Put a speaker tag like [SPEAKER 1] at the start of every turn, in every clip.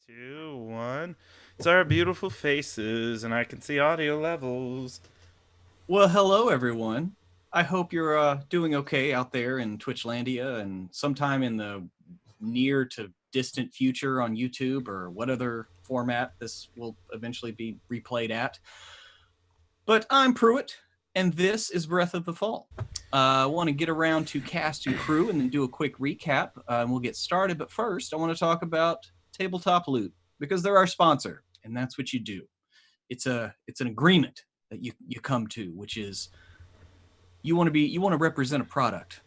[SPEAKER 1] Two, one. It's our beautiful faces, and I can see audio levels.
[SPEAKER 2] Well, hello everyone. I hope you're doing okay out there in Twitchlandia and sometime in the near to distant future on YouTube or what other format this will eventually be replayed at. But I'm Pruitt, and this is Breath of the Fall. I want to get around to cast and crew and then do a quick recap, and we'll get started. But first, I want to talk about Tabletop Loot, because they're our sponsor, and that's what you do. It's an agreement that you come to, which is you want to represent a product,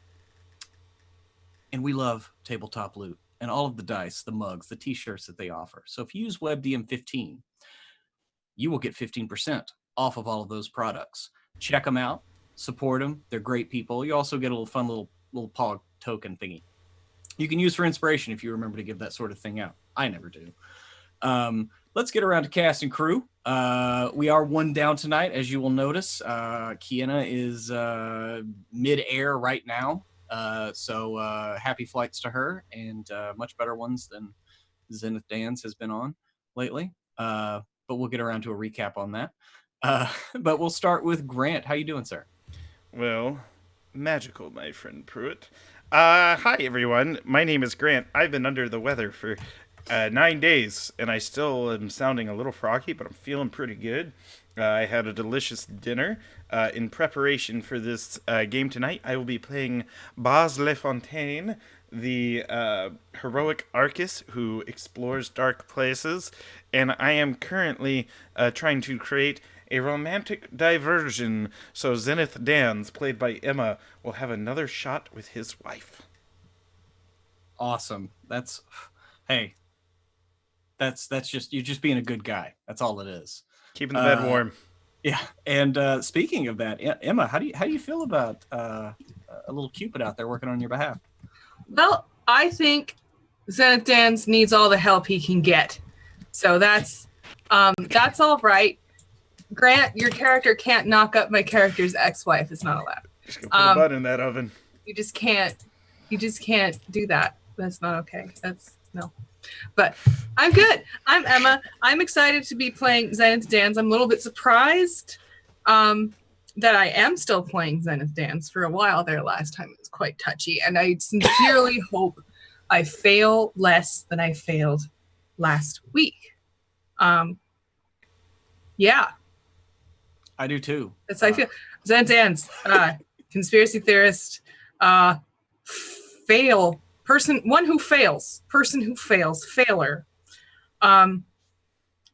[SPEAKER 2] and we love Tabletop Loot and all of the dice, the mugs, the t-shirts that they offer. So if you use WebDM15, you will get 15% off of all of those products. Check them out, support them. They're great people. You also get a little fun little pog token thingy you can use for inspiration if you remember to give that sort of thing out. I never do. Let's get around to cast and crew. We are one down tonight, as you will notice. Kiana is mid-air right now, so happy flights to her, and much better ones than Zenith Dan's has been on lately. But we'll get around to a recap on that. But we'll start with Grant. How you doing, sir?
[SPEAKER 1] Well, magical, my friend Pruitt. Hi, everyone. My name is Grant. I've been under the weather for 9 days, and I still am sounding a little froggy, but I'm feeling pretty good. I had a delicious dinner. In preparation for this game tonight, I will be playing Bas Fontaine, the heroic Arcus who explores dark places, and I am currently trying to create a romantic diversion so Zenith Dans, played by Emma, will have another shot with his wife.
[SPEAKER 2] Awesome. That's just you're just being a good guy. That's all it is.
[SPEAKER 1] Keeping the bed warm.
[SPEAKER 2] Yeah. And speaking of that, Emma, how do you feel about a little Cupid out there working on your behalf?
[SPEAKER 3] Well, I think Zenith Dans needs all the help he can get. So that's all right. Grant, your character can't knock up my character's ex-wife. It's not allowed.
[SPEAKER 1] Just gonna put a butt in that oven.
[SPEAKER 3] You just can't do that. That's not okay. No. But I'm good. I'm Emma. I'm excited to be playing Zenith Dans. I'm a little bit surprised that I am still playing Zenith Dans. For a while there last time. It was quite touchy. And I sincerely hope I fail less than I failed last week. Yeah.
[SPEAKER 2] I do too.
[SPEAKER 3] That's how I feel. Zenith Dans, conspiracy theorist, person who fails, failer.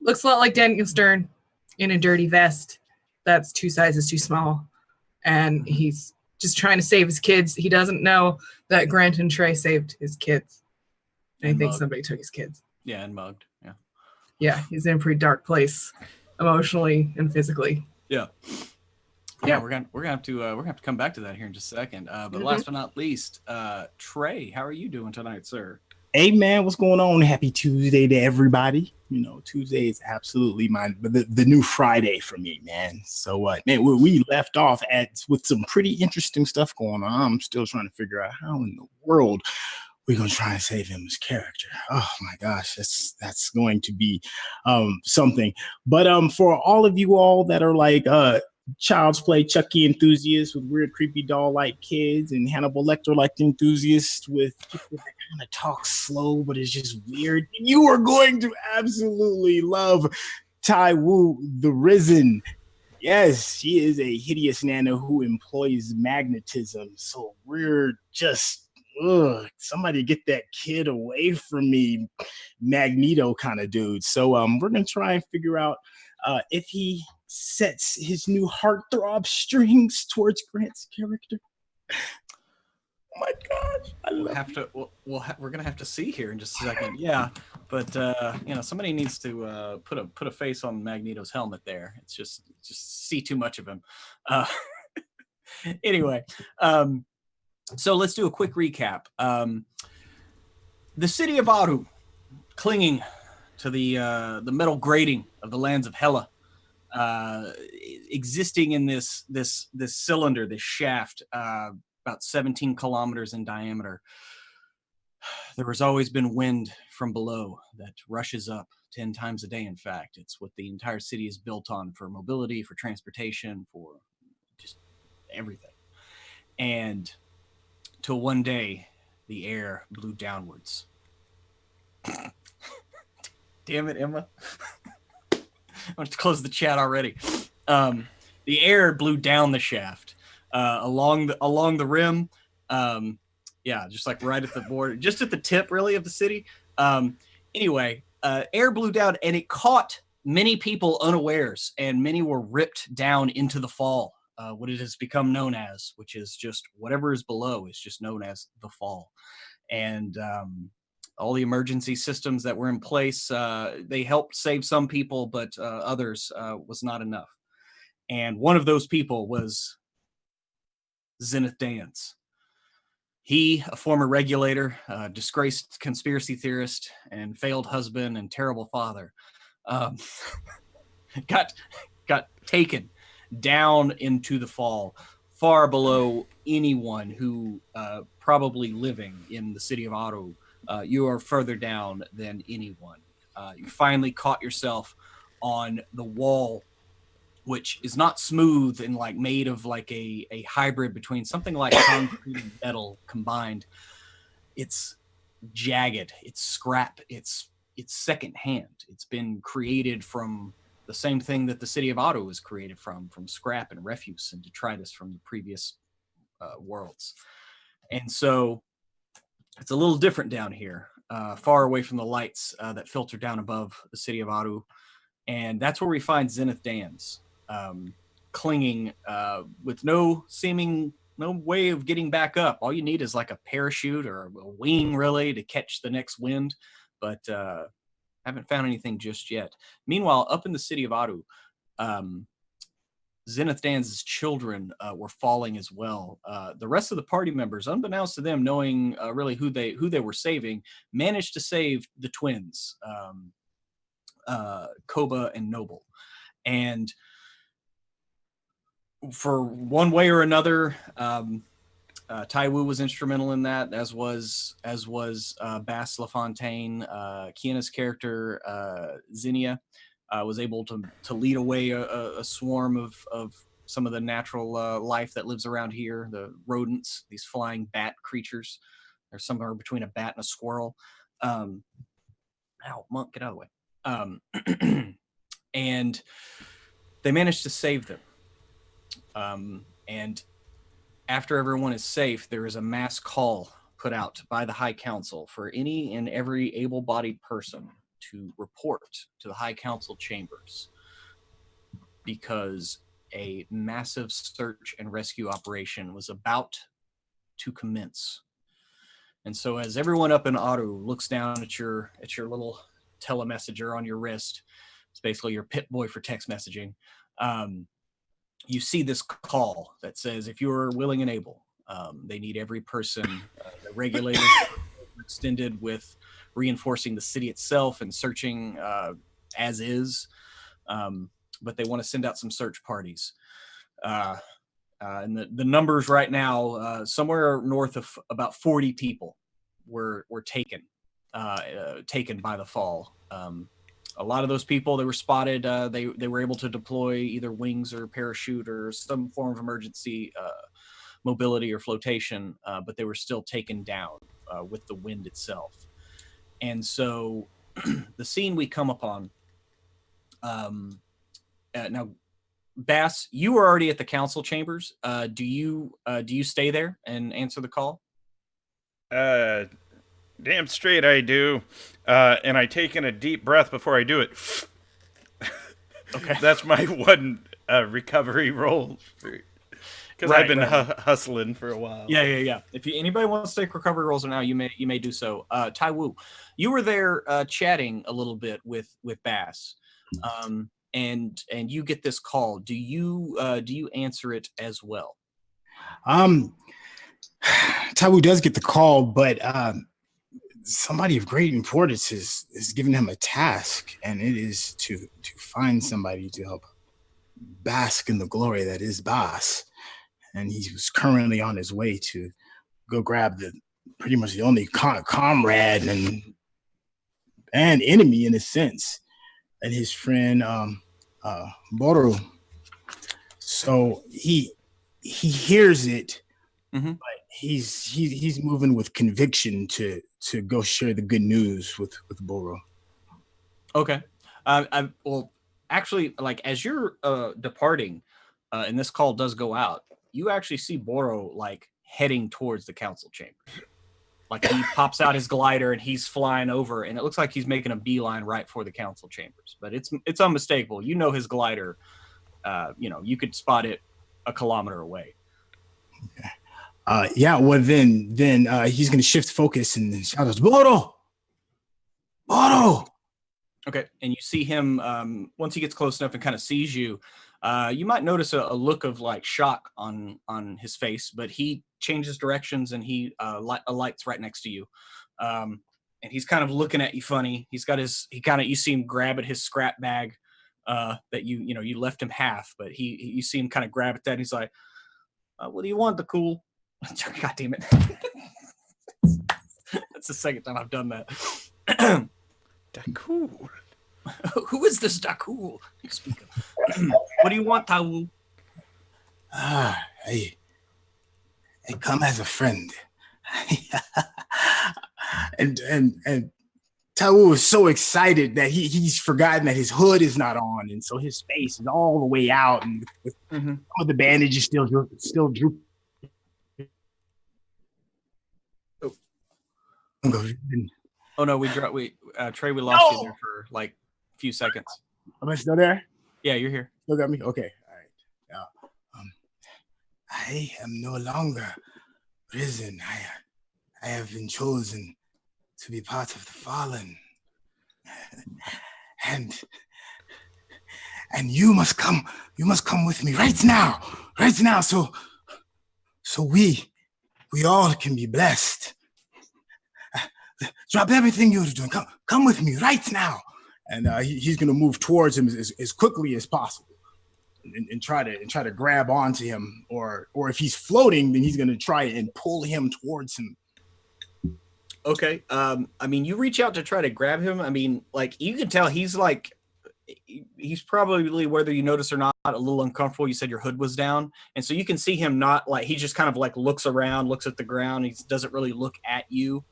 [SPEAKER 3] Looks a lot like Daniel Stern in a dirty vest that's 2 sizes too small, and he's just trying to save his kids. He doesn't know that Grant and Trey saved his kids, and he thinks somebody took his kids.
[SPEAKER 2] Yeah, and mugged. Yeah.
[SPEAKER 3] Yeah, he's in a pretty dark place, emotionally and physically.
[SPEAKER 2] Yeah. Yeah, we're gonna have to come back to that here in just a second. But last but not least, Trey, how are you doing tonight, sir?
[SPEAKER 4] Hey man, what's going on? Happy Tuesday to everybody. You know, Tuesday is absolutely the new Friday for me, man. So man, we left off with some pretty interesting stuff going on. I'm still trying to figure out how in the world we're gonna try and save him as character. Oh my gosh, that's going to be something. But for all of you all that are like Child's Play Chucky enthusiasts with weird creepy doll-like kids, and Hannibal Lecter-like enthusiasts with people that kind of talk slow but it's just weird, you are going to absolutely love Tywu the Risen. Yes, she is a hideous nana who employs magnetism, so we're just somebody get that kid away from me, Magneto kind of dude. So we're gonna try and figure out if he sets his new heartthrob strings towards Grant's character. Oh my gosh!
[SPEAKER 2] We're gonna have to see here in just a second. Yeah, but somebody needs to put a face on Magneto's helmet there. It's just see too much of him. Anyway. So let's do a quick recap. The city of Aru, clinging to the metal grating of the lands of HEl-A, existing in this cylinder, this shaft, about 17 kilometers in diameter. There has always been wind from below that rushes up 10 times a day. In fact, it's what the entire city is built on for mobility, for transportation, for just everything. And till one day, the air blew downwards. Damn it, Emma. I want to close the chat already. The air blew down the shaft along the rim. Yeah, just like right at the border, just at the tip, really, of the city. Anyway, air blew down, and it caught many people unawares, and many were ripped down into the fall, what it has become known as, which is just whatever is below is just known as the fall. And all the emergency systems that were in place, they helped save some people, but others was not enough. And one of those people was Zenith Dance. He, a former regulator, disgraced conspiracy theorist, and failed husband and terrible father, got taken down into the fall, far below anyone who probably living in the city of Ottawa. You are further down than anyone. You finally caught yourself on the wall, which is not smooth and like made of like a hybrid between something like concrete and metal combined. It's jagged, it's scrap, it's secondhand. It's been created from the same thing that the city of Ottawa was created from scrap and refuse and detritus from the previous worlds. And so it's a little different down here, far away from the lights that filter down above the city of Ottawa. And that's where we find Zenith Dans, clinging with no way of getting back up. All you need is like a parachute or a wing, really, to catch the next wind. But haven't found anything just yet. Meanwhile, up in the city of Ottawa, Zenith Dan's children were falling as well. The rest of the party members, unbeknownst to them, knowing really who they were saving, managed to save the twins, Koba and Noble. And for one way or another, Tywu was instrumental in that, as was Bas LaFontaine. Kiana's character, Zinnia, was able to lead away a swarm of some of the natural life that lives around here, the rodents, these flying bat creatures. They're somewhere between a bat and a squirrel. Ow, Monk, get out of the way. And they managed to save them. And after everyone is safe, there is a mass call put out by the High Council for any and every able-bodied person to report to the High Council chambers, because a massive search and rescue operation was about to commence. And so as everyone up in Ottawa looks down at your little telemessenger on your wrist, it's basically your pit boy for text messaging, you see this call that says, if you're willing and able, they need every person. The regulators extended with reinforcing the city itself and searching as is, but they want to send out some search parties. And the numbers right now, somewhere north of about 40 people were taken by the fall. A lot of those people, they were spotted. They were able to deploy either wings or parachute or some form of emergency mobility or flotation, but they were still taken down with the wind itself. And so the scene we come upon, now, Bas, you were already at the council chambers. Do you stay there and answer the call?
[SPEAKER 1] Damn straight I do. And I take in a deep breath before I do it. Okay. That's my one recovery roll. Because I've been hustling for a while.
[SPEAKER 2] Yeah. If anybody wants to take recovery rolls now, you may do so. Tywu, you were there chatting a little bit with Bas, and you get this call. Do you answer it as well?
[SPEAKER 4] Tywu does get the call, but somebody of great importance is giving him a task, and it is to find somebody to help bask in the glory that is Bas. And he was currently on his way to go grab pretty much the only comrade and and enemy in a sense, and his friend Boru. So he hears it, but he's moving with conviction to go share the good news with Boru.
[SPEAKER 2] Okay. Well, actually, like as you're departing, and this call does go out, you actually see Boro like heading towards the council chambers. Like he pops out his glider and he's flying over, and it looks like he's making a beeline right for the council chambers. But it's unmistakable. You know his glider. You could spot it a kilometer away.
[SPEAKER 4] Okay. Yeah. Well, then he's gonna shift focus and shout out, Boro, Boro.
[SPEAKER 2] Okay, and you see him once he gets close enough and kind of sees you. You might notice a look of like shock on his face, but he changes directions and he alights right next to you, and he's kind of looking at you funny. You see him grab at his scrap bag that you left him half, but you see him kind of grab at that. And he's like, "What do you want, the cool?" God damn it! That's the second time I've done that.
[SPEAKER 1] Dakul.
[SPEAKER 2] Who is this Dakul? What do you want, Tywu?
[SPEAKER 4] I come as a friend. and Tywu is so excited that he's forgotten that his hood is not on, and so his face is all the way out, and with some of the bandages still droop.
[SPEAKER 2] Oh no, Trey, we lost you there for like a few seconds.
[SPEAKER 4] Am I still there?
[SPEAKER 2] Yeah, you're here.
[SPEAKER 4] Still got me? Okay. All right. I am no longer risen. I have been chosen to be part of the fallen. And you must come with me right now. So we all can be blessed. Drop everything you're doing. Come with me right now. And he's going to move towards him as quickly as possible, and try to grab onto him. Or if he's floating, then he's going to try and pull him towards him.
[SPEAKER 2] Okay. I mean, you reach out to try to grab him. I mean, like you can tell he's probably, whether you notice or not, a little uncomfortable. You said your hood was down, and so you can see him not like he just kind of like looks around, looks at the ground. He doesn't really look at you.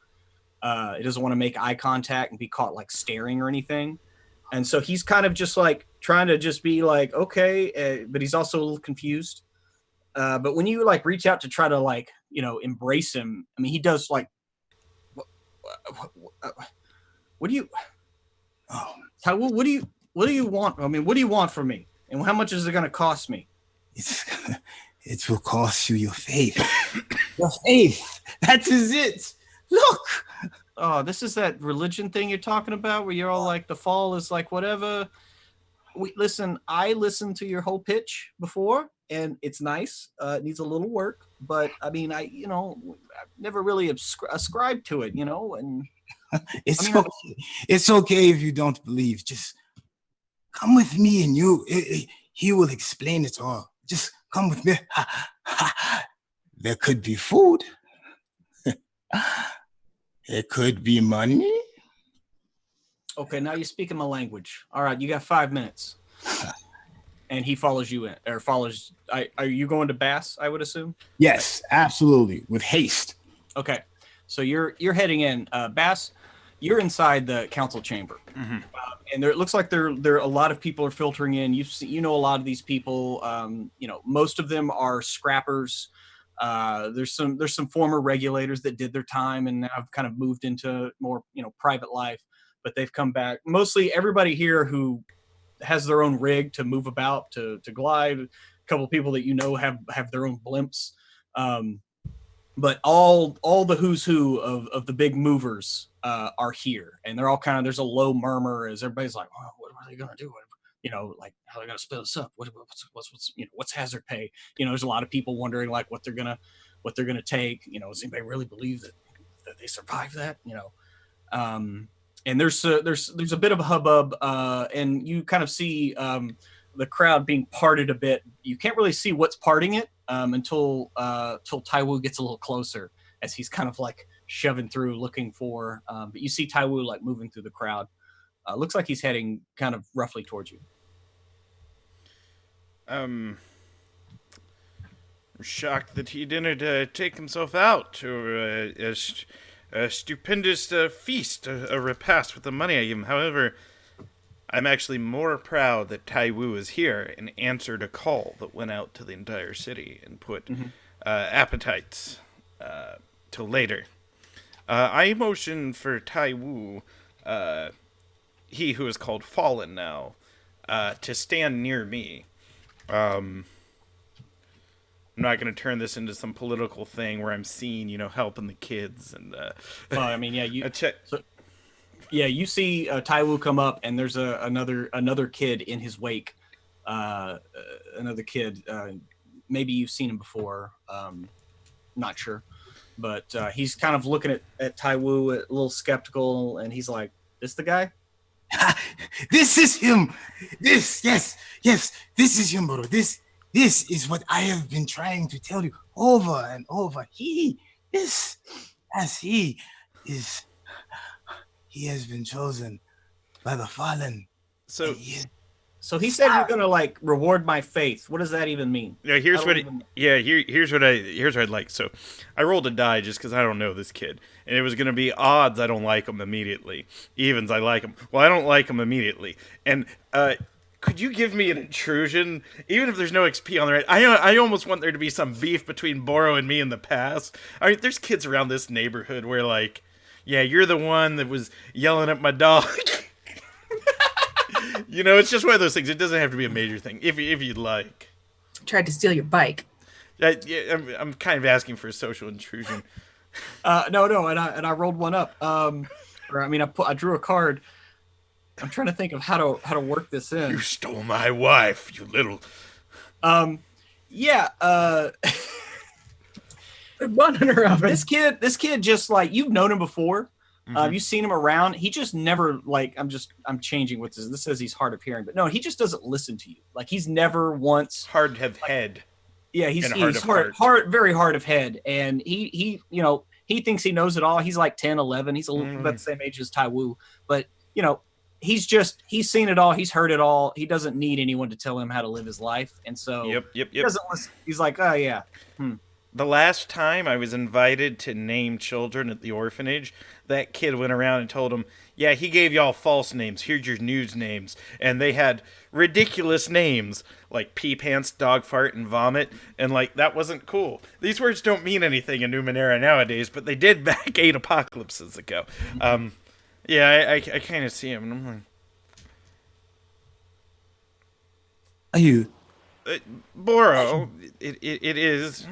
[SPEAKER 2] He doesn't want to make eye contact and be caught like staring or anything. And so he's kind of just like trying to just be like, okay, but he's also a little confused. But when you like reach out to try to like, embrace him, I mean, he does like, what do you, what do you want? I mean, what do you want from me? And how much is it going to cost me?
[SPEAKER 4] It will cost you your faith. Your faith. That is it. Look.
[SPEAKER 2] Oh, this is that religion thing you're talking about where you're all like the fall is like whatever. I listened to your whole pitch before and it's nice. It needs a little work, but I mean, I've never really ascribed to it, and
[SPEAKER 4] it's okay if you don't believe. Just come with me and he will explain it all. Just come with me. There could be food. It could be money.
[SPEAKER 2] Okay, now you're speaking my language. All right, you got 5 minutes. And he follows you in, or follows. Are you going to Bas, I would assume?
[SPEAKER 4] Yes, absolutely, with haste.
[SPEAKER 2] Okay, so you're heading in. Bas, you're inside the council chamber.
[SPEAKER 1] Mm-hmm.
[SPEAKER 2] And it looks like there a lot of people are filtering in. You know a lot of these people. Most of them are scrappers. There's some former regulators that did their time and now have kind of moved into more private life, but they've come back. Mostly everybody here who has their own rig to move about, to glide. A couple of people that have their own blimps, but all the who's who of the big movers are here, and they're all kind of, there's a low murmur as everybody's like, oh, what are they gonna do? Like how are they gonna split us up? What's hazard pay? There's a lot of people wondering like what they're gonna take. Does anybody really believe that they survive that? And there's a bit of a hubbub, and you kind of see the crowd being parted a bit. You can't really see what's parting it until Tywu gets a little closer, as he's kind of like shoving through looking for. But you see Tywu like moving through the crowd. Looks like he's heading kind of roughly towards you.
[SPEAKER 1] I'm shocked that he didn't take himself out to a stupendous feast, a repast with the money I gave him. However, I'm actually more proud that Tywu is here and answered a call that went out to the entire city and put appetites till later. I motion for Tywu, he who is called Fallen now, to stand near me. I'm not going to turn this into some political thing where I'm seen, helping the kids and.
[SPEAKER 2] Well, I mean, yeah, you. You see Tywu come up, and there's another kid in his wake. Another kid. Maybe you've seen him before. Not sure, but he's kind of looking at Tywu, a little skeptical, and he's like, "This the guy?"
[SPEAKER 4] This is him. Yes, this is him, bro. This is what I have been trying to tell you over and over. He has been chosen by the fallen.
[SPEAKER 1] So
[SPEAKER 2] he said you're gonna like reward my faith. What does that even mean?
[SPEAKER 1] Yeah, here's what I'd like. So I rolled a die just because I don't know this kid, and it was gonna be odds I don't like him immediately, evens I like him. Well, I don't like him immediately, and could you give me an intrusion, even if there's no XP on the right? I almost want there to be some beef between Boro and me in the past. I mean, there's kids around this neighborhood where like, yeah, you're the one that was yelling at my dog. It's just one of those things. It doesn't have to be a major thing, if you'd like.
[SPEAKER 3] Tried to steal your bike.
[SPEAKER 1] I'm kind of asking for a social intrusion.
[SPEAKER 2] No, and I rolled one up. I drew a card. I'm trying to think of how to work this in.
[SPEAKER 1] You stole my wife, you little.
[SPEAKER 2] Yeah. This kid just like you've known him before. You've seen him around. He just never like. I'm changing what this. This says he's hard of hearing, but no, he just doesn't listen to you. Like he's never once
[SPEAKER 1] hard of head.
[SPEAKER 2] Yeah, he's hard, very hard of head, and he thinks he knows it all. He's like 10, 11. He's a little about the same age as Tywu, but he's seen it all. He's heard it all. He doesn't need anyone to tell him how to live his life, and so
[SPEAKER 1] yep.
[SPEAKER 2] He doesn't listen. He's like, oh yeah.
[SPEAKER 1] The last time I was invited to name children at the orphanage, that kid went around and told them, yeah, he gave y'all false names. Here's your news names. And they had ridiculous names like pee pants, dog fart, and vomit. And like, that wasn't cool. These words don't mean anything in Numenera nowadays, but they did back 8 apocalypses ago. I kind of see him. And I'm like,
[SPEAKER 4] are you?
[SPEAKER 1] Boro, it is.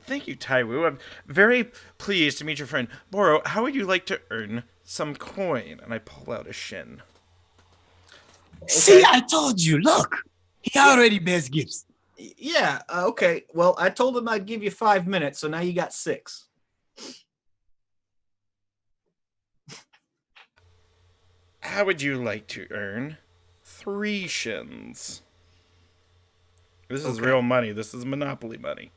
[SPEAKER 1] Thank you, Tywu. I'm very pleased to meet your friend. Boro, how would you like to earn some coin? And I pull out a shin.
[SPEAKER 4] Okay. See, I told you. Look, he already bears gifts.
[SPEAKER 2] Yeah, okay. Well, I told him I'd give you 5 minutes, so now you got 6.
[SPEAKER 1] How would you like to earn 3 shins? This is real money. This is Monopoly money.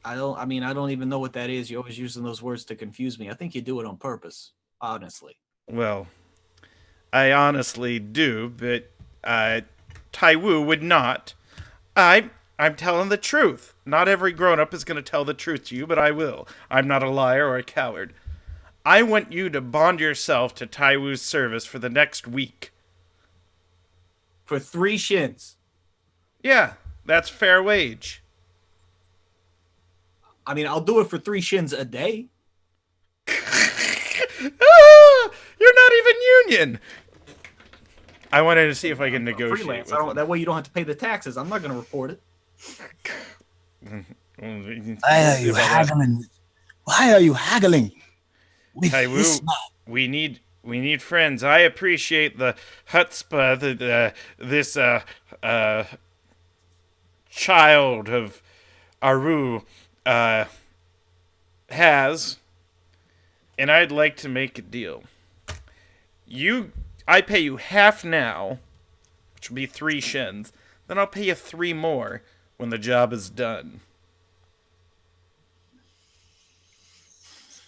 [SPEAKER 2] I don't even know what that is. You're always using those words to confuse me. I think you do it on purpose, honestly.
[SPEAKER 1] Well, I honestly do, but Tywu would not. I'm telling the truth. Not every grown-up is going to tell the truth to you, but I will. I'm not a liar or a coward. I want you to bond yourself to Tywu's service for the next week.
[SPEAKER 2] For 3 shins.
[SPEAKER 1] Yeah, that's fair wage.
[SPEAKER 2] I mean, I'll do it for 3 shins a day.
[SPEAKER 1] You're not even union. I wanted to see if I can negotiate.
[SPEAKER 2] Freelance. That way you don't have to pay the taxes. I'm not going to report it.
[SPEAKER 4] Why are you haggling? Why are you haggling?
[SPEAKER 1] Tywu, we need friends. I appreciate the chutzpah that this child of Aru has, and I'd like to make a deal. I pay you half now, which will be 3 shins. Then I'll pay you 3 more when the job is done.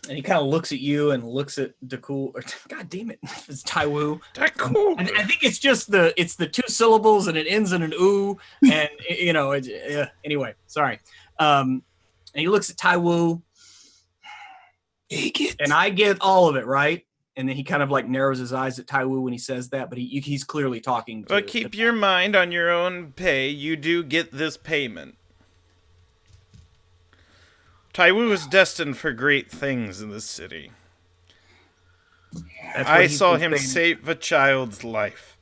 [SPEAKER 2] And he kind of looks at you and looks at Dakul. God damn it, it's Tywu.
[SPEAKER 1] Cool.
[SPEAKER 2] I think it's just the 2 syllables and it ends in an oo. And you know, anyway, sorry. And he looks at Tywu. And I get all of it, right? And then he kind of like narrows his eyes at Tywu when he says that, but he's clearly talking to.
[SPEAKER 1] But keep your mind on your own pay. You do get this payment. Tywu is destined for great things in this city. I saw him save a child's life.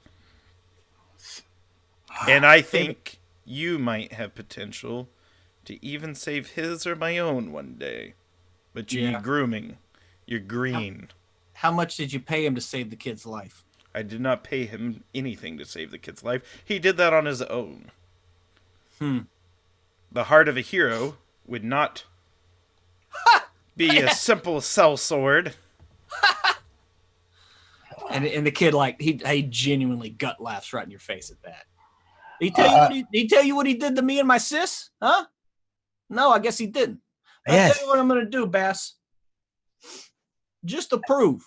[SPEAKER 1] And I think you might have potential to even save his or my own one day. But you need grooming. You're green.
[SPEAKER 2] How much did you pay him to save the kid's life?
[SPEAKER 1] I did not pay him anything to save the kid's life. He did that on his own. The heart of a hero would not be a simple sellsword.
[SPEAKER 2] And the kid, like, he genuinely gut laughs right in your face at that. Did he tell you what he did to me and my sis? Huh? No, I guess he didn't. I'll tell you what I'm going to do, Bas. Just to prove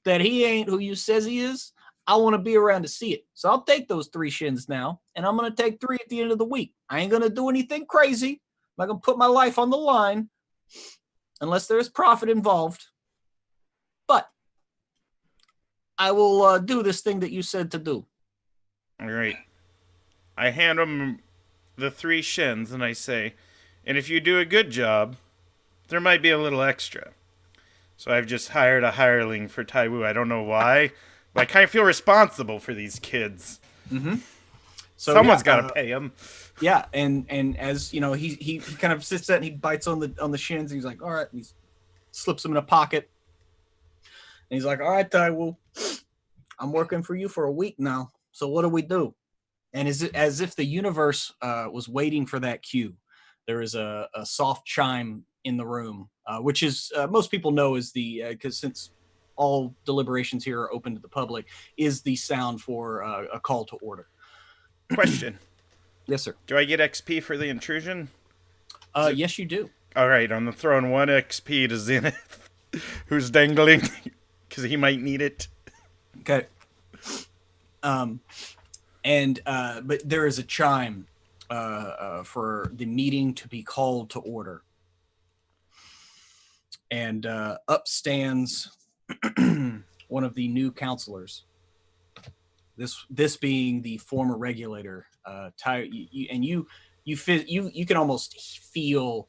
[SPEAKER 2] that he ain't who you says he is, I want to be around to see it. So I'll take those 3 shins now, and I'm going to take 3 at the end of the week. I ain't going to do anything crazy. I'm not going to put my life on the line unless there's profit involved. But I will do this thing that you said to do.
[SPEAKER 1] All right. I hand him the 3 shins, and I say, and if you do a good job, there might be a little extra. So I've just hired a hireling for Tywu. I don't know why, but I kind of feel responsible for these kids.
[SPEAKER 2] Mm-hmm. So
[SPEAKER 1] someone's got to pay them.
[SPEAKER 2] Yeah, and as you know, he kind of sits there and he bites on the shins. And he's like, all right. And he slips them in a pocket. And he's like, all right, Tywu, I'm working for you for a week now. So what do we do? And as if the universe was waiting for that cue, there is a soft chime in the room, which is most people know is the because since all deliberations here are open to the public, is the sound for a call to order.
[SPEAKER 1] Question.
[SPEAKER 2] Yes, sir.
[SPEAKER 1] Do I get XP for the intrusion?
[SPEAKER 2] Yes, you do.
[SPEAKER 1] All right, I'm throwing 1 XP to Zenith, who's dangling, because he might need it.
[SPEAKER 2] Okay. But there is a chime for the meeting to be called to order. And up stands one of the new counselors. This being the former regulator, you can almost feel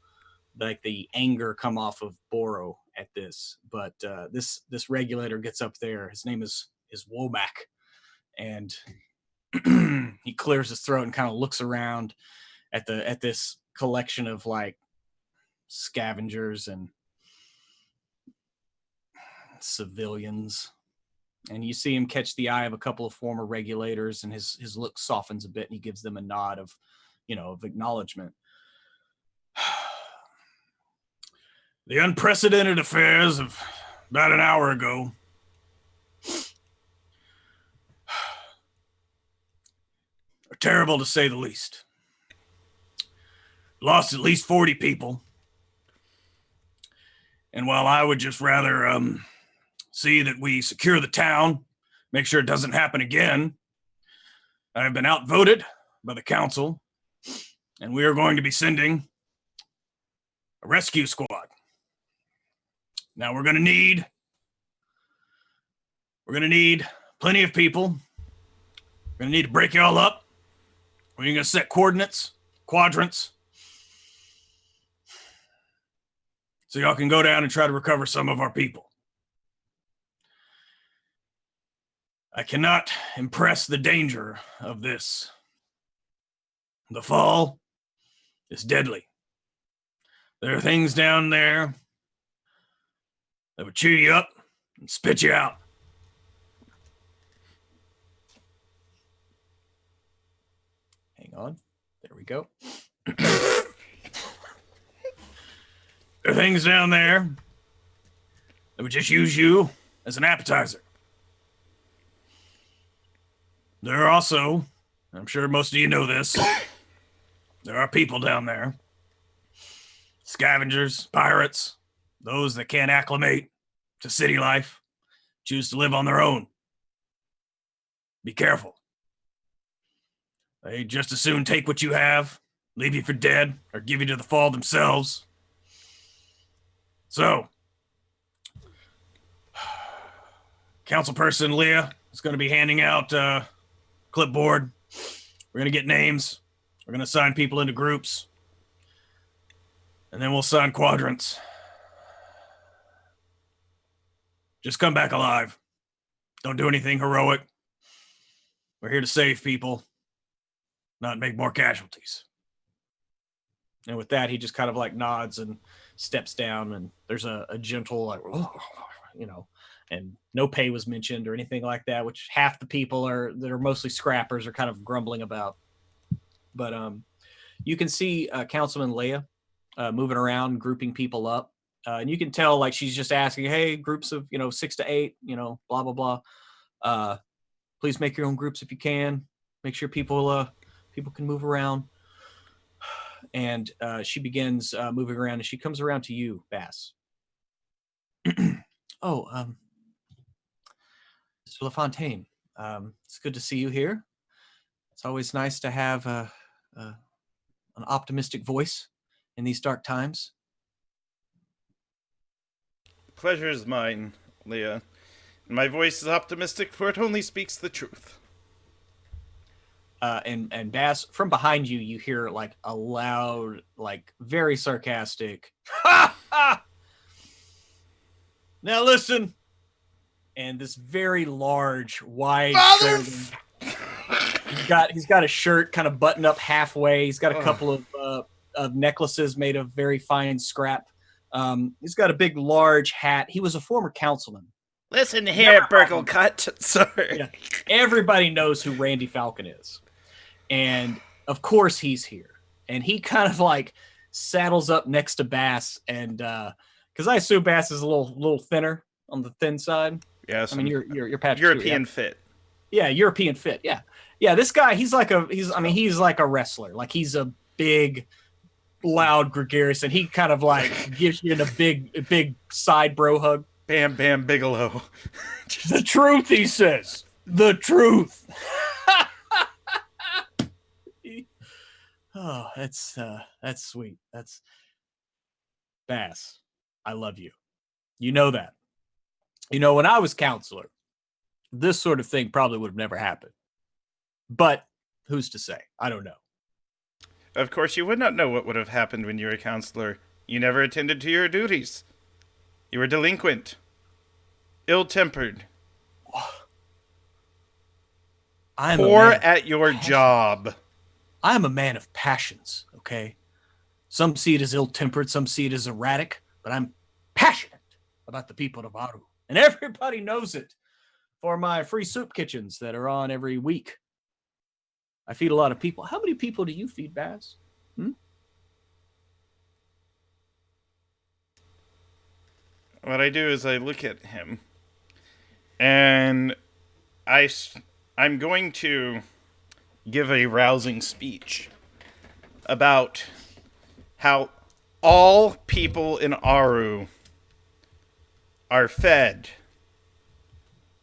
[SPEAKER 2] like the anger come off of Boro at this. But this regulator gets up there. His name is Womack, and he clears his throat and kind of looks around at this collection of like scavengers and civilians, and you see him catch the eye of a couple of former regulators, and his look softens a bit, and he gives them a nod of acknowledgement. The unprecedented affairs of about an hour ago are terrible to say the least. Lost at least 40 people. And while I would just rather see that we secure the town, make sure it doesn't happen again, I have been outvoted by the council, and we are going to be sending a rescue squad. Now we're going to need plenty of people. We're going to need to break y'all up. We're going to set coordinates, quadrants, so y'all can go down and try to recover some of our people. I cannot impress the danger of this. The fall is deadly. There are things down there that would chew you up and spit you out. Hang on. There we go. There are things down there that would just use you as an appetizer. There are also, I'm sure most of you know this, there are people down there. Scavengers, pirates, those that can't acclimate to city life choose to live on their own. Be careful. They just as soon take what you have, leave you for dead, or give you to the fall themselves. So, councilperson Leah is going to be handing out clipboard. We're going to get names. We're going to assign people into groups. And then we'll assign quadrants. Just come back alive. Don't do anything heroic. We're here to save people, not make more casualties. And with that, he just kind of like nods and steps down, and there's a gentle, like, and no pay was mentioned or anything like that, which half the people that are mostly scrappers are kind of grumbling about. But you can see Councilman Leia moving around, grouping people up. And you can tell, like, she's just asking, hey, groups of, 6 to 8, blah, blah, blah. Please make your own groups if you can. Make sure people can move around. And she begins moving around, and she comes around to you, Bas. Oh, Mr. LaFontaine, it's good to see you here. It's always nice to have an optimistic voice in these dark times.
[SPEAKER 1] Pleasure is mine, Leah. My voice is optimistic, for it only speaks the truth.
[SPEAKER 2] And Bas, from behind you, you hear like a loud, like very sarcastic, ha ha! Now listen. And this very large, wide shoulder. He's got a shirt kind of buttoned up halfway. He's got a couple of necklaces made of very fine scrap. He's got a big, large hat. He was a former councilman.
[SPEAKER 1] Listen here, Burglecut. Sorry.
[SPEAKER 2] Yeah. Everybody knows who Randy Falcon is. And, of course, he's here. And he kind of, like, saddles up next to Bas. And, because I assume Bas is a little thinner on the thin side.
[SPEAKER 1] Yes.
[SPEAKER 2] I mean, you're Patrick
[SPEAKER 1] European
[SPEAKER 2] Stewart,
[SPEAKER 1] fit.
[SPEAKER 2] Yeah, European fit. Yeah. Yeah, this guy, he's like a wrestler. Like, he's a big, loud, gregarious, and he kind of, like, gives you a big side bro hug.
[SPEAKER 1] Bam, bam, Bigelow.
[SPEAKER 2] The truth, he says. The truth. Oh, that's sweet. That's Bas. I love you. You know that. When I was counselor, this sort of thing probably would have never happened. But who's to say? I don't know.
[SPEAKER 1] Of course, you would not know what would have happened when you were a counselor. You never attended to your duties. You were delinquent, ill-tempered, poor at your job.
[SPEAKER 2] I'm a man of passions, okay? Some see it as ill-tempered, some see it as erratic, but I'm passionate about the people of Aru. And everybody knows it for my free soup kitchens that are on every week. I feed a lot of people. How many people do you feed, Bas?
[SPEAKER 1] What I do is I look at him, and I'm going to give a rousing speech about how all people in Aru are fed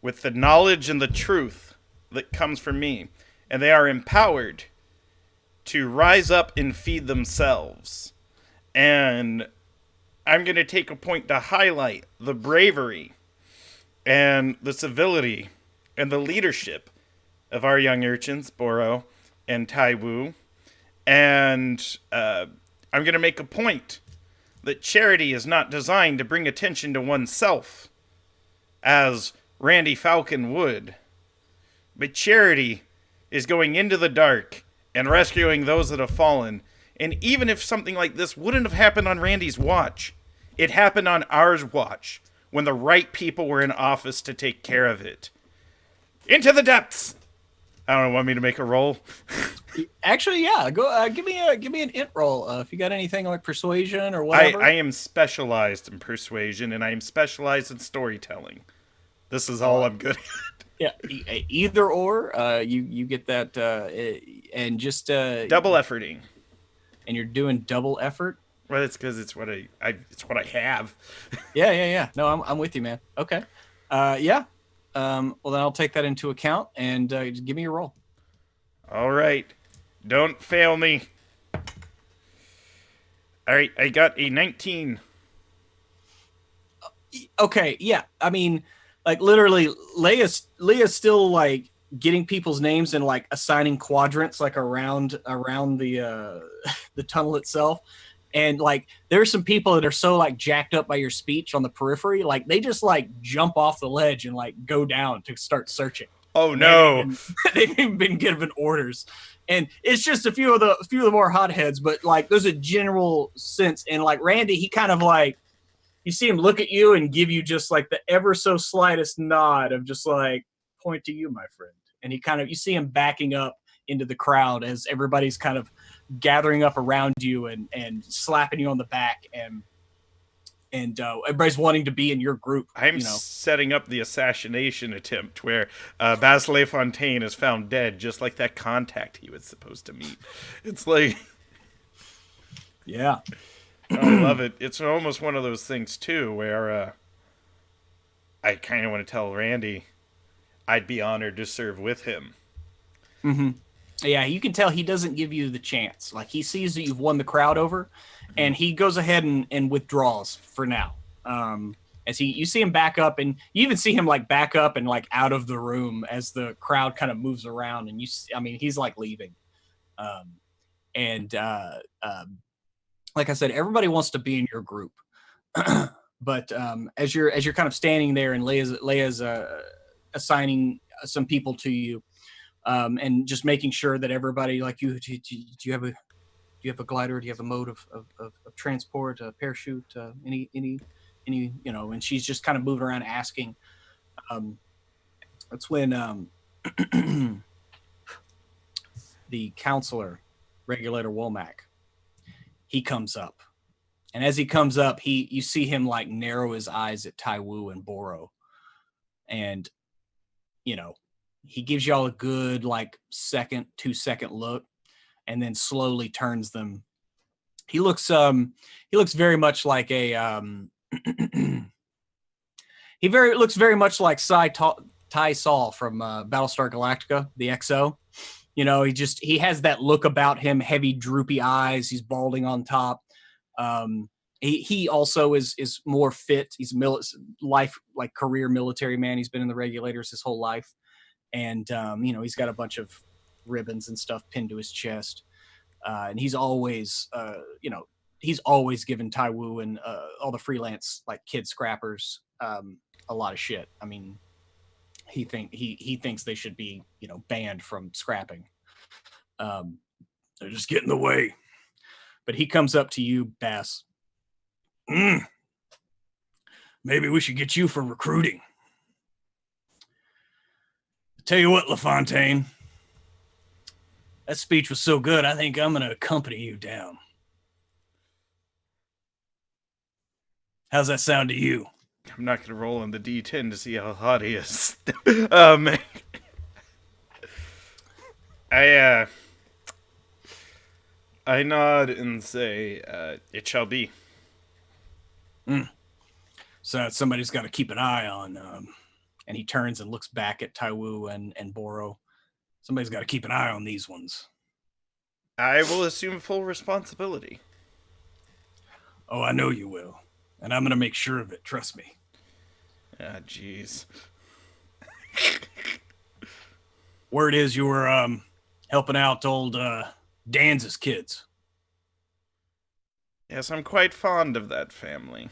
[SPEAKER 1] with the knowledge and the truth that comes from me, and they are empowered to rise up and feed themselves. And I'm going to take a point to highlight the bravery and the civility and the leadership of our young urchins, Boro and Tywu. And I'm going to make a point that charity is not designed to bring attention to oneself, as Randy Falcon would. But charity is going into the dark and rescuing those that have fallen. And even if something like this wouldn't have happened on Randy's watch, it happened on ours watch, when the right people were in office to take care of it. Into the depths! I don't know, want me to make a roll?
[SPEAKER 2] Actually, yeah. Go. Give me an int roll. If you got anything like persuasion or whatever.
[SPEAKER 1] I am specialized in persuasion, and I am specialized in storytelling. This is all I'm good at.
[SPEAKER 2] Yeah, either or. You get that, and just
[SPEAKER 1] double efforting.
[SPEAKER 2] And you're doing double effort.
[SPEAKER 1] Well, it's because it's what it's what I have.
[SPEAKER 2] Yeah. No, I'm with you, man. Okay. Yeah. Well, then I'll take that into account and just give me your roll.
[SPEAKER 1] All right. Don't fail me. All right, I got a 19.
[SPEAKER 2] Okay. Yeah. I mean, like literally, Leia's still like getting people's names and like assigning quadrants like around the the tunnel itself. And like there's some people that are so like jacked up by your speech on the periphery, like they just like jump off the ledge and like go down to start searching.
[SPEAKER 1] Oh
[SPEAKER 2] And
[SPEAKER 1] no!
[SPEAKER 2] they've even been given orders, and it's just a few of the more hotheads. But like there's a general sense, and like Randy, he kind of like you see him look at you and give you just like the ever so slightest nod of just like point to you, my friend. And he kind of you see him backing up into the crowd as everybody's kind of gathering up around you and slapping you on the back and everybody's wanting to be in your group.
[SPEAKER 1] I'm setting up the assassination attempt where Bas Fontaine is found dead, just like that contact he was supposed to meet. It's like,
[SPEAKER 2] yeah,
[SPEAKER 1] I love it. It's almost one of those things too where I kind of want to tell Randy I'd be honored to serve with him.
[SPEAKER 2] Mm-hmm. Yeah, you can tell he doesn't give you the chance. Like he sees that you've won the crowd over, and he goes ahead and withdraws for now. As you see him back up, and you even see him like back up and like out of the room as the crowd kind of moves around, and he's like leaving. Like I said, everybody wants to be in your group, but as you're kind of standing there, and Leia's assigning some people to you. And just making sure that everybody like you. Do you have a glider? Do you have a mode of transport? A parachute? Any? And she's just kind of moving around asking. That's when the counselor, Regulator Womack, he comes up, and as he comes up, you see him like narrow his eyes at Tywu and Boro, and he gives y'all a good like 2-second look, and then slowly turns them. He looks very much like a looks very much like Ty Sol from Battlestar Galactica, the XO. He has that look about him, heavy droopy eyes. He's balding on top. He also is more fit. He's career military man. He's been in the Regulators his whole life. And, he's got a bunch of ribbons and stuff pinned to his chest. And he's always given Tywu and all the freelance, like, kid scrappers a lot of shit. I mean, he thinks they should be, banned from scrapping. They're just getting in the way. But he comes up to you, Bas. Maybe we should get you for recruiting. Tell you what, LaFontaine, that speech was so good, I think I'm going to accompany you down. How's that sound to you?
[SPEAKER 1] I'm not going to roll on the D10 to see how hot he is. I nod and say, it shall be.
[SPEAKER 2] So somebody's got to keep an eye on... And he turns and looks back at Tywu and Boro. Somebody's got to keep an eye on these ones.
[SPEAKER 1] I will assume full responsibility.
[SPEAKER 2] Oh, I know you will. And I'm going to make sure of it. Trust me.
[SPEAKER 1] Ah, jeez.
[SPEAKER 2] Word is you were helping out old Dan's kids.
[SPEAKER 1] Yes, I'm quite fond of that family.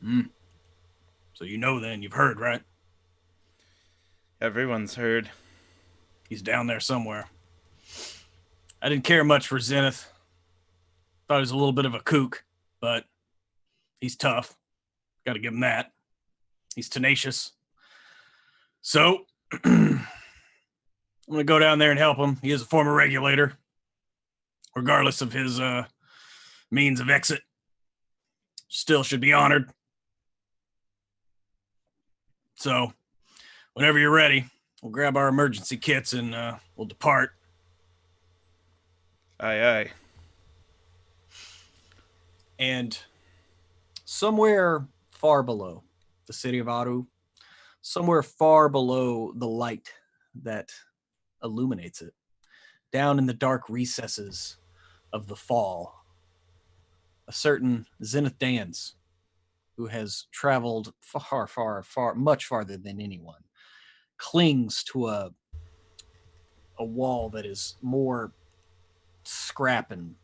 [SPEAKER 2] So then, you've heard, right?
[SPEAKER 1] Everyone's heard.
[SPEAKER 2] He's down there somewhere. I didn't care much for Zenith. Thought he was a little bit of a kook, but he's tough. Got to give him that. He's tenacious. So, I'm going to go down there and help him. He is a former regulator, regardless of his means of exit. Still should be honored. So, whenever you're ready, we'll grab our emergency kits and we'll depart.
[SPEAKER 1] Aye, aye.
[SPEAKER 2] And somewhere far below the city of Aru, somewhere far below the light that illuminates it, down in the dark recesses of the fall, a certain Zenith Dans, who has traveled far, much farther than anyone, clings to a wall that is more scrap and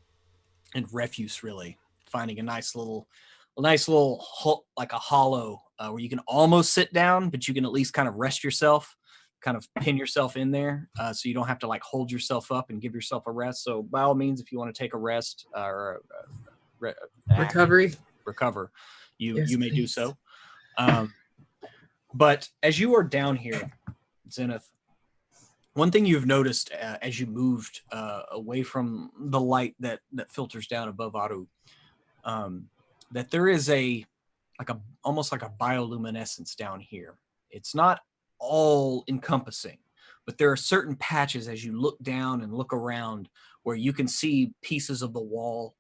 [SPEAKER 2] refuse, really, finding a nice little like a hollow where you can almost sit down, but you can at least kind of rest yourself, kind of pin yourself in there, so you don't have to like hold yourself up and give yourself a rest. So by all means, if you want to take a rest or recover, you may do so. But as you are down here, Zenith, one thing you've noticed as you moved away from the light that filters down above Aru, that there is almost like a bioluminescence down here. It's not all encompassing, but there are certain patches as you look down and look around where you can see pieces of the wall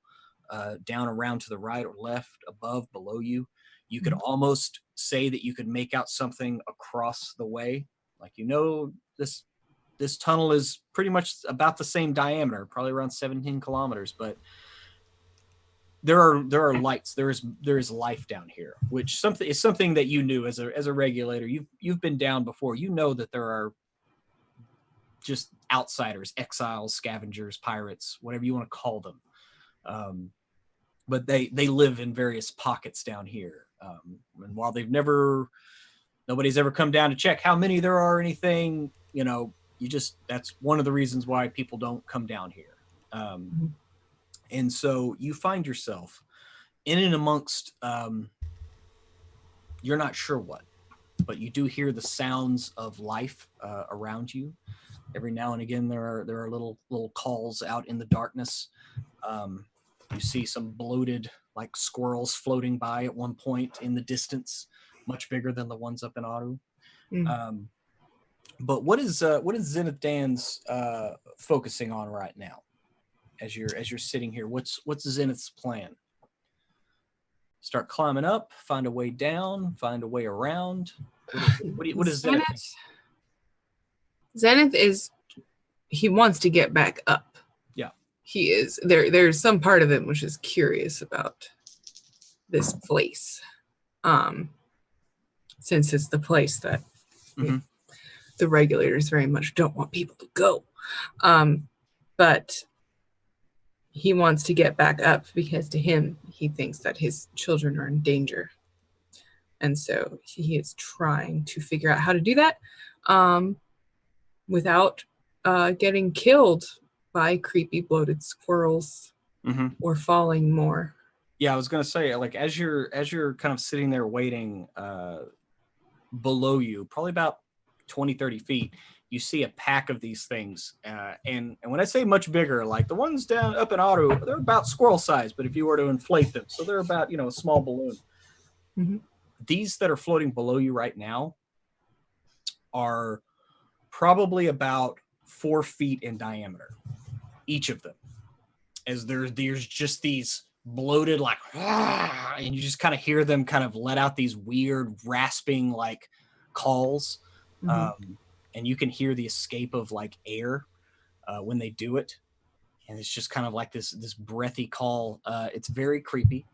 [SPEAKER 2] down around to the right or left, above, below you. You could almost say that you could make out something across the way. Like, this tunnel is pretty much about the same diameter, probably around 17 kilometers, but there are lights. There is life down here, which is something that you knew as a regulator. You've been down before. You know that there are just outsiders, exiles, scavengers, pirates, whatever you want to call them. But they live in various pockets down here. And while nobody's ever come down to check how many there are or anything, that's one of the reasons why people don't come down here. And so you find yourself in and amongst, you're not sure what, but you do hear the sounds of life around you. Every now and again, there are little calls out in the darkness. You see some bloated like squirrels floating by at one point in the distance, much bigger than the ones up in Aru. But what is Zenith Dan's focusing on right now? As you're sitting here, what's Zenith's plan? Start climbing up, find a way down, find a way around. What is Zenith?
[SPEAKER 3] Zenith he wants to get back up.
[SPEAKER 2] Yeah.
[SPEAKER 3] He is there's some part of him which is curious about this place. Since it's the place that the regulators very much don't want people to go. But he wants to get back up because to him, he thinks that his children are in danger. And so he is trying to figure out how to do that without getting killed by creepy bloated squirrels or falling more.
[SPEAKER 2] Yeah, I was going to say, like, as you're kind of sitting there waiting below you, probably about 20, 30 feet, you see a pack of these things. And when I say much bigger, like the ones down up in Aru, they're about squirrel size, but if you were to inflate them, so they're about, a small balloon. These that are floating below you right now are probably about 4 feet in diameter, each of them. As there's just these bloated, like, and you just kind of hear them kind of let out these weird rasping like calls. And you can hear the escape of like air when they do it. And it's just kind of like this breathy call. It's very creepy.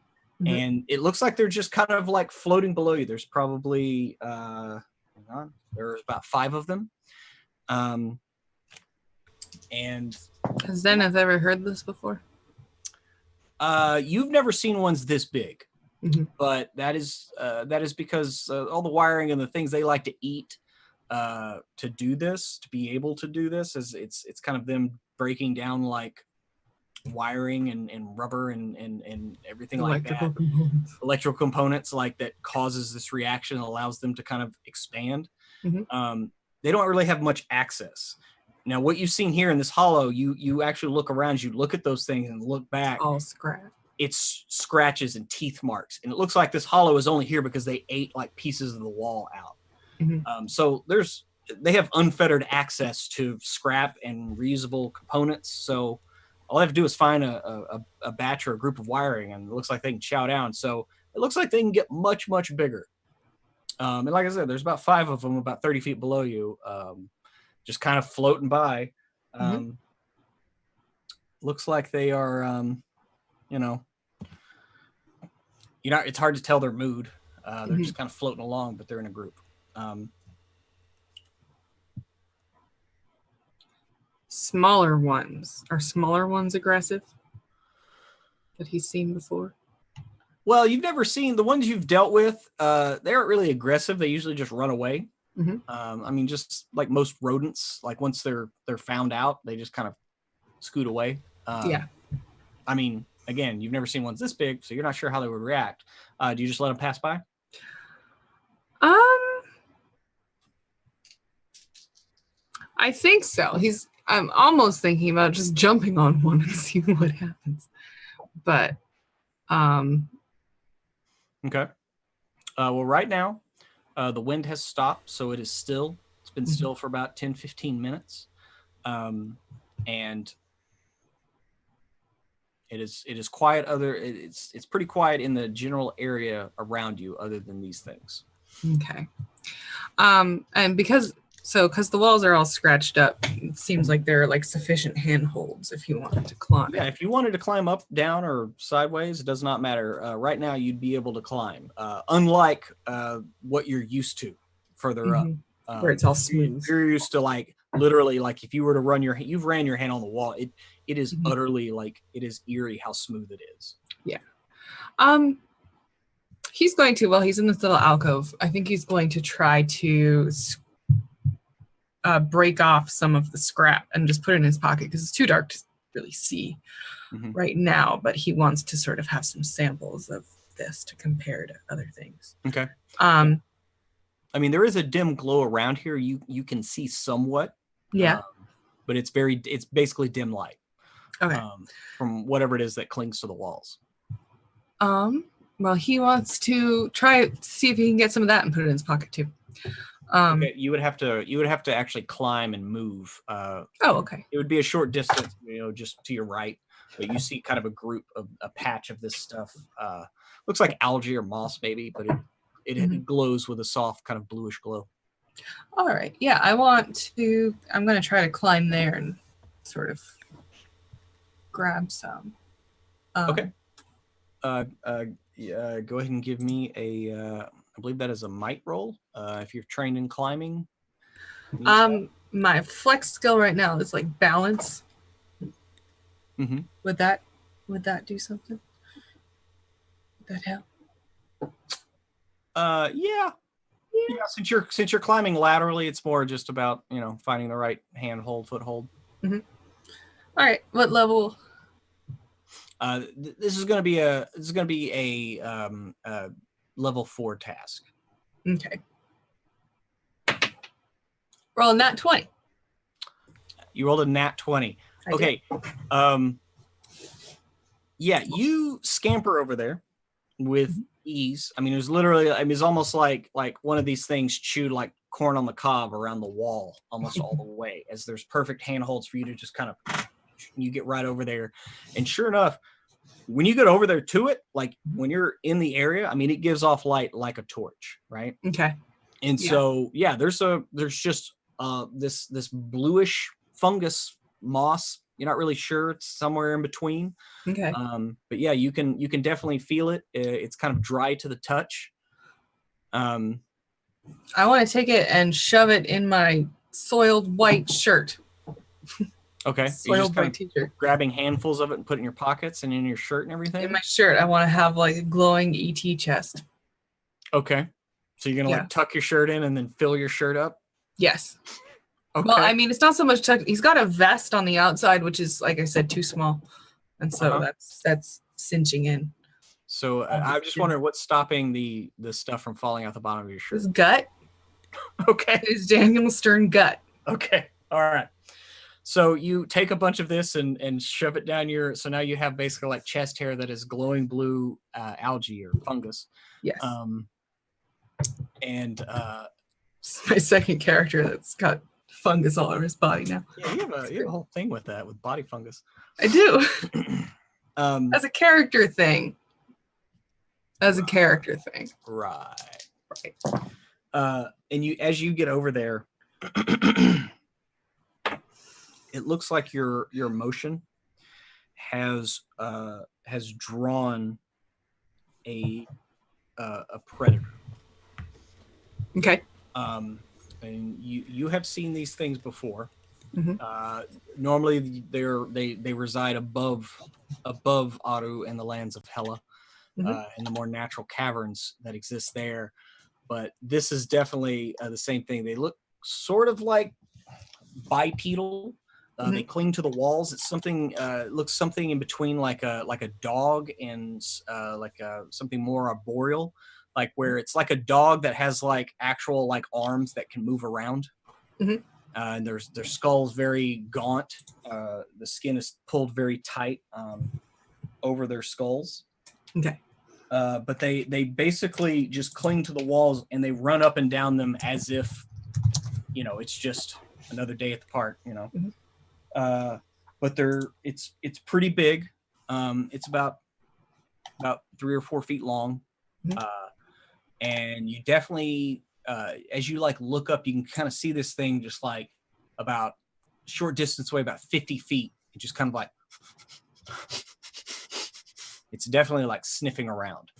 [SPEAKER 2] And it looks like they're just kind of like floating below you. There's probably, there's about 5 of them. And
[SPEAKER 3] has Zenith ever heard this before?
[SPEAKER 2] You've never seen ones this big, but that is because all the wiring and the things they like to eat to do this, to be able to do this, is it's kind of them breaking down like wiring and rubber and everything like that. Electrical components like that causes this reaction and allows them to kind of expand. They don't really have much access. Now, what you've seen here in this hollow, you actually look around, you look at those things and look back.
[SPEAKER 3] All scratch.
[SPEAKER 2] It's scratches and teeth marks. And it looks like this hollow is only here because they ate like pieces of the wall out. So they have unfettered access to scrap and reusable components. So all they have to do is find a batch or a group of wiring, and it looks like they can chow down. So it looks like they can get much, much bigger. And like I said, there's about 5 of them about 30 feet below you, just kind of floating by. Looks like they are, it's hard to tell their mood. They're just kind of floating along, but they're in a group.
[SPEAKER 3] Smaller ones. Are smaller ones aggressive? That he's seen before?
[SPEAKER 2] Well, you've never seen the ones you've dealt with. They aren't really aggressive. They usually just run away. I mean, just like most rodents, like once they're found out, they just kind of scoot away.
[SPEAKER 3] Yeah.
[SPEAKER 2] I mean, again, you've never seen ones this big, so you're not sure how they would react. Do you just let them pass by?
[SPEAKER 3] I think so. I'm almost thinking about just jumping on one and see what happens. But
[SPEAKER 2] okay. Well, right now, the wind has stopped, so it is still. It's been still for about 10, 15 minutes. And it is quiet. It's pretty quiet in the general area around you, other than these things.
[SPEAKER 3] Okay. And because the walls are all scratched up, it seems like there are like sufficient handholds if you wanted to climb.
[SPEAKER 2] Yeah, if you wanted to climb up, down, or sideways, it does not matter. Right now, you'd be able to climb, unlike what you're used to further up,
[SPEAKER 3] where it's all smooth.
[SPEAKER 2] You're used to like literally like if you were to run you've ran your hand on the wall, it is utterly like it is eerie how smooth it is.
[SPEAKER 3] Yeah. He's going to, while he's in this little alcove, I think he's going to try to break off some of the scrap and just put it in his pocket because it's too dark to really see right now, but he wants to sort of have some samples of this to compare to other things.
[SPEAKER 2] Okay. I mean, there is a dim glow around here. You can see somewhat.
[SPEAKER 3] Yeah.
[SPEAKER 2] But it's basically dim light.
[SPEAKER 3] Okay.
[SPEAKER 2] From whatever it is that clings to the walls.
[SPEAKER 3] Well, he wants to try to see if he can get some of that and put it in his pocket too.
[SPEAKER 2] Okay, you would have to actually climb and move.
[SPEAKER 3] Okay.
[SPEAKER 2] It would be a short distance, just to your right, but you see kind of a patch of this stuff. Looks like algae or moss maybe, but it glows with a soft kind of bluish glow.
[SPEAKER 3] All right. Yeah, I'm going to try to climb there and sort of grab some.
[SPEAKER 2] Okay. Go ahead and give me I believe that is a might roll. If you're trained in climbing.
[SPEAKER 3] My flex skill right now is like balance. Would that do something? Would that help?
[SPEAKER 2] Yeah. Since you're climbing laterally, it's more just about finding the right foothold.
[SPEAKER 3] All right. What level?
[SPEAKER 2] This is going to be a level 4 task.
[SPEAKER 3] Okay. Roll a nat 20.
[SPEAKER 2] You rolled a nat 20. Okay. Yeah, you scamper over there with ease. I mean, it was literally, it's almost like one of these things chewed like corn on the cob around the wall almost all the way, as there's perfect handholds for you to just kind of, you get right over there. And sure enough, when you get over there to it, like when you're in the area, I mean, it gives off light like a torch, right?
[SPEAKER 3] Okay.
[SPEAKER 2] And so, yeah, there's just this bluish fungus moss. You're not really sure. It's somewhere in between.
[SPEAKER 3] Okay.
[SPEAKER 2] But yeah, you can definitely feel it. It's kind of dry to the touch.
[SPEAKER 3] I want to take it and shove it in my soiled white shirt.
[SPEAKER 2] Okay.
[SPEAKER 3] Soiled white t-shirt.
[SPEAKER 2] Grabbing handfuls of it and putting in your pockets and in your shirt and everything?
[SPEAKER 3] In my shirt, I want to have like a glowing ET chest.
[SPEAKER 2] Okay. So you're going to like tuck your shirt in and then fill your shirt up?
[SPEAKER 3] Yes.
[SPEAKER 2] Okay.
[SPEAKER 3] Well, I mean, it's not so much tucked. He's got a vest on the outside, which is, like I said, too small. And so that's cinching in.
[SPEAKER 2] So I'm just wondering what's stopping the stuff from falling out the bottom of your shirt?
[SPEAKER 3] His gut.
[SPEAKER 2] Okay.
[SPEAKER 3] His Daniel Stern gut.
[SPEAKER 2] Okay. All right. So you take a bunch of this and shove it down so now you have basically like chest hair that is glowing blue algae or fungus.
[SPEAKER 3] Yes.
[SPEAKER 2] And
[SPEAKER 3] it's my second character that's got fungus all over his body now.
[SPEAKER 2] Yeah, you have a whole thing with that, with body fungus.
[SPEAKER 3] I do.
[SPEAKER 2] Um,
[SPEAKER 3] As a character thing. As a character thing.
[SPEAKER 2] right.
[SPEAKER 3] Right.
[SPEAKER 2] And as you get over there, it looks like your motion has drawn a predator.
[SPEAKER 3] Okay.
[SPEAKER 2] And you have seen these things before.
[SPEAKER 3] Mhm.
[SPEAKER 2] Normally they reside above Aru and the lands of HEl-A, in the more natural caverns that exist there. But this is definitely the same thing. They look sort of like bipedal. They cling to the walls. It's something looks something in between like a dog and something more arboreal, like where it's like a dog that has like actual like arms that can move around. And their skull's very gaunt. The skin is pulled very tight over their skulls.
[SPEAKER 3] Okay.
[SPEAKER 2] But they basically just cling to the walls and they run up and down them as if, it's just another day at the park, But it's pretty big. It's about 3 or 4 feet long. And you definitely, as you like look up, you can kind of see this thing just like about a short distance away, about 50 feet. It just kind of like, it's definitely like sniffing around.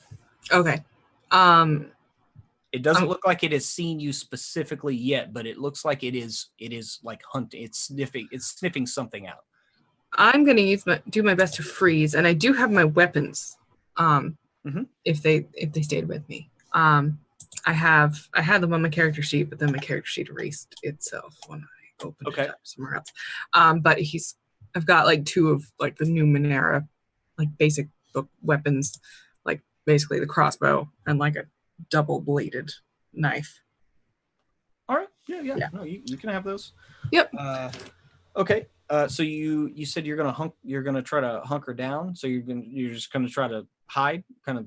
[SPEAKER 3] Okay.
[SPEAKER 2] It doesn't look like it has seen you specifically yet, but it looks like it is like hunting. It's sniffing something out.
[SPEAKER 3] I'm gonna do my best to freeze, and I do have my weapons. If they stayed with me. I had them on my character sheet, but then my character sheet erased itself when I opened it up somewhere else. But I've got like 2 of like the Numenera, like basic book weapons, like basically the crossbow and like a double-bladed knife.
[SPEAKER 2] All right. Yeah. No, you can have those.
[SPEAKER 3] Yep.
[SPEAKER 2] Okay. So you said you're gonna try to hunker down. So you're just gonna try to hide, kind of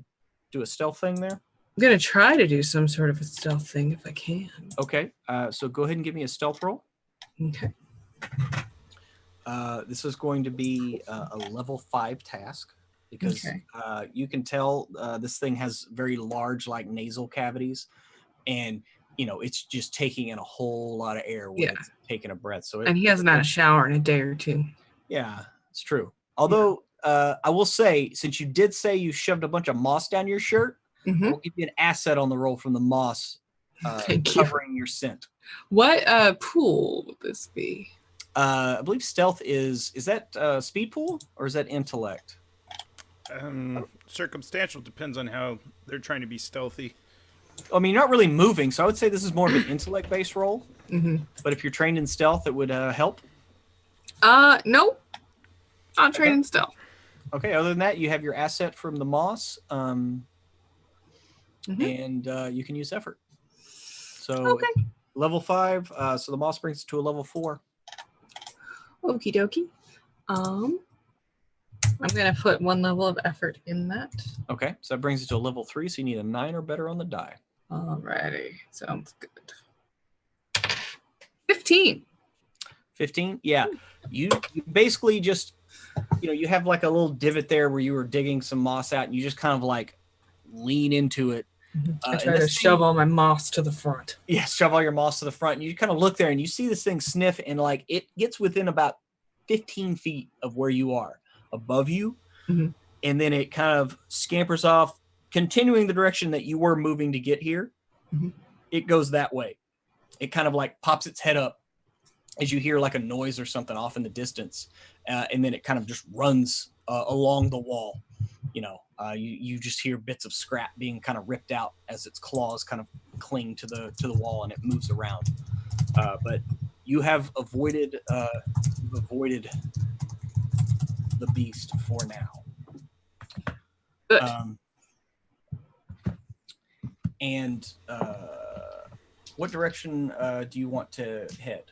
[SPEAKER 2] do a stealth thing there.
[SPEAKER 3] I'm gonna try to do some sort of a stealth thing if I can.
[SPEAKER 2] Okay. So go ahead and give me a stealth roll.
[SPEAKER 3] Okay.
[SPEAKER 2] This is going to be a level 5 task because you can tell this thing has very large like nasal cavities, and it's just taking in a whole lot of air when it's taking a breath. So
[SPEAKER 3] and he hasn't had a shower in a day or 2.
[SPEAKER 2] Yeah, it's true. Although I will say, since you did say you shoved a bunch of moss down your shirt, we'll give you an asset on the roll from the moss covering your scent.
[SPEAKER 3] What pool would this be?
[SPEAKER 2] I believe stealth is that speed pool or is that intellect?
[SPEAKER 1] Circumstantial, depends on how they're trying to be stealthy.
[SPEAKER 2] I mean, you're not really moving, so I would say this is more of an intellect-based roll. But if you're trained in stealth, it would help.
[SPEAKER 3] Nope. Not trained in stealth.
[SPEAKER 2] Okay. Other than that, you have your asset from the moss, and you can use effort. So level 5. So the moss brings it to a level 4.
[SPEAKER 3] Okie dokie. I'm gonna put 1 level of effort in that.
[SPEAKER 2] Okay, so that brings it to a level 3. So you need a 9 or better on the die.
[SPEAKER 3] Alrighty, sounds good. 15.
[SPEAKER 2] 15. Yeah, you basically just you have like a little divot there where you were digging some moss out, and you just kind of like lean into it.
[SPEAKER 3] I try to shove all my moss to the front.
[SPEAKER 2] Yeah, shove all your moss to the front, and you kind of look there, and you see this thing sniff, and like it gets within about 15 feet of where you are, above you, and then it kind of scampers off, continuing the direction that you were moving to get here. It goes that way. It kind of like pops its head up as you hear like a noise or something off in the distance, and then it kind of just runs along the wall. You just hear bits of scrap being kind of ripped out as its claws kind of cling to the wall, and it moves around. But you have avoided the beast for now.
[SPEAKER 3] Good.
[SPEAKER 2] And what direction do you want to head?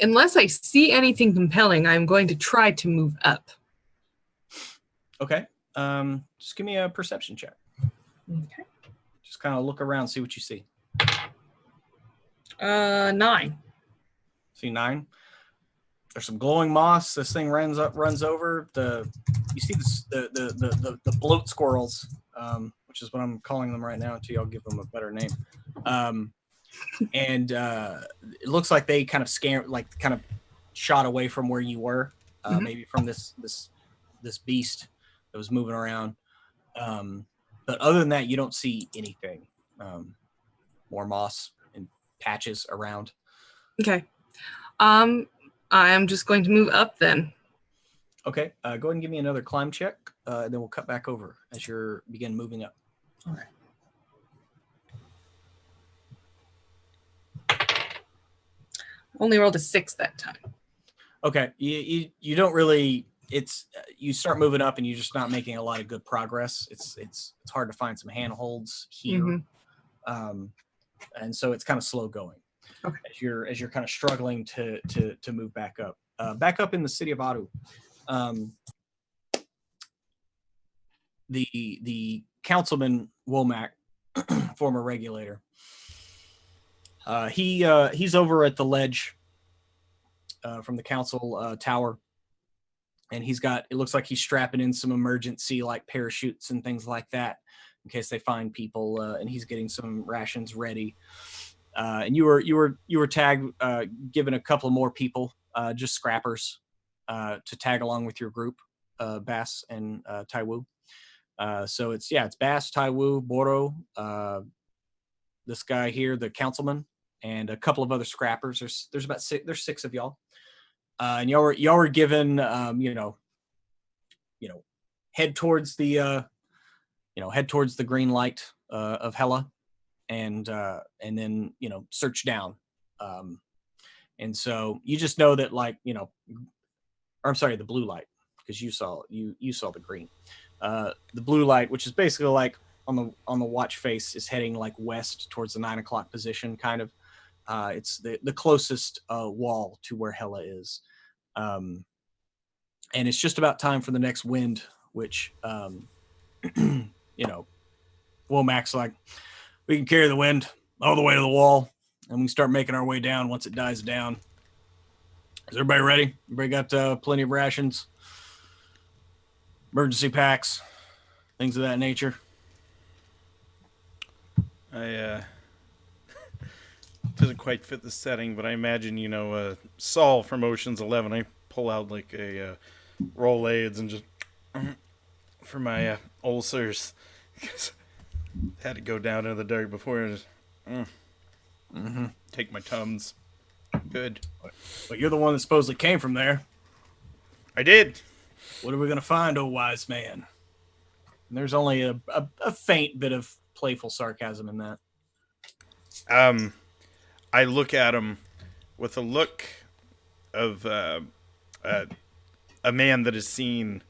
[SPEAKER 3] Unless I see anything compelling, I'm going to try to move up.
[SPEAKER 2] Okay. Just give me a perception check.
[SPEAKER 3] Okay.
[SPEAKER 2] Just kind of look around, see what you see.
[SPEAKER 3] 9.
[SPEAKER 2] See 9. There's some glowing moss. This thing runs over. You see the bloat squirrels, which is what I'm calling them right now until y'all give them a better name. And it looks like they kind of kind of shot away from where you were, maybe from this beast that was moving around. But other than that, you don't see anything. More moss and patches around.
[SPEAKER 3] Okay. I'm just going to move up then.
[SPEAKER 2] Okay. Go ahead and give me another climb check, and then we'll cut back over as you begin moving up.
[SPEAKER 3] All right. Only rolled a 6 that time.
[SPEAKER 2] Okay. You don't really. You start moving up, and you're just not making a lot of good progress. It's hard to find some handholds here, and so it's kind of slow going.
[SPEAKER 3] Okay.
[SPEAKER 2] As you're kind of struggling to move back up. Back up in the city of Adu. The councilman Womack, former regulator. He's over at the ledge from the council tower, and it looks like he's strapping in some emergency like parachutes and things like that in case they find people, and he's getting some rations ready. And you were tagged, given a couple more people, just scrappers, to tag along with your group, Bas and Tywu. So it's Bas, Tywu, Boro, this guy here, the councilman, and a couple of other scrappers. There's about 6. There's 6 of y'all, and y'all were given, head towards the green light of HEl-A. And then search down, and so you just know that the blue light, because you saw the green, the blue light, which is basically like on the watch face, is heading like west towards the 9 o'clock position, kind of. It's the closest wall to where HEl-A is, and it's just about time for the next wind, which Womack's like, we can carry the wind all the way to the wall, and we can start making our way down once it dies down. Is everybody ready? Everybody got plenty of rations, emergency packs, things of that nature?
[SPEAKER 1] I doesn't quite fit the setting, but I imagine Saul from Ocean's 11. I pull out like a Rolaids and just for my ulcers. Had to go down in the dark before and just take my Tums. Good.
[SPEAKER 2] But you're the one that supposedly came from there.
[SPEAKER 1] I did.
[SPEAKER 2] What are we going to find, oh wise man? And there's only a faint bit of playful sarcasm in that.
[SPEAKER 1] I look at him with a look of a man that has seen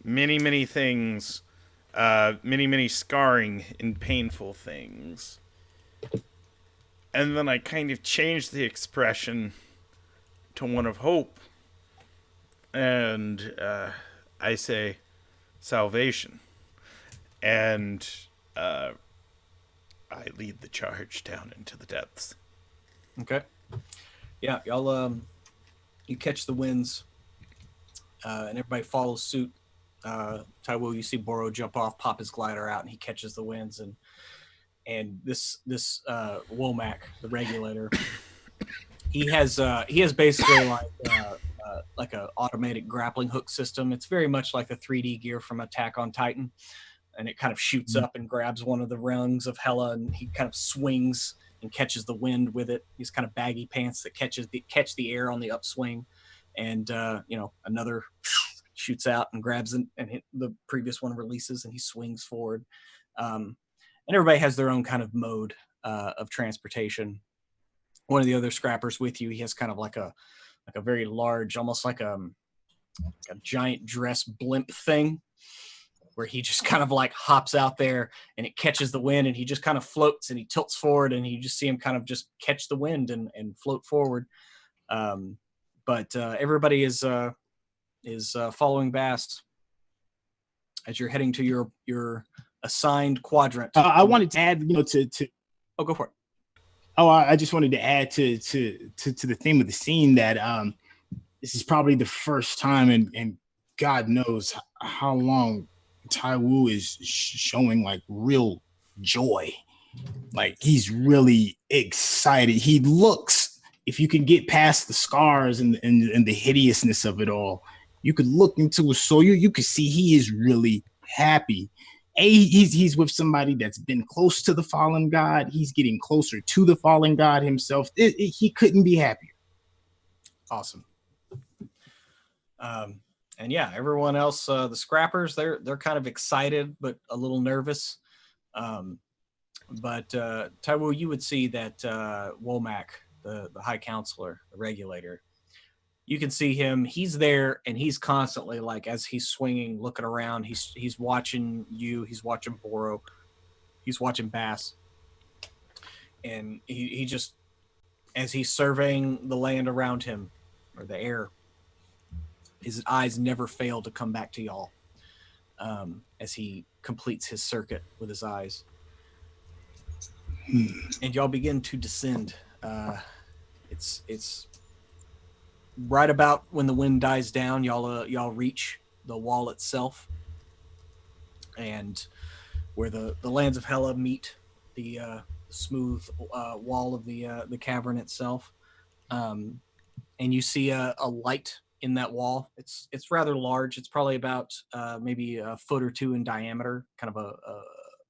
[SPEAKER 1] many, many things, many scarring and painful things. And then I kind of change the expression to one of hope. And I say, salvation. And I lead the charge down into the depths.
[SPEAKER 2] Okay. Yeah, y'all, you catch the winds, and everybody follows suit. Tywu, you see Boro jump off, pop his glider out, and he catches the winds. And this Womack, the regulator, he has basically like a automatic grappling hook system. It's very much like the 3D gear from Attack on Titan, and it kind of shoots up and grabs one of the rungs of HEl-A, and he kind of swings and catches the wind with it. These kind of baggy pants that catch the air on the upswing, and another shoots out and grabs it, and the previous one releases, and he swings forward. And everybody has their own kind of mode of transportation. One of the other scrappers with you, he has kind of like a very large, almost like a giant dress blimp thing, where he just kind of like hops out there and it catches the wind, and he just kind of floats and he tilts forward, and you just see him kind of just catch the wind and float forward. But everybody is following Bas as you're heading to your assigned quadrant.
[SPEAKER 4] I wanted to add, to
[SPEAKER 2] Oh, go for it.
[SPEAKER 4] Oh, I just wanted to add to the theme of the scene that this is probably the first time and God knows how long Tywu is showing like real joy. Like he's really excited. He looks, if you can get past the scars and the hideousness of it all, you could look into his soul. You could see he is really happy. He's with somebody that's been close to the fallen god. He's getting closer to the fallen god himself. He couldn't be happier.
[SPEAKER 2] Awesome. And yeah, everyone else, the scrappers, they're kind of excited but a little nervous. But Tywu, you would see that Womack, the High Counselor, the Regulator, you can see him. He's there, and he's constantly like, as he's swinging, looking around. He's watching you. He's watching Boro. He's watching Bas, and he just, as he's surveying the land around him or the air, his eyes never fail to come back to y'all as he completes his circuit with his eyes. And y'all begin to descend. It's right about when the wind dies down. Y'all reach the wall itself, and where the lands of HEl-A meet the smooth wall of the cavern itself. And you see a light in that wall. It's rather large. It's probably about maybe a foot or two in diameter, kind of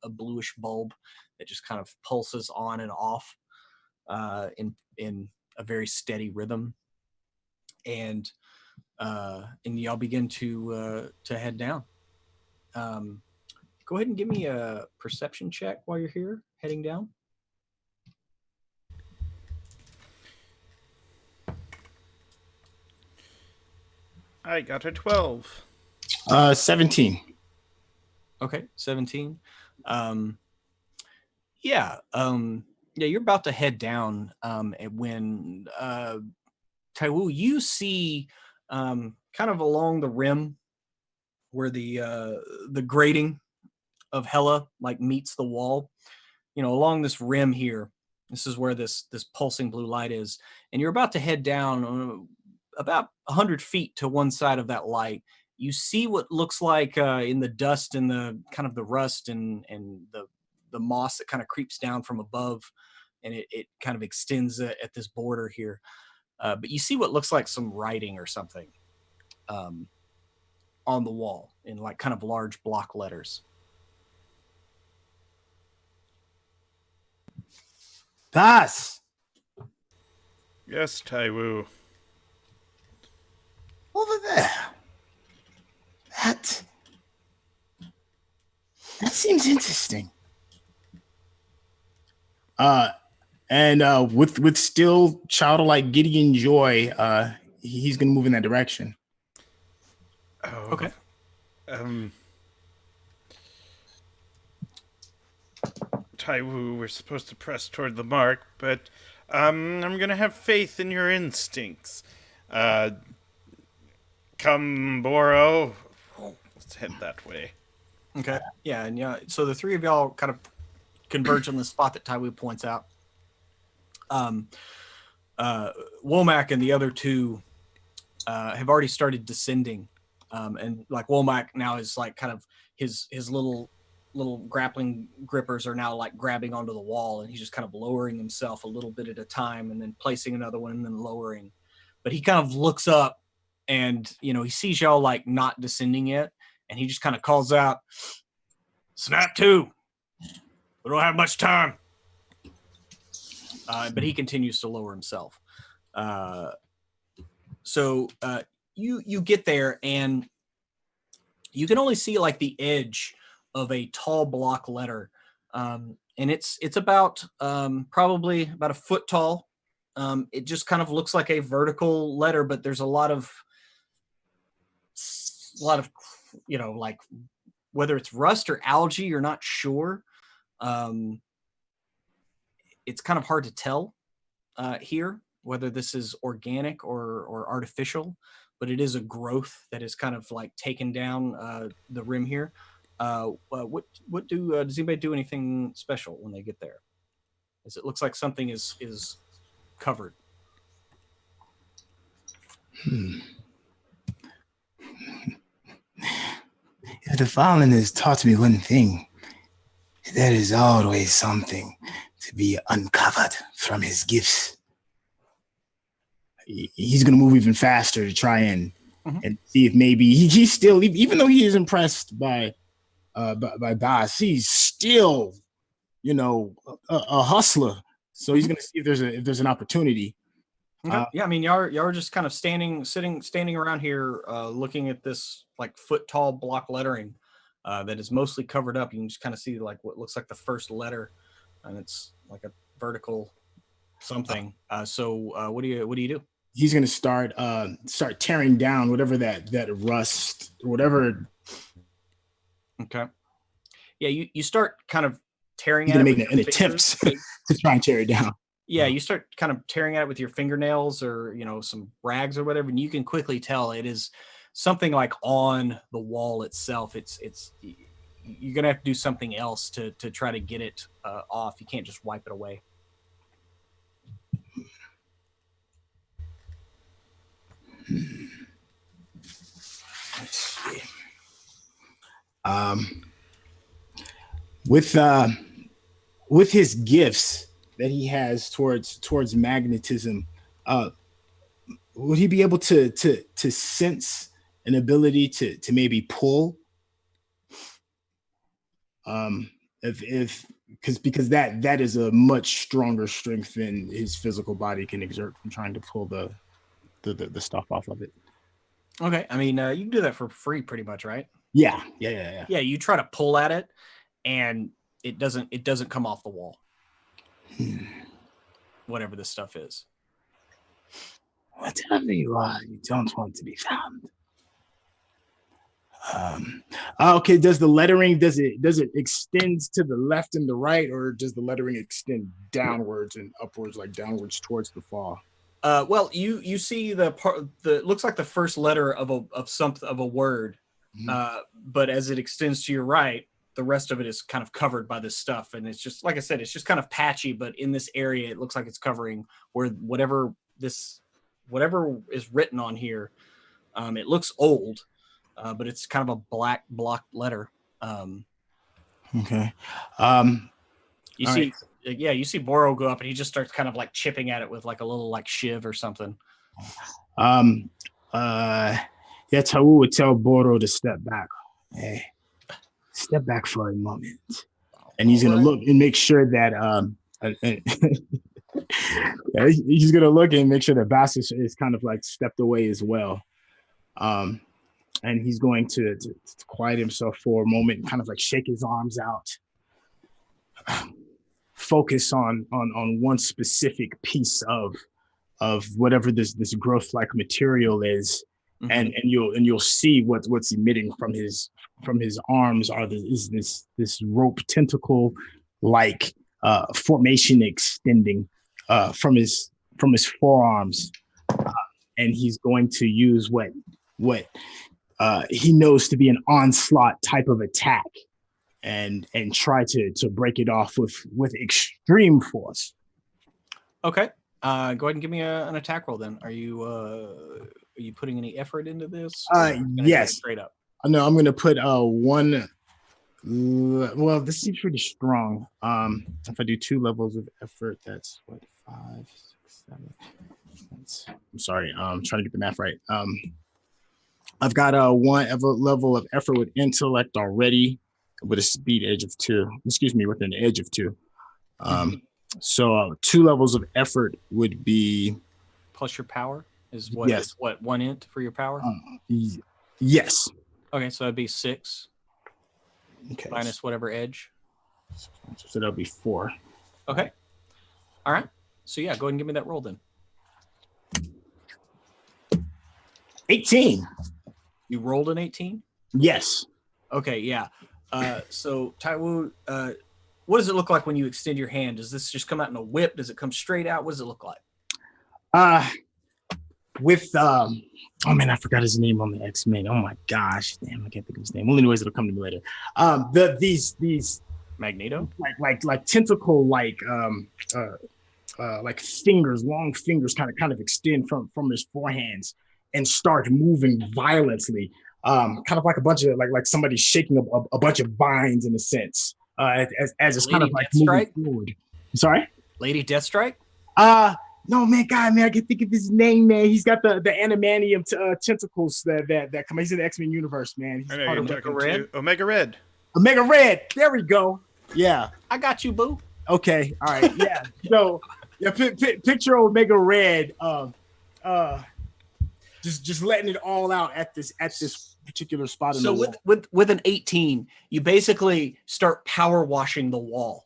[SPEAKER 2] a bluish bulb that just kind of pulses on and off in a very steady rhythm. And y'all begin to head down. Go ahead and give me a perception check while you're here, heading down.
[SPEAKER 1] I got a 12.
[SPEAKER 4] 17.
[SPEAKER 2] Okay, 17. Yeah, you're about to head down when Tywu, you see kind of along the rim where the grating of HEl-A like meets the wall. Along this rim here, this is where this pulsing blue light is, and you're about to head down about 100 feet to one side of that light. You see what looks like in the dust and the kind of the rust and the moss that kind of creeps down from above, and it kind of extends at this border here. But you see what looks like some writing or something on the wall in like kind of large block letters.
[SPEAKER 4] Bas!
[SPEAKER 1] Yes, Tywu.
[SPEAKER 4] Over there. That seems interesting. And with still childlike Gideon joy, he's gonna move in that direction.
[SPEAKER 1] Oh,
[SPEAKER 2] Okay.
[SPEAKER 1] Tywu, we're supposed to press toward the mark, but I'm gonna have faith in your instincts. Come, Boro. Let's head that way.
[SPEAKER 2] Okay. Yeah, and so the three of y'all kind of converge on the spot that Tywu points out. Womack and the other two have already started descending, and like Womack now is like kind of his little grappling grippers are now like grabbing onto the wall, and he's just kind of lowering himself a little bit at a time, and then placing another one, and then lowering. But he kind of looks up, and he sees y'all like not descending yet, and he just kind of calls out, "Snap to! We don't have much time." But he continues to lower himself. So you get there, and you can only see like the edge of a tall block letter, and it's about probably about a foot tall. It just kind of looks like a vertical letter, but there's a lot of like whether it's rust or algae, you're not sure. It's kind of hard to tell here whether this is organic or artificial, but it is a growth that is kind of like taken down the rim here. What does anybody do anything special when they get there? as it looks like something is covered.
[SPEAKER 4] If the fallen has taught me one thing, there is always something to be uncovered from his gifts. He's going to move even faster to try and see if maybe he's still, even though he is impressed by Bas, he's still, a hustler. So he's going to see if there's an opportunity.
[SPEAKER 2] Okay. Yeah, I mean, y'all are just kind of standing around here, looking at this like foot tall block lettering that is mostly covered up. You can just kind of see like what looks like the first letter, and it's like a vertical something. So what do you do?
[SPEAKER 4] He's gonna start tearing down whatever that rust or whatever.
[SPEAKER 2] Okay. Yeah, you start kind of tearing
[SPEAKER 4] He's
[SPEAKER 2] at
[SPEAKER 4] gonna
[SPEAKER 2] it
[SPEAKER 4] make
[SPEAKER 2] with
[SPEAKER 4] an attempt to try and tear it down.
[SPEAKER 2] Yeah, you start kind of tearing at it with your fingernails or, some rags or whatever, and you can quickly tell it is something like on the wall itself. It's you're gonna have to do something else to try to get it off. You can't just wipe it away.
[SPEAKER 4] Let's see. With his gifts that he has towards magnetism, would he be able to sense an ability to maybe pull? Because that is a much stronger strength than his physical body can exert from trying to pull the stuff off of it.
[SPEAKER 2] Okay, I mean, you can do that for free, pretty much, right?
[SPEAKER 4] Yeah.
[SPEAKER 2] Yeah, you try to pull at it, and it doesn't come off the wall. Whatever this stuff is.
[SPEAKER 4] Whatever you are, you don't want to be found. Okay, does the lettering does it extend to the left and the right, or does the lettering extend downwards and upwards, like downwards towards the fall?
[SPEAKER 2] Well, you see the part that looks like the first letter of a word, but as it extends to your right, the rest of it is kind of covered by this stuff, and it's just like I said, it's just kind of patchy. But in this area, it looks like it's covering where whatever is written on here. It looks old, but it's kind of a black block letter.
[SPEAKER 4] Okay.
[SPEAKER 2] You see, right. Yeah, you see Boro go up, and he just starts kind of like chipping at it with like a little like shiv or something.
[SPEAKER 4] Yeah, Tywu would tell Boro to step back. Hey, step back for a moment, and he's gonna look and make sure that he's gonna look and make sure that Bas is kind of like stepped away as well. And he's going to quiet himself for a moment and kind of like shake his arms out. Focus on one specific piece of whatever this growth-like material is, and you'll see what's emitting from his arms is this rope tentacle like formation extending from his forearms, and he's going to use what he knows to be an onslaught type of attack. And try to break it off with extreme force.
[SPEAKER 2] Okay, go ahead and give me an attack roll. Then, are you putting any effort into this?
[SPEAKER 4] Yes,
[SPEAKER 2] straight up.
[SPEAKER 4] No, I'm going to put one. Well, this seems pretty strong. If I do 2 levels of effort, that's what 5, 6, 7. I'm sorry, I'm trying to get the math right. I've got one level of effort with intellect already, with a speed edge of 2. Excuse me, with an edge of 2. So 2 levels of effort would be
[SPEAKER 2] plus your power is what?
[SPEAKER 4] Yes.
[SPEAKER 2] Is what 1 int for your power?
[SPEAKER 4] Yes.
[SPEAKER 2] Okay, so that'd be 6.
[SPEAKER 4] Okay.
[SPEAKER 2] Minus whatever edge.
[SPEAKER 4] So that'll be 4.
[SPEAKER 2] Okay. All right. So yeah, go ahead and give me that roll then.
[SPEAKER 4] 18.
[SPEAKER 2] You rolled an 18?
[SPEAKER 4] Yes.
[SPEAKER 2] Okay, yeah. So Tywu, what does it look like when you extend your hand? Does this just come out in a whip? Does it come straight out? What does it look like?
[SPEAKER 4] With oh man, I forgot his name on the X-Men. Oh my gosh, damn, I can't think of his name. Well, anyways, it'll come to me later. These
[SPEAKER 2] Magneto.
[SPEAKER 4] like tentacle like fingers, long fingers, kind of extend from his forehands and start moving violently, kind of like a bunch of like somebody shaking a bunch of vines in a sense, as it's kind
[SPEAKER 2] Lady
[SPEAKER 4] of like moving
[SPEAKER 2] Deathstrike?
[SPEAKER 4] forward. I'm sorry.
[SPEAKER 2] Lady Deathstrike?
[SPEAKER 4] No, man, God, man, I can think of his name, man. He's got the animanium tentacles that come. He's in the X-Men universe, man. He's
[SPEAKER 1] I know
[SPEAKER 4] part
[SPEAKER 1] you're
[SPEAKER 4] of
[SPEAKER 1] talking
[SPEAKER 2] Red?
[SPEAKER 1] to Omega Red.
[SPEAKER 4] Omega Red. There we go. Yeah.
[SPEAKER 2] I got you, boo.
[SPEAKER 4] Okay. All right. Yeah. So, yeah, picture Omega Red, just letting it all out at this particular spot.
[SPEAKER 2] So with an 18, you basically start power washing the wall,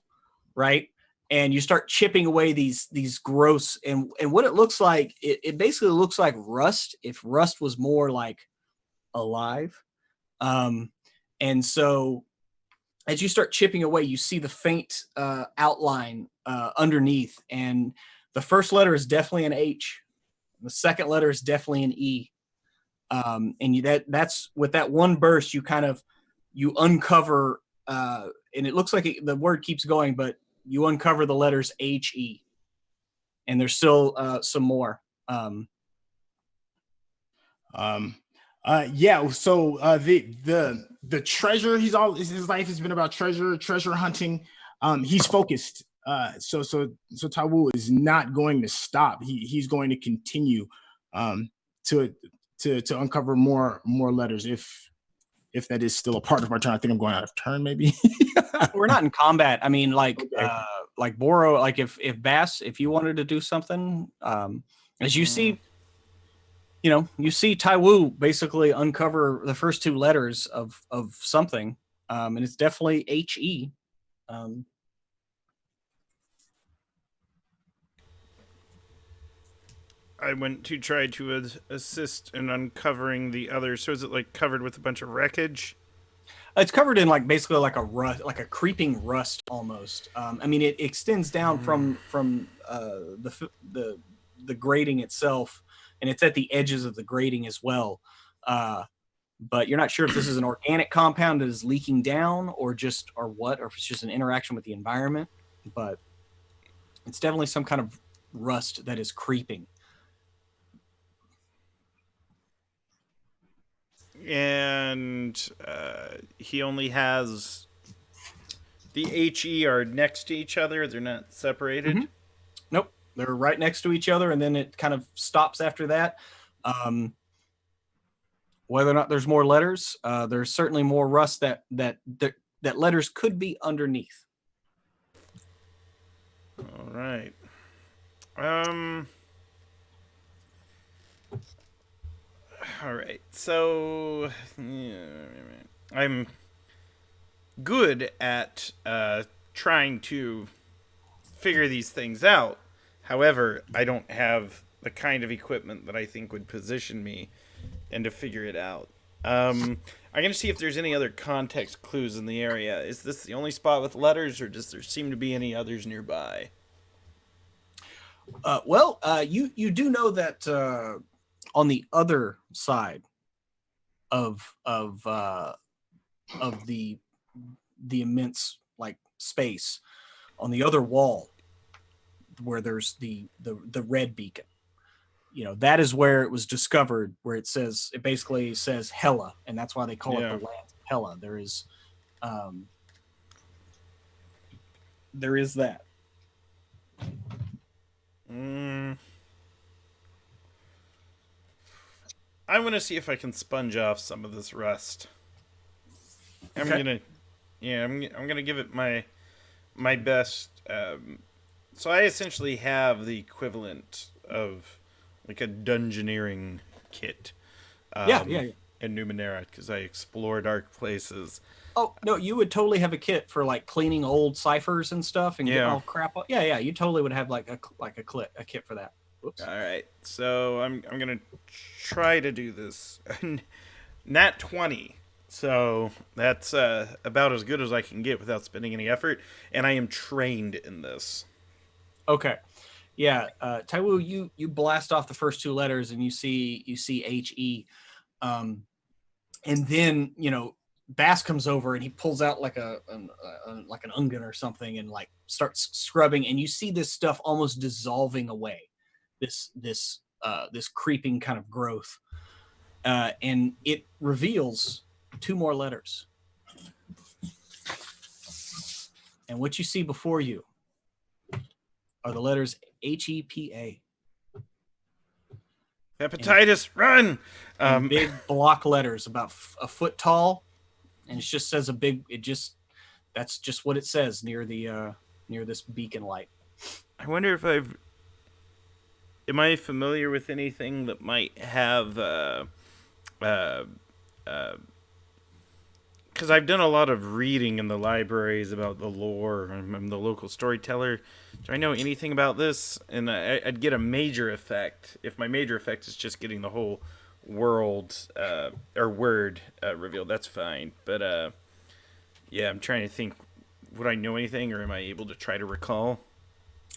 [SPEAKER 2] right? And you start chipping away these gross and what it looks like. It basically looks like rust. If rust was more like alive, and so as you start chipping away, you see the faint outline underneath, and the first letter is definitely an H. The second letter is definitely an E. And that's with that one burst, you uncover, and it looks like the word keeps going, but you uncover the letters HE, and there's still some more.
[SPEAKER 4] Yeah. So the treasure. His life has been about treasure hunting. He's focused. So Tywu is not going to stop. He's going to continue to uncover more letters if that is still a part of our turn. I think I'm going out of turn, maybe.
[SPEAKER 2] We're not in combat. I mean, like
[SPEAKER 4] Okay.
[SPEAKER 2] like Boro, like if Bass, if you wanted to do something, as you see, you see Tywu basically uncover the first two letters of something, and it's definitely HE.
[SPEAKER 1] I went to try to assist in uncovering the others. So is it like covered with a bunch of wreckage?
[SPEAKER 2] It's covered in like basically like a rust, like a creeping rust almost. I mean, it extends down from the grating itself, and it's at the edges of the grating as well. But you're not sure if this is an organic compound that is leaking down, or if it's just an interaction with the environment. But it's definitely some kind of rust that is creeping.
[SPEAKER 1] And he only has the HE are next to each other. They're not separated.
[SPEAKER 2] Mm-hmm. Nope, they're right next to each other, and then it kind of stops after that. Whether or not there's more letters, there's certainly more rust that letters could be underneath.
[SPEAKER 1] All right. All right. So I'm good at trying to figure these things out. However, I don't have the kind of equipment that I think would position me and to figure it out. I'm going to see if there's any other context clues in the area. Is this the only spot with letters, or does there seem to be any others nearby?
[SPEAKER 2] You do know that on the other side of the immense like space, on the other wall where there's the red beacon, that is where it was discovered, where it basically says HEl-A, and that's why they call it the land of HEl-A. There is that.
[SPEAKER 1] I want to see if I can sponge off some of this rust. I'm
[SPEAKER 2] Okay.
[SPEAKER 1] gonna give it my best. So I essentially have the equivalent of like a dungeoneering kit.
[SPEAKER 2] Yeah.
[SPEAKER 1] In Numenera, because I explore dark places.
[SPEAKER 2] Oh no, you would totally have a kit for like cleaning old ciphers and stuff and getting all crap. Yeah, you totally would have like a kit for that. Whoops.
[SPEAKER 1] All right, so I'm gonna try to do this. Nat 20. So that's about as good as I can get without spending any effort, and I am trained in this.
[SPEAKER 2] Okay. Yeah, Tywu, you blast off the first two letters and you see HE, and then Bass comes over and he pulls out like an onion or something and like starts scrubbing, and you see this stuff almost dissolving away, this creeping kind of growth, and it reveals 2 more letters. And what you see before you are the letters HEl-A.
[SPEAKER 1] Hepatitis, run!
[SPEAKER 2] In big block letters, about a foot tall, and it just says that's just what it says near this beacon light.
[SPEAKER 1] I wonder if am I familiar with anything that might have, because I've done a lot of reading in the libraries about the lore. I'm the local storyteller. Do I know anything about this? And I'd get a major effect. If my major effect is just getting the whole world or word revealed, that's fine. But yeah, I'm trying to think. Would I know anything, or am I able to try to recall?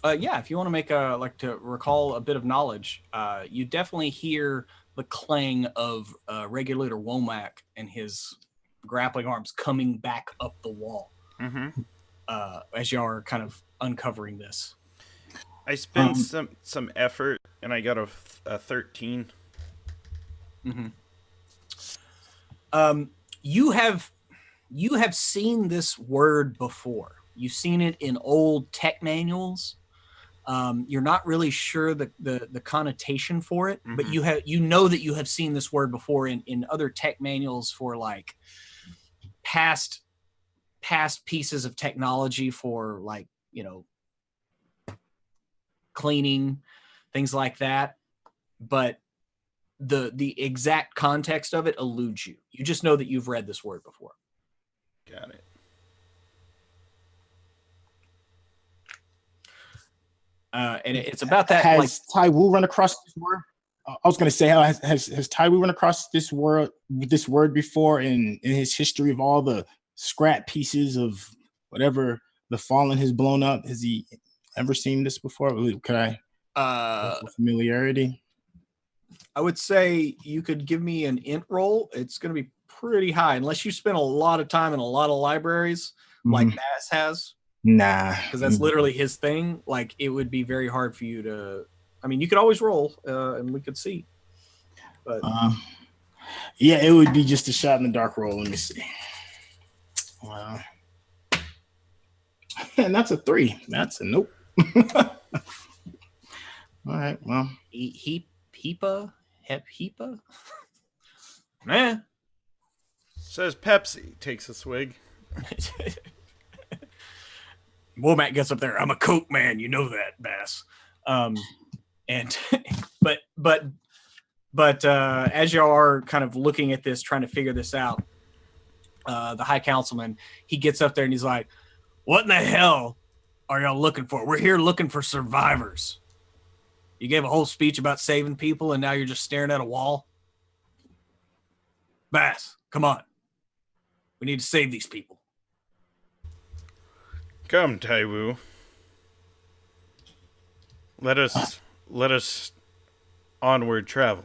[SPEAKER 2] Yeah, if you want to make to recall a bit of knowledge, you definitely hear the clang of Regulator Womack and his grappling arms coming back up the wall.
[SPEAKER 1] Mm-hmm.
[SPEAKER 2] As y'all are kind of uncovering this.
[SPEAKER 1] I spent some effort, and I got a 13.
[SPEAKER 2] Mm-hmm. You have seen this word before. You've seen it in old tech manuals. You're not really sure the connotation for it, mm-hmm. but you know that you have seen this word before in other tech manuals for like past pieces of technology for like, cleaning, things like that. But the exact context of it eludes you. You just know that you've read this word before.
[SPEAKER 1] Got it.
[SPEAKER 2] And it's about that.
[SPEAKER 4] Has Tywu run across this word? I was going to say, has Tywu run across this word before in his history of all the scrap pieces of whatever the fallen has blown up? Has he ever seen this before? Could I familiarity?
[SPEAKER 2] I would say you could give me an int roll. It's going to be pretty high unless you spend a lot of time in a lot of libraries, mm-hmm. like Bass has.
[SPEAKER 4] Nah,
[SPEAKER 2] because that's literally his thing. Like, it would be very hard for you to. I mean, you could always roll, and we could see. But
[SPEAKER 4] yeah, it would be just a shot in the dark roll. Let me see. Wow, and that's a 3. That's a nope. All right, well,
[SPEAKER 2] Hepa, man.
[SPEAKER 1] Says Pepsi. Takes a swig.
[SPEAKER 2] Womack gets up there. I'm a Coke man, you know that, Bass. And but as y'all are kind of looking at this, trying to figure this out, the High Councilman, he gets up there and he's like, "What in the hell are y'all looking for? We're here looking for survivors. You gave a whole speech about saving people, and now you're just staring at a wall. Bass, come on. We need to save these people."
[SPEAKER 1] Come, Tywu. Let us onward travel.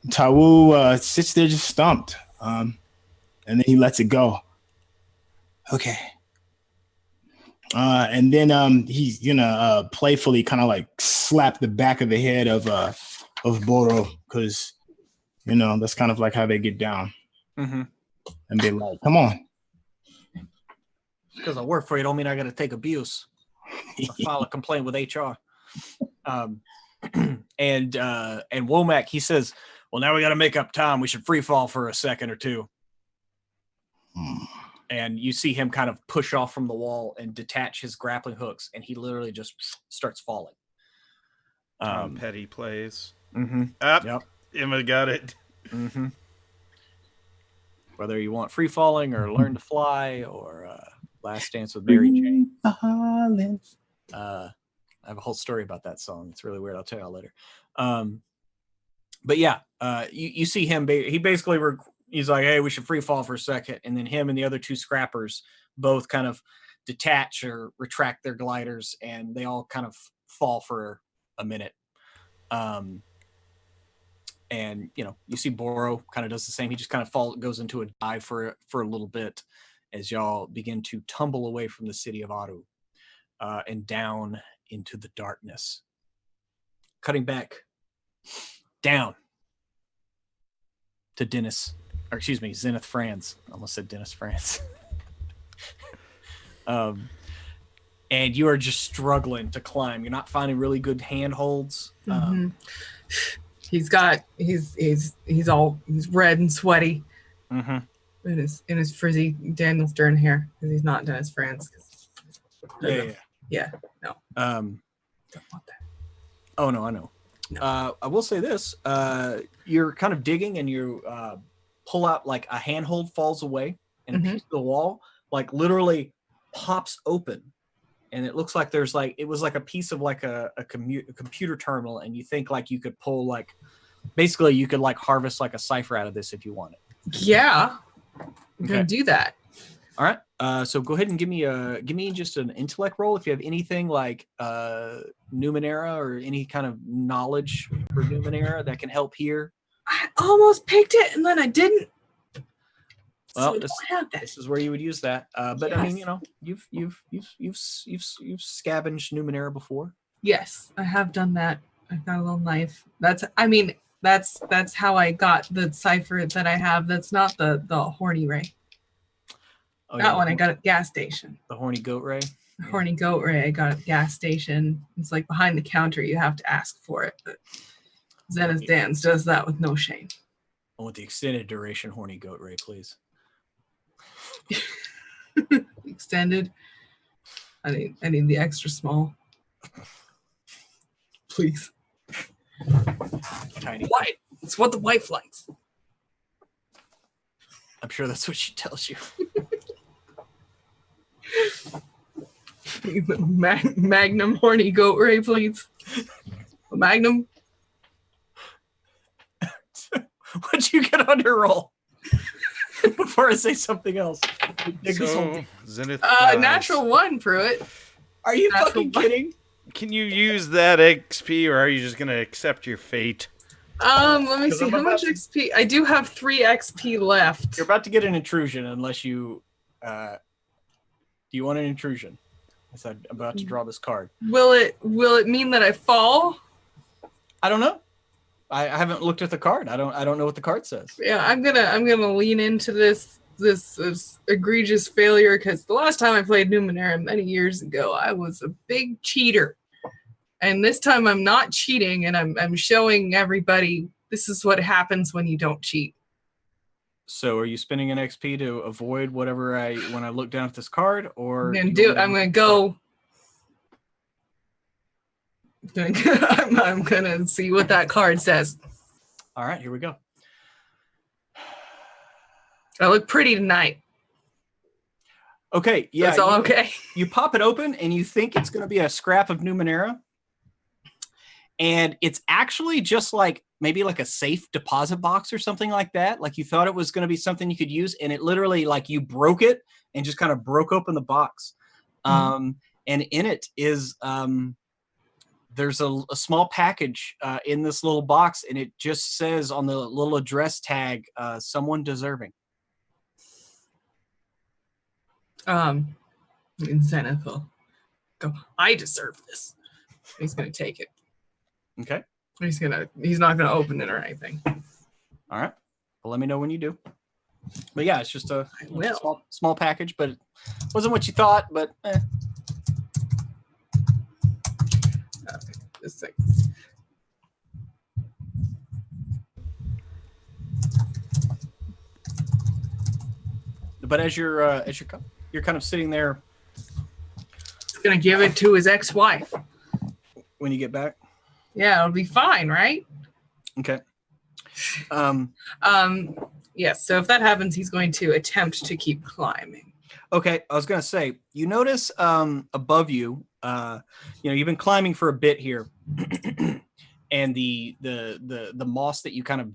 [SPEAKER 4] Tywu sits there just stumped, and then he lets it go. Okay. And then he's gonna playfully kind of like slap the back of the head of Boro, because that's kind of like how they get down.
[SPEAKER 2] Mm-hmm.
[SPEAKER 4] And be like, "Come on."
[SPEAKER 2] Because I work for you don't mean I got to take abuse. Or file a complaint with HR. And Womack, he says, "Well, now we got to make up time. We should free fall for a second or two." And you see him kind of push off from the wall and detach his grappling hooks, and he literally just starts falling.
[SPEAKER 1] Petty plays.
[SPEAKER 2] Mm-hmm.
[SPEAKER 1] Yep. Emma got it.
[SPEAKER 2] Mm-hmm. Whether you want free falling or learn to fly or Last Dance with Mary Jane. I have a whole story about that song. It's really weird. I'll tell you all later. But yeah, you see him. He basically he's like, "Hey, we should free fall for a second." And then him and the other 2 scrappers both kind of detach or retract their gliders, and they all kind of fall for a minute. And you see Boro kind of does the same. He just kind of goes into a dive for a little bit as y'all begin to tumble away from the city of Aru and down into the darkness. Cutting back down to Zenith, France. I almost said Dennis, France. And you are just struggling to climb. You're not finding really good handholds.
[SPEAKER 3] He's red and sweaty in his frizzy Daniel Stern hair because he's not Dennis France.
[SPEAKER 2] Yeah.
[SPEAKER 3] No.
[SPEAKER 2] Don't
[SPEAKER 3] want that.
[SPEAKER 2] Oh no, I know. No. I will say this: you're kind of digging, and you pull out like a handhold falls away, and a piece of the wall like literally pops open. And it looks like it was like a piece of like a computer terminal, and you think like you could pull basically you could like harvest like a cipher out of this if you wanted.
[SPEAKER 3] Yeah, I'm gonna do that.
[SPEAKER 2] All right. So go ahead and give me just an intellect roll if you have anything like Numenera or any kind of knowledge for Numenera that can help here.
[SPEAKER 3] I almost picked it and then I didn't.
[SPEAKER 2] Well,
[SPEAKER 3] so
[SPEAKER 2] this is where you would use that. But
[SPEAKER 3] yes.
[SPEAKER 2] I mean, you've scavenged Numenera before.
[SPEAKER 3] Yes, I have done that. I got a little knife. That's how I got the cipher that I have. That's not the horny ray.
[SPEAKER 2] Oh,
[SPEAKER 3] that one I got at the gas station.
[SPEAKER 2] The horny goat ray.
[SPEAKER 3] The horny goat ray I got at the gas station. It's like behind the counter. You have to ask for it. But Zenith Dan's does that with no shame.
[SPEAKER 2] I want the extended duration horny goat ray, please.
[SPEAKER 3] Extended. I need the extra small. Please.
[SPEAKER 2] Tiny.
[SPEAKER 3] White. It's what the wife likes.
[SPEAKER 2] I'm sure that's what she tells you.
[SPEAKER 3] Magnum horny goat ray, please. A magnum.
[SPEAKER 2] What'd you get on your roll? Before I say something else.
[SPEAKER 1] So, Zenith.
[SPEAKER 3] Natural 1, Pruitt.
[SPEAKER 2] Are you fucking kidding?
[SPEAKER 1] Can you use that XP, or are you just gonna accept your fate?
[SPEAKER 3] Let me see. How much XP? I do have 3 XP left.
[SPEAKER 2] You're about to get an intrusion unless you... do you want an intrusion? As I'm about to draw this card.
[SPEAKER 3] Will it mean that I fall?
[SPEAKER 2] I don't know. I haven't looked at the card. I don't know what the card says.
[SPEAKER 3] Yeah, I'm gonna lean into this egregious failure because the last time I played Numenera many years ago, I was a big cheater, and this time I'm not cheating, and I'm showing everybody this is what happens when you don't cheat.
[SPEAKER 2] So, are you spending an XP to avoid whatever when I look down at this card, or
[SPEAKER 3] I'm gonna go. I'm gonna see what that card says.
[SPEAKER 2] All right, here we go.
[SPEAKER 3] I look pretty tonight.
[SPEAKER 2] Okay, yeah.
[SPEAKER 3] That's all okay.
[SPEAKER 2] You pop it open and you think it's going to be a scrap of Numenera. And it's actually just like maybe like a safe deposit box or something like that. Like you thought it was going to be something you could use, and it literally like you broke it and just kind of broke open the box. And in it is there's a small package in this little box, and it just says on the little address tag, someone deserving.
[SPEAKER 3] Zenith will go, I deserve this. He's gonna take it.
[SPEAKER 2] Okay.
[SPEAKER 3] He's not gonna open it or anything.
[SPEAKER 2] All right. Well, let me know when you do. But yeah, it's just a small package, but it wasn't what you thought, but
[SPEAKER 3] Just a second.
[SPEAKER 2] But as you're kind of sitting there,
[SPEAKER 3] He's gonna give it to his ex-wife.
[SPEAKER 2] when you get back.
[SPEAKER 3] Yeah, it'll be fine, right?
[SPEAKER 2] Okay.
[SPEAKER 3] Yes. So if that happens, he's going to attempt to keep climbing.
[SPEAKER 2] Okay, I was gonna say, you notice above you, you've been climbing for a bit here, and the moss that you kind of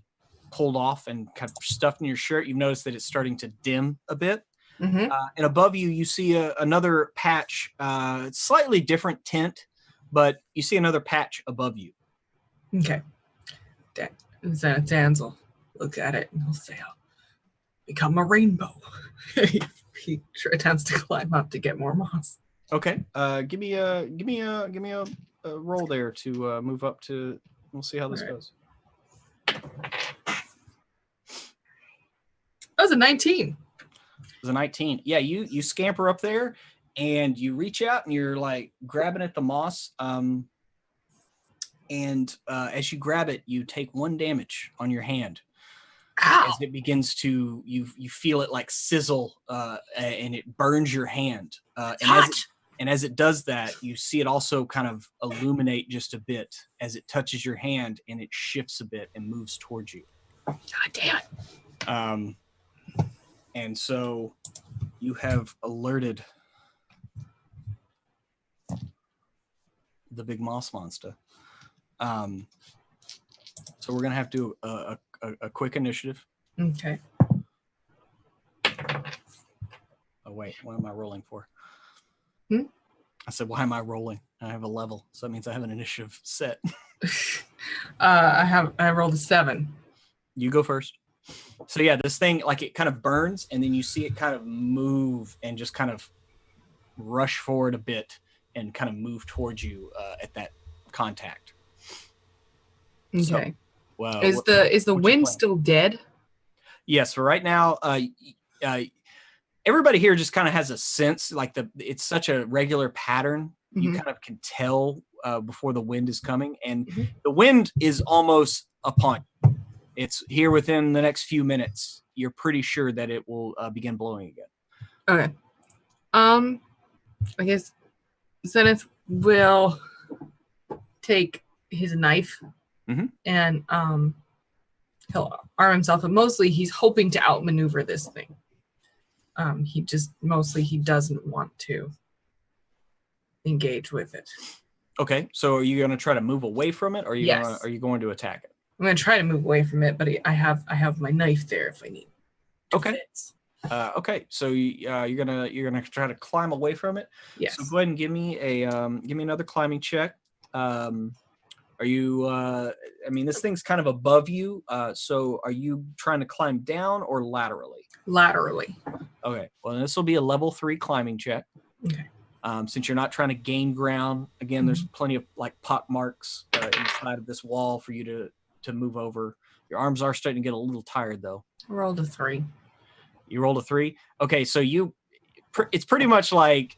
[SPEAKER 2] pulled off and kind of stuffed in your shirt, you've noticed that it's starting to dim a bit.
[SPEAKER 3] Mm-hmm.
[SPEAKER 2] And above you, you see another patch, slightly different tint, but you see another patch above you.
[SPEAKER 3] Okay. And Zenith Dans will look at it and he'll say, "I'll become a rainbow." he attempts to climb up to get more moss.
[SPEAKER 2] Okay. Give me a roll there to move up to. We'll see how this goes.
[SPEAKER 3] That was a 19.
[SPEAKER 2] It was a 19. Yeah, you scamper up there and you reach out and you're like grabbing at the moss. And as you grab it, you take 1 damage on your hand.
[SPEAKER 3] Ow.
[SPEAKER 2] As it begins to, you feel it like sizzle and it burns your hand. And as it does that, you see it also kind of illuminate just a bit as it touches your hand and it shifts a bit and moves towards you.
[SPEAKER 3] God damn it.
[SPEAKER 2] And so you have alerted the big moss monster. So we're going to have to do a quick initiative.
[SPEAKER 3] Okay.
[SPEAKER 2] Oh, wait. What am I rolling for?
[SPEAKER 3] I
[SPEAKER 2] said, why am I rolling? I have a level. So that means I have an initiative set.
[SPEAKER 3] I rolled a 7.
[SPEAKER 2] You go first. So yeah, this thing, like it kind of burns and then you see it kind of move and just kind of rush forward a bit and kind of move towards you at that contact.
[SPEAKER 3] Okay.
[SPEAKER 2] So, well,
[SPEAKER 3] is the wind still dead?
[SPEAKER 2] Yes. For right now, everybody here just kind of has a sense, like it's such a regular pattern. You kind of can tell before the wind is coming, and the wind is almost upon you. It's here within the next few minutes. You're pretty sure that it will begin blowing again.
[SPEAKER 3] Okay. I guess Zenith will take his knife and he'll arm himself, but mostly he's hoping to outmaneuver this thing. He doesn't want to engage with it.
[SPEAKER 2] Okay, so are you going to try to move away from it, or are you going to attack it?
[SPEAKER 3] I'm going to try to move away from it, but I have my knife there if I need.
[SPEAKER 2] Okay. Okay, so you're gonna try to climb away from it.
[SPEAKER 3] Yes.
[SPEAKER 2] So go ahead and give me another climbing check. Are you? I mean, this thing's kind of above you. So are you trying to climb down or laterally?
[SPEAKER 3] Laterally.
[SPEAKER 2] Okay. Well, this will be a level 3 climbing check.
[SPEAKER 3] Okay.
[SPEAKER 2] Since you're not trying to gain ground, again, there's plenty of like pock marks inside of this wall for you to move over. Your arms are starting to get a little tired, though.
[SPEAKER 3] I rolled a 3.
[SPEAKER 2] You rolled a 3. Okay, so it's pretty much like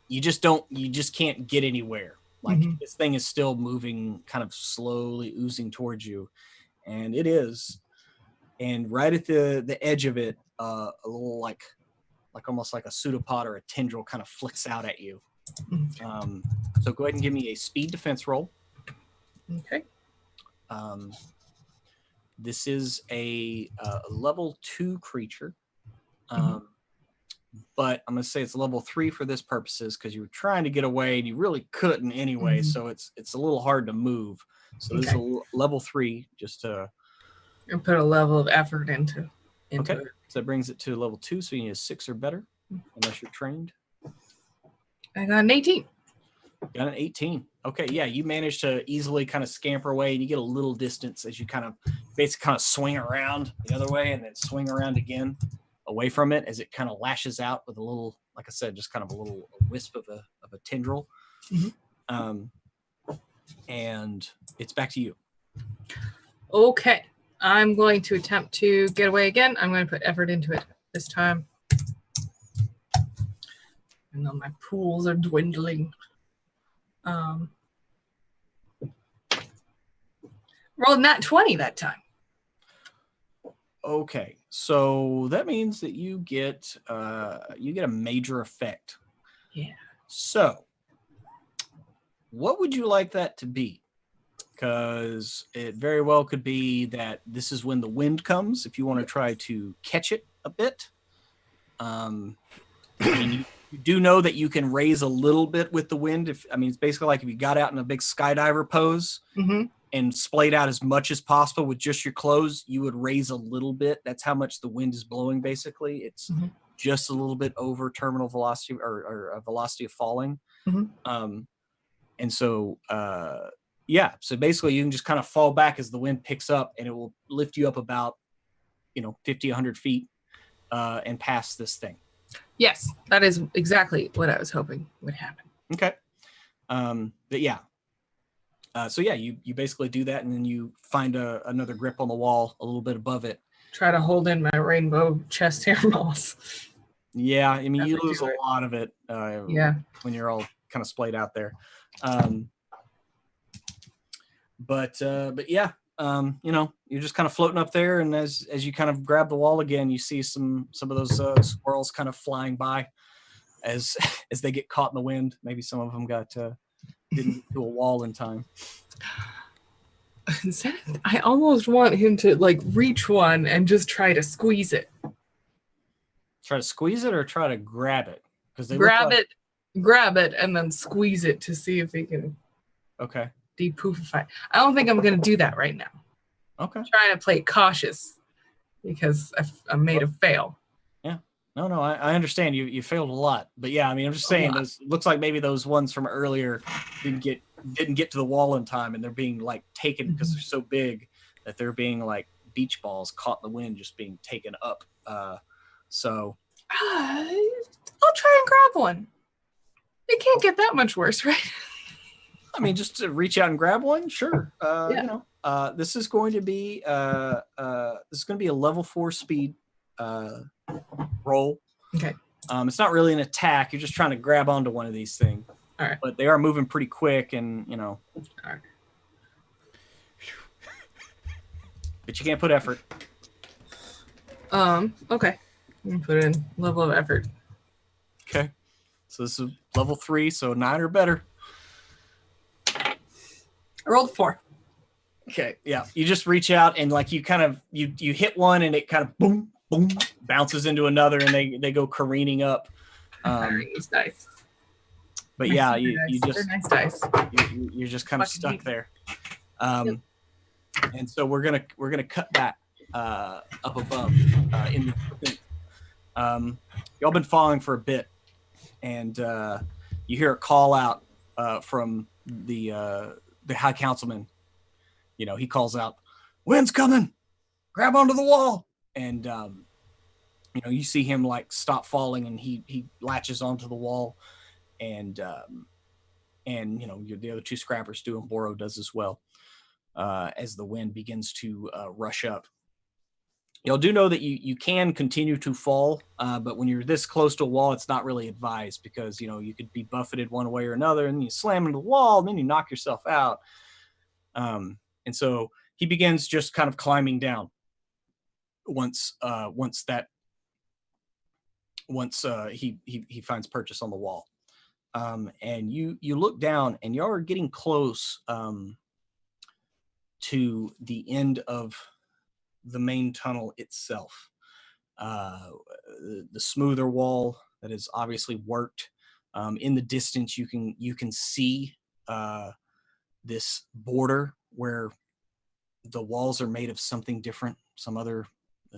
[SPEAKER 2] you just can't get anywhere. Like this thing is still moving, kind of slowly oozing towards you, and it is. And right at the edge of it, a little like almost like a pseudopod or a tendril kind of flicks out at you. So go ahead and give me a speed defense roll.
[SPEAKER 3] Okay.
[SPEAKER 2] This is a level 2 creature, but I'm going to say it's level 3 for this purposes because you were trying to get away and you really couldn't anyway. So it's a little hard to move. So this is a level 3, just to
[SPEAKER 3] and put a level of effort into
[SPEAKER 2] okay.
[SPEAKER 3] it.
[SPEAKER 2] So that brings it to level 2. So you need a 6 or better, unless you're trained.
[SPEAKER 3] I got an 18.
[SPEAKER 2] Got an 18. Okay, yeah, you managed to easily kind of scamper away, and you get a little distance as you kind of basically swing around the other way and then swing around again away from it as it kind of lashes out with a little, like I said, just kind of a little wisp of a tendril. And it's back to you.
[SPEAKER 3] Okay. I'm going to attempt to get away again. I'm going to put effort into it this time. Even though my pools are dwindling. Rolled nat 20 that time.
[SPEAKER 2] Okay, so that means that you get a major effect.
[SPEAKER 3] Yeah.
[SPEAKER 2] So, what would you like that to be? Because it very well could be that this is when the wind comes. If you want to try to catch it a bit, and you do know that you can raise a little bit with the wind. It's basically like if you got out in a big skydiver pose and splayed out as much as possible with just your clothes, you would raise a little bit. That's how much the wind is blowing. Basically, it's just a little bit over terminal velocity or a velocity of falling. And so Yeah, so basically you can just kind of fall back as the wind picks up, and it will lift you up about 50, 100 feet and past this thing.
[SPEAKER 3] Yes, that is exactly what I was hoping would happen.
[SPEAKER 2] Okay. But yeah. So yeah, you basically do that, and then you find another grip on the wall a little bit above it.
[SPEAKER 3] Try to hold in my rainbow chest hair moss.
[SPEAKER 2] Yeah, I mean, you
[SPEAKER 3] Definitely
[SPEAKER 2] lose
[SPEAKER 3] do
[SPEAKER 2] a
[SPEAKER 3] it.
[SPEAKER 2] lot of it
[SPEAKER 3] Yeah.
[SPEAKER 2] when you're all kind of splayed out there. But yeah, you're just kind of floating up there, and as you kind of grab the wall again, you see some of those squirrels kind of flying by as they get caught in the wind. Maybe some of them didn't get to a wall in time.
[SPEAKER 3] I almost want him to like reach one and just try to squeeze it.
[SPEAKER 2] Try to squeeze it or try to grab it? Because they
[SPEAKER 3] grab it, and then squeeze it to see if he can.
[SPEAKER 2] Okay.
[SPEAKER 3] Depoofify. I don't think I'm going to do that right now.
[SPEAKER 2] Okay.
[SPEAKER 3] I'm trying to play cautious because I'm made of fail.
[SPEAKER 2] Yeah. No, I understand. You failed a lot, but yeah, I mean, I'm just saying, looks like maybe those ones from earlier didn't get to the wall in time, and they're being like taken because they're so big that they're being like beach balls caught in the wind, just being taken up. So
[SPEAKER 3] I'll try and grab one. It can't get that much worse, right?
[SPEAKER 2] I mean, just to reach out and grab one, sure. This is going to be a level 4 speed roll.
[SPEAKER 3] Okay.
[SPEAKER 2] It's not really an attack. You're just trying to grab onto one of these things.
[SPEAKER 3] All right.
[SPEAKER 2] But they are moving pretty quick, and
[SPEAKER 3] All right.
[SPEAKER 2] But you can't put effort.
[SPEAKER 3] Okay. I'm gonna put in level of effort.
[SPEAKER 2] Okay. So this is level 3, so 9 or better.
[SPEAKER 3] I rolled 4.
[SPEAKER 2] Okay. Yeah. You just reach out and like you kind of you hit one and it kind of boom bounces into another, and they go careening up.
[SPEAKER 3] These dice.
[SPEAKER 2] But
[SPEAKER 3] My
[SPEAKER 2] yeah,
[SPEAKER 3] super
[SPEAKER 2] you
[SPEAKER 3] dice.
[SPEAKER 2] just
[SPEAKER 3] They're nice dice.
[SPEAKER 2] you're just kind of
[SPEAKER 3] Fucking
[SPEAKER 2] stuck
[SPEAKER 3] hate
[SPEAKER 2] there.
[SPEAKER 3] Yep.
[SPEAKER 2] And so we're gonna cut back up above in the y'all been falling for a bit, and you hear a call out from the high councilman. He calls out, "Wind's coming! Grab onto the wall!" And you see him like stop falling, and he latches onto the wall, and the other 2 scrappers do, and Boro does as well. As the wind begins to rush up. Y'all do know that you can continue to fall, but when you're this close to a wall, it's not really advised because, you could be buffeted one way or another, and you slam into the wall, and then you knock yourself out. And so he begins just kind of climbing down once he finds purchase on the wall. And you look down, and y'all are getting close to the end of the main tunnel itself. The smoother wall that is obviously worked. In the distance, you can see this border where the walls are made of something different, some other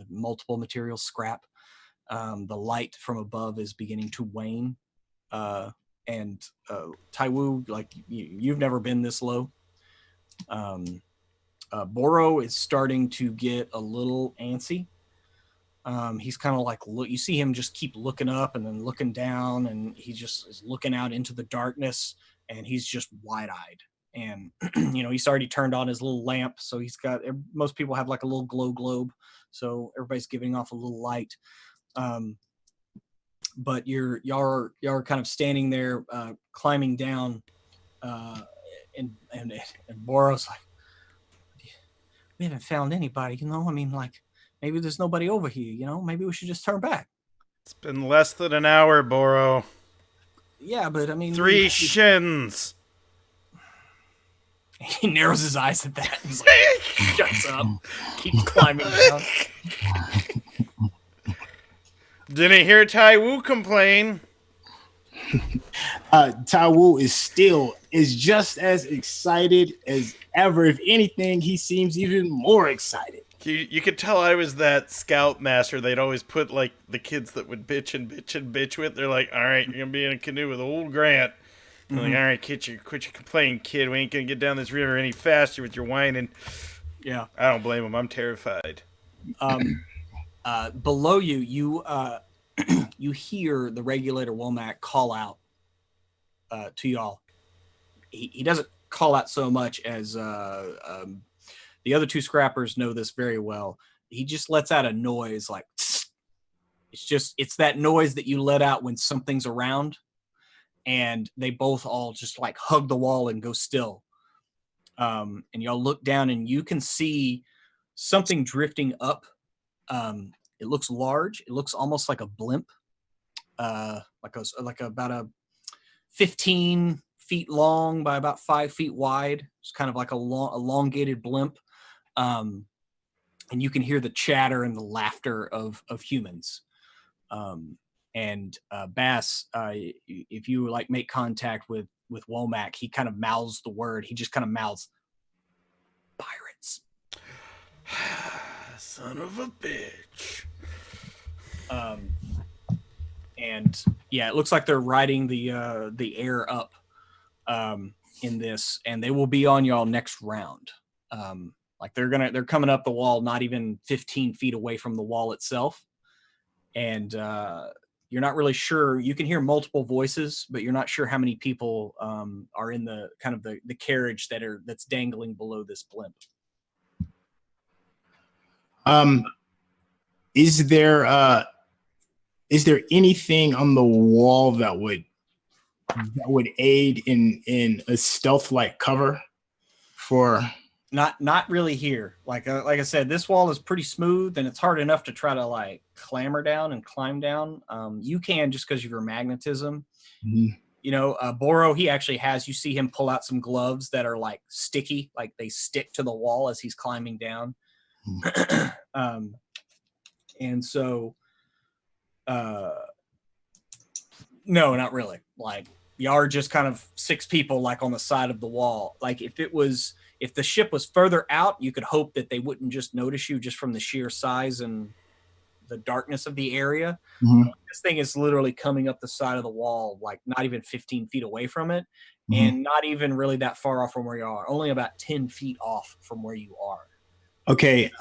[SPEAKER 2] multiple materials, scrap. The light from above is beginning to wane. And Tywu, like you've never been this low. Boro is starting to get a little antsy. He's kind of like, you see him just keep looking up and then looking down, and he just is looking out into the darkness, and he's just wide-eyed. And he's already turned on his little lamp, so most people have like a little glow globe, so everybody's giving off a little light. But y'all are kind of standing there, climbing down, and Boro's like, "We haven't found anybody, I mean, like, maybe there's nobody over here, maybe we should just turn back."
[SPEAKER 1] It's been less than an hour, Boro.
[SPEAKER 2] Yeah, but I mean,
[SPEAKER 1] 3 shins.
[SPEAKER 2] He narrows his eyes at that. He's like, shuts up, keeps climbing down.
[SPEAKER 1] Didn't hear Tywu complain.
[SPEAKER 4] Tywu is just as excited as ever. If anything, he seems even more excited.
[SPEAKER 1] You could tell I was that scoutmaster. They'd always put like the kids that would bitch and bitch and bitch with. They're like, "All right, you're gonna be in a canoe with old Grant. Like, all right, quit your complaining, kid. We ain't gonna get down this river any faster with your whining.
[SPEAKER 2] Yeah.
[SPEAKER 1] I don't blame him. I'm terrified.
[SPEAKER 2] Below you, you hear the regulator Womack call out to y'all. He doesn't call out so much as the other two scrappers know this very well. He just lets out a noise like it's that noise that you let out when something's around, and they both all just like hug the wall and go still. And y'all look down and you can see something drifting up. It looks large. It looks almost like a blimp, like about a 15 feet long by about 5 feet wide. It's kind of like a elongated blimp. And you can hear the chatter and the laughter of humans. And Bas, if you like make contact with Womack, he kind of mouths the word. He just kind of mouths pirates.
[SPEAKER 1] Son of a bitch.
[SPEAKER 2] And yeah, it looks like they're riding the air up in this, and they will be on y'all next round. Like they're coming up the wall, not even 15 feet away from the wall itself, and you're not really sure. You can hear multiple voices, but you're not sure how many people are in the kind of the carriage that's dangling below this blimp.
[SPEAKER 4] Is there anything on the wall that would aid in a stealth-like cover for?
[SPEAKER 2] Not really here. Like I said, this wall is pretty smooth, and it's hard enough to try to like clamber down and climb down. You can just because of your magnetism.
[SPEAKER 4] Mm-hmm.
[SPEAKER 2] You know, Boro, he actually has. You see him pull out some gloves that are like sticky, like they stick to the wall as he's climbing down.
[SPEAKER 4] Mm-hmm.
[SPEAKER 2] And so, no, not really. Like, you are just kind of 6 people, like, on the side of the wall. Like, if the ship was further out, you could hope that they wouldn't just notice you just from the sheer size and the darkness of the area.
[SPEAKER 4] Mm-hmm.
[SPEAKER 2] This thing is literally coming up the side of the wall, like, not even 15 feet away from it,
[SPEAKER 4] Mm-hmm.
[SPEAKER 2] and not even really that far off from where you are. Only about 10 feet off from where you are.
[SPEAKER 4] Okay.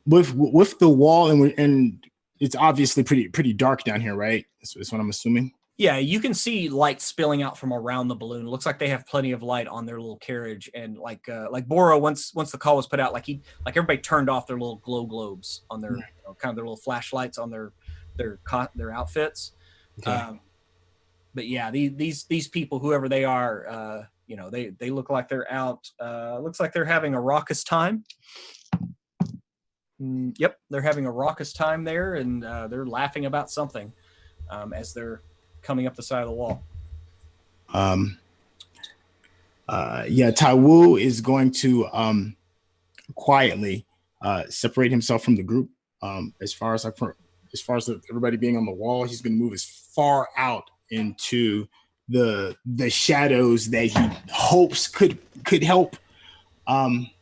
[SPEAKER 4] With the wall and it's obviously pretty dark down here, right? That's what I'm assuming.
[SPEAKER 2] Yeah, you can see light spilling out from around the balloon. It looks like they have plenty of light on their little carriage, and like Boro, once the call was put out, like everybody turned off their little glow globes on their kind of their little flashlights on their outfits.
[SPEAKER 4] Okay.
[SPEAKER 2] But yeah, these people, whoever they are, they look like they're out. Looks like they're having a raucous time. Yep, they're having a raucous time there, and they're laughing about something as they're coming up the side of the wall.
[SPEAKER 4] Tywu is going to quietly separate himself from the group. As far as everybody being on the wall, he's going to move as far out into the shadows that he hopes could help.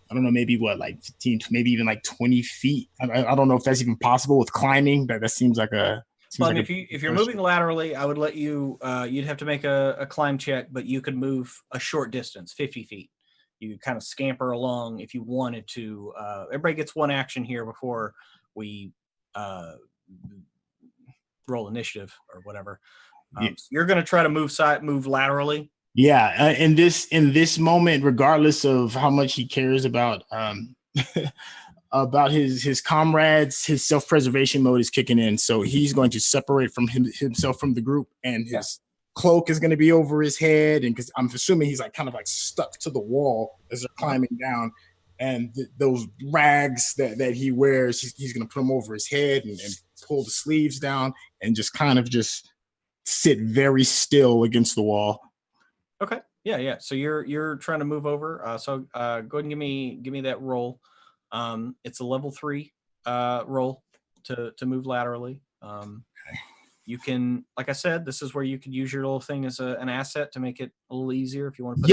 [SPEAKER 4] I don't know, maybe like 15, maybe even like 20 feet. I don't know if that's even possible with climbing. That seems like a.
[SPEAKER 2] Well, and if you're moving laterally, I would let you. You'd have to make a climb check, but you could move a short distance, 50 feet. You could kind of scamper along if you wanted to. Everybody gets one action here before we roll initiative or whatever. So you're going to try to move laterally.
[SPEAKER 4] Yeah, in this moment, regardless of how much he cares about about his comrades, his self-preservation mode is kicking in. So he's going to separate from himself from the group, and his cloak is going to be over his head. And because I'm assuming he's like kind of like stuck to the wall as they're climbing down, and those rags that he wears, he's going to put them over his head and pull the sleeves down and just kind of just sit very still against the wall.
[SPEAKER 2] Okay. Yeah. So you're trying to move over. So go ahead and give me that roll. It's a level 3 roll to move laterally. You can, like I said, this is where you could use your little thing as an asset to make it a little easier if you want to put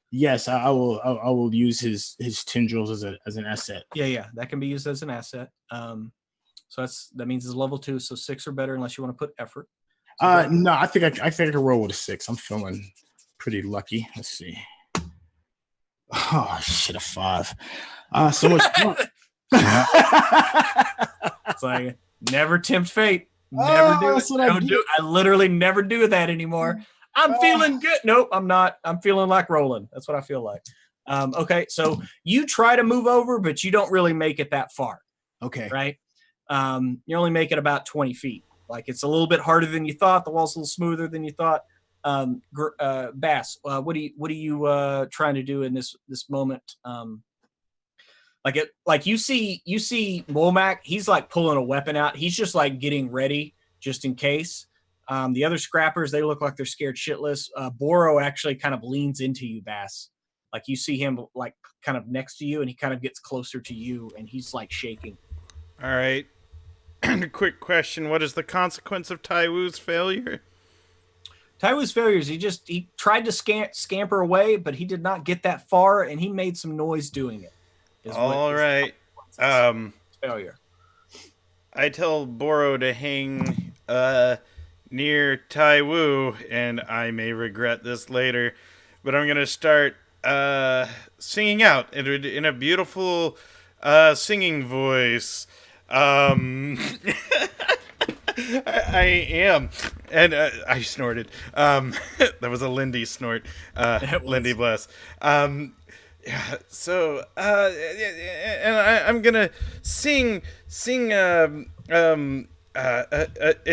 [SPEAKER 4] Yes, I will use his tendrils as an asset.
[SPEAKER 2] Yeah, that can be used as an asset. So that means it's level 2, so 6 or better unless you want to put effort.
[SPEAKER 4] No, I think I can roll with a 6. I'm feeling pretty lucky. Let's see. Oh shit, a 5. So much fun.
[SPEAKER 2] It's like never tempt fate. Never do it.
[SPEAKER 4] That's what I do.
[SPEAKER 2] I literally never do that anymore. I'm feeling good. Nope, I'm not. I'm feeling like rolling. That's what I feel like. Okay, so you try to move over, but you don't really make it that far.
[SPEAKER 4] Okay.
[SPEAKER 2] Right? You only make it about 20 feet. Like it's a little bit harder than you thought. The wall's a little smoother than you thought. Bass, what are you trying to do in this moment? Like you see Womack, he's like pulling a weapon out. He's just like getting ready just in case. The other scrappers, they look like they're scared shitless. Boro actually kind of leans into you, Bass. Like you see him like kind of next to you, and he kind of gets closer to you, and he's like shaking.
[SPEAKER 1] All right. Quick question. What is the consequence of Tywu's failure?
[SPEAKER 2] Tywo's failures, he tried to scamper away, but he did not get that far, and he made some noise doing it.
[SPEAKER 1] All right.
[SPEAKER 2] Failure.
[SPEAKER 1] I tell Boro to hang near Tywu, and I may regret this later, but I'm going to start singing out in a beautiful singing voice. I am. And I snorted. That was a Lindy snort. Lindy bless. Yeah, so and I'm gonna sing an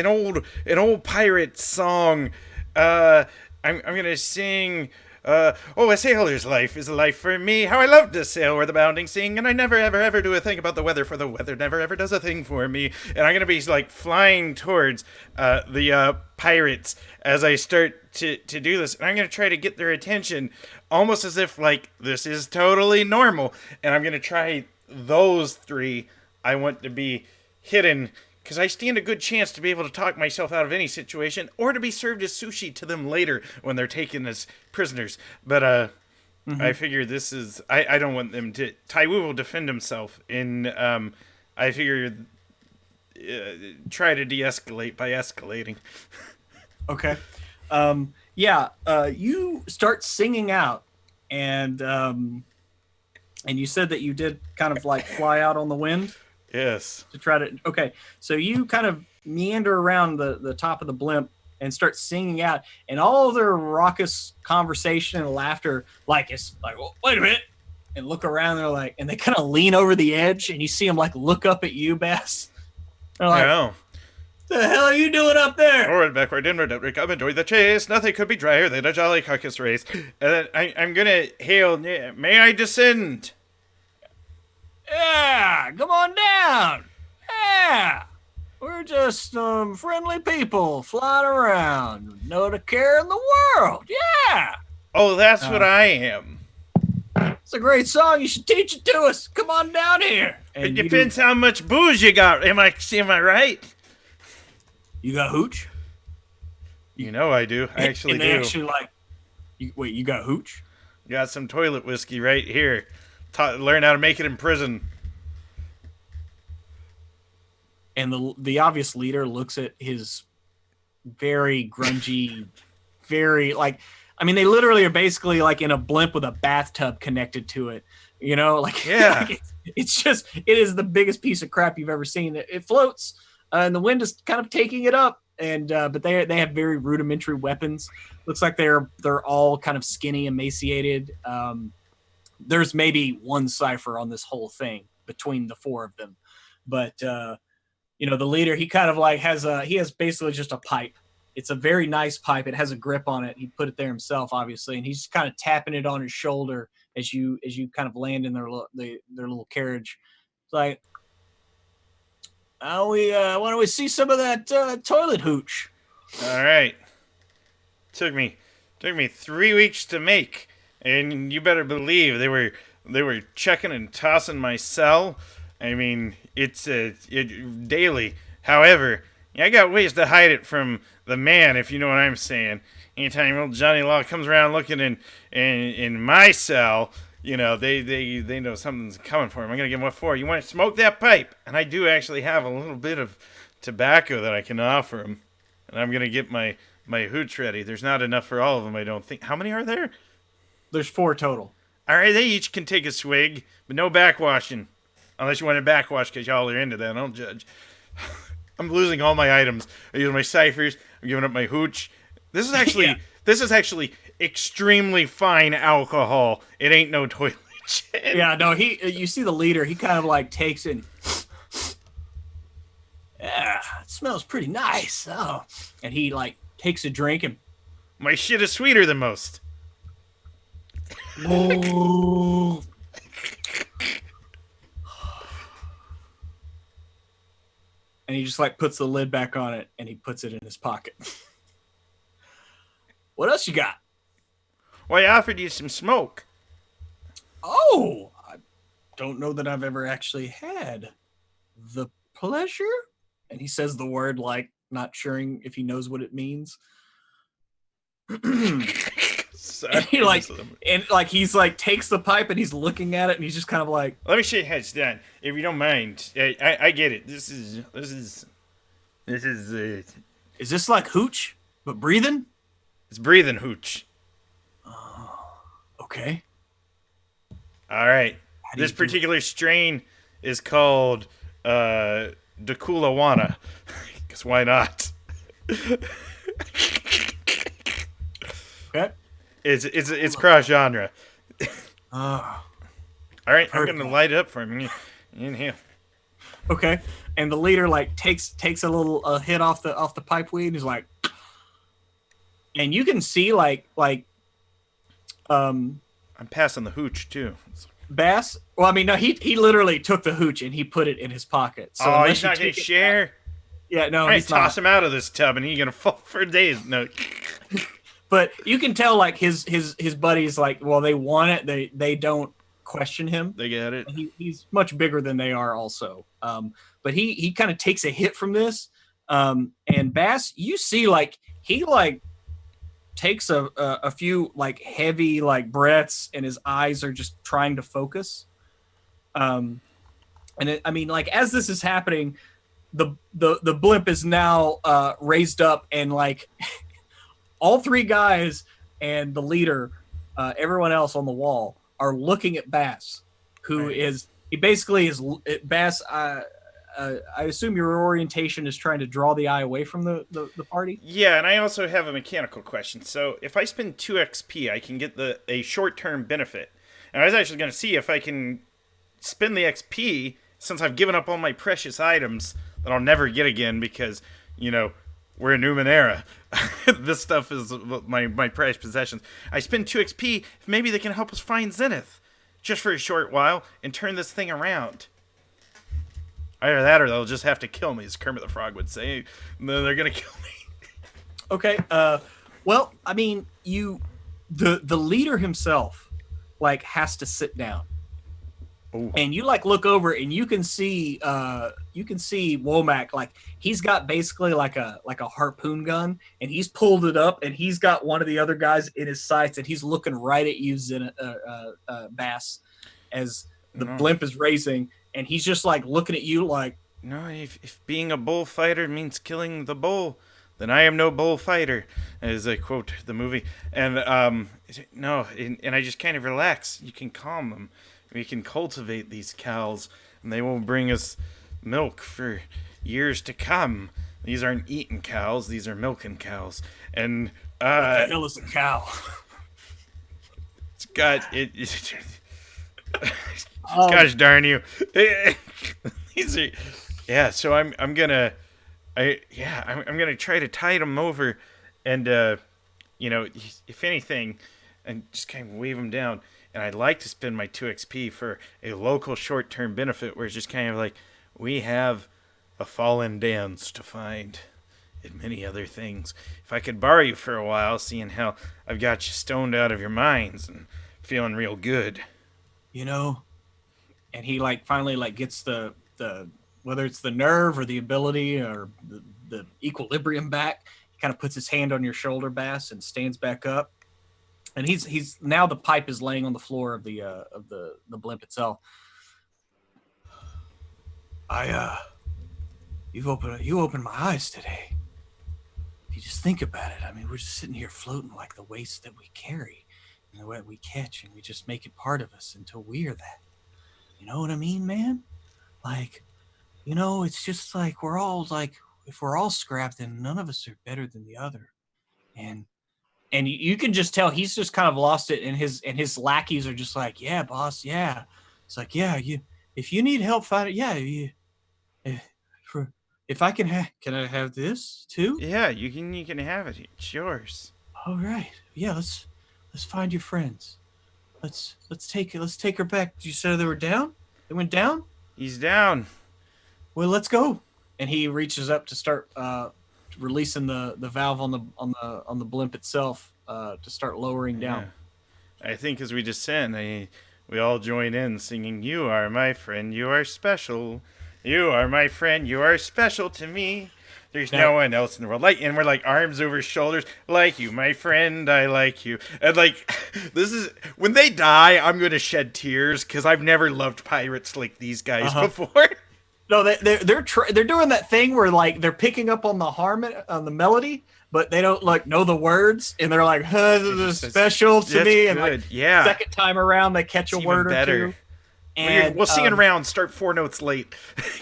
[SPEAKER 1] old pirate song. I'm gonna sing a sailor's life is a life for me. How I love to sail where the bounding sing, and I never ever do a thing about the weather, for the weather never ever does a thing for me. And I'm gonna be like flying towards the pirates as I start to do this, and I'm gonna try to get their attention, almost as if like this is totally normal. And I'm gonna try those 3. I want to be hidden, because I stand a good chance to be able to talk myself out of any situation, or to be served as sushi to them later when they're taken as prisoners. But I figure this is... I don't want them to... Tywu will defend himself, and I figure try to de-escalate by escalating.
[SPEAKER 2] Okay. You start singing out, and you said that you did kind of like fly out on the wind?
[SPEAKER 1] Yes.
[SPEAKER 2] To try to... Okay, so you kind of meander around the top of the blimp and start singing out, and all of their raucous conversation and laughter, like, it's like, well, wait a minute, and look around, they're like, and they kind of lean over the edge, and you see them like look up at you, Bass. They're like,
[SPEAKER 1] No.
[SPEAKER 2] the hell are you doing up there?
[SPEAKER 1] Forward, backward, inward, outward, come enjoy the chase. Nothing could be drier than a jolly carcass race. And then I'm gonna hail, may I descend?
[SPEAKER 2] Yeah, come on down. Yeah, we're just friendly people flying around, no to care in the world. Yeah.
[SPEAKER 1] Oh, that's what I am.
[SPEAKER 2] It's a great song. You should teach it to us. Come on down here.
[SPEAKER 1] It depends how much booze you got. Am I right?
[SPEAKER 2] You got hooch?
[SPEAKER 1] You know I do. I actually do.
[SPEAKER 2] Actually, like, wait, you got hooch?
[SPEAKER 1] Got some toilet whiskey right here. Learn how to make it in prison.
[SPEAKER 2] And the obvious leader looks at his very grungy, very like, I mean, they literally are basically like in a blimp with a bathtub connected to it. You know, like,
[SPEAKER 1] yeah,
[SPEAKER 2] like it is the biggest piece of crap you've ever seen. It floats, and the wind is kind of taking it up. And but they have very rudimentary weapons. Looks like they're all kind of skinny, emaciated. There's maybe one cipher on this whole thing between the 4 of them, but the leader, he kind of like has basically just a pipe. It's a very nice pipe. It has a grip on it. He put it there himself, obviously, and he's kind of tapping it on his shoulder as you kind of land in their little carriage. It's like, why don't we see some of that toilet hooch?
[SPEAKER 1] All right. Took me 3 weeks to make. And you better believe they were checking and tossing my cell. I mean, it's daily. However, I got ways to hide it from the man, if you know what I'm saying. Anytime old Johnny Law comes around looking in my cell, they know something's coming for him. I'm gonna give him what for. You want to smoke that pipe? And I do actually have a little bit of tobacco that I can offer him. And I'm gonna get my my hooch ready. There's not enough for all of them, I don't think. How many are there?
[SPEAKER 2] There's 4 total.
[SPEAKER 1] All right, they each can take a swig, but no backwashing. Unless you want to backwash because y'all are into that. I don't judge. I'm losing all my items. I'm using my ciphers. I'm giving up my hooch. This is actually this is actually extremely fine alcohol. It ain't no toilet shit.
[SPEAKER 2] Yeah, no, you see the leader, he kind of like takes it. Yeah, it smells pretty nice. Oh. And he like takes a drink and
[SPEAKER 1] My shit is sweeter than most.
[SPEAKER 2] oh. And he just like puts the lid back on it and he puts it in his pocket. What else you got?
[SPEAKER 1] Well, I offered you some smoke.
[SPEAKER 2] Oh, I don't know that I've ever actually had the pleasure. And he says the word like not sure if he knows what it means.
[SPEAKER 1] Sorry.
[SPEAKER 2] And he's like takes the pipe and he's looking at it and he's just kind of like,
[SPEAKER 1] Let me shake hands, Dan, if you don't mind. I get it. This is.
[SPEAKER 2] is this like hooch but breathing?
[SPEAKER 1] It's breathing hooch.
[SPEAKER 2] Okay.
[SPEAKER 1] All right.
[SPEAKER 2] How do
[SPEAKER 1] This
[SPEAKER 2] you do it?
[SPEAKER 1] particular strain is called Deculawana. Because why not?
[SPEAKER 2] Okay.
[SPEAKER 1] It's cross genre.
[SPEAKER 2] Uh,
[SPEAKER 1] All right, I'm
[SPEAKER 2] Heard
[SPEAKER 1] gonna
[SPEAKER 2] that.
[SPEAKER 1] light it up for him. Inhale.
[SPEAKER 2] okay. And the leader like takes a little hit off the pipe weed and he's like, and you can see like
[SPEAKER 1] I'm passing the hooch too.
[SPEAKER 2] Bass. Well, I mean, no, he literally took the hooch and he put it in his pocket. So
[SPEAKER 1] Oh,
[SPEAKER 2] unless
[SPEAKER 1] he's
[SPEAKER 2] you
[SPEAKER 1] not gonna
[SPEAKER 2] take it
[SPEAKER 1] share.
[SPEAKER 2] back- yeah, no,
[SPEAKER 1] All right,
[SPEAKER 2] he's
[SPEAKER 1] toss
[SPEAKER 2] not.
[SPEAKER 1] him out of this tub, and he's gonna fall for days. No.
[SPEAKER 2] But you can tell like his buddies like, well, they want it. They don't question him.
[SPEAKER 1] They get it.
[SPEAKER 2] He's much bigger than they are also. But he kind of takes a hit from this. And Bass, you see like he like takes a few like heavy like breaths and his eyes are just trying to focus. And I mean, like as this is happening, the blimp is now raised up and like all 3 guys and the leader, everyone else on the wall are looking at Bass, who
[SPEAKER 1] Right.
[SPEAKER 2] is he basically is Bass. I assume your orientation is trying to draw the eye away from the party.
[SPEAKER 1] Yeah, and I also have a mechanical question. So, if I spend 2 XP, I can get a short-term benefit. And I was actually going to see if I can spend the XP since I've given up all my precious items that I'll never get again because, we're in Numenera. This stuff is my prized possessions. I spend 2 XP, maybe they can help us find Zenith just for a short while and turn this thing around. Either that or they'll just have to kill me, as Kermit the Frog would say. No, they're going to kill me.
[SPEAKER 2] Okay. Well, I mean, the leader himself like has to sit down.
[SPEAKER 1] Ooh.
[SPEAKER 2] And you like look over and you can see Womack like he's got basically like a harpoon gun and he's pulled it up and he's got one of the other guys in his sights and he's looking right at you, Bass, as the blimp is raising and he's just like looking at you like,
[SPEAKER 1] No, if being a bullfighter means killing the bull, then I am no bullfighter, as I quote the movie. And no, and I just kind of relax. You can calm them. We can cultivate these cows, and they will bring us milk for years to come. These aren't eating cows; these are milking cows. And
[SPEAKER 2] what the hell is a cow?
[SPEAKER 1] it's got it. Gosh darn you! These are, yeah. So I'm gonna try to tide them over, and if anything, and just kind of wave them down. And I'd like to spend my 2 XP for a local short-term benefit where it's just kind of like, we have a fallen dance to find and many other things. If I could borrow you for a while, seeing how I've got you stoned out of your minds and feeling real good.
[SPEAKER 2] And he like finally like gets the whether it's the nerve or the ability or the equilibrium back, he kind of puts his hand on your shoulder, Bass, and stands back up. And he's now the pipe is laying on the floor of the blimp itself. You opened my eyes today. if you just think about it, I mean, we're just sitting here floating like the waste that we carry and the way we catch, and we just make it part of us until we are that. You know what I mean, man? Like, you know, it's just like we're all like, if we're all scrap, then none of us are better than the other. And you can just tell he's just kind of lost it, and his lackeys are just like, yeah, boss, yeah. It's like, yeah, if you need help finding, yeah, if I can I have this too?
[SPEAKER 1] Yeah, you can have it. It's yours.
[SPEAKER 2] All right, yeah, let's find your friends. Let's take her back. You said they were down? They went down?
[SPEAKER 1] He's down.
[SPEAKER 2] Well, let's go. And he reaches up to start releasing the valve on the blimp itself to start lowering down.
[SPEAKER 1] Yeah. I think as we descend, we all join in singing, "You are my friend, you are special. You are my friend, you are special to me. There's no one else in the world like." And we're like arms over shoulders, like you, my friend, I like you. And like, this is when they die, I'm gonna shed tears because I've never loved pirates like these guys before.
[SPEAKER 2] No, they're doing that thing where like they're picking up on the harmony, on the melody, but they don't like know the words, and they're like, "This is special to me." And like, second time around, they catch a word or two. And
[SPEAKER 1] we'll sing it around. Start 4 notes late.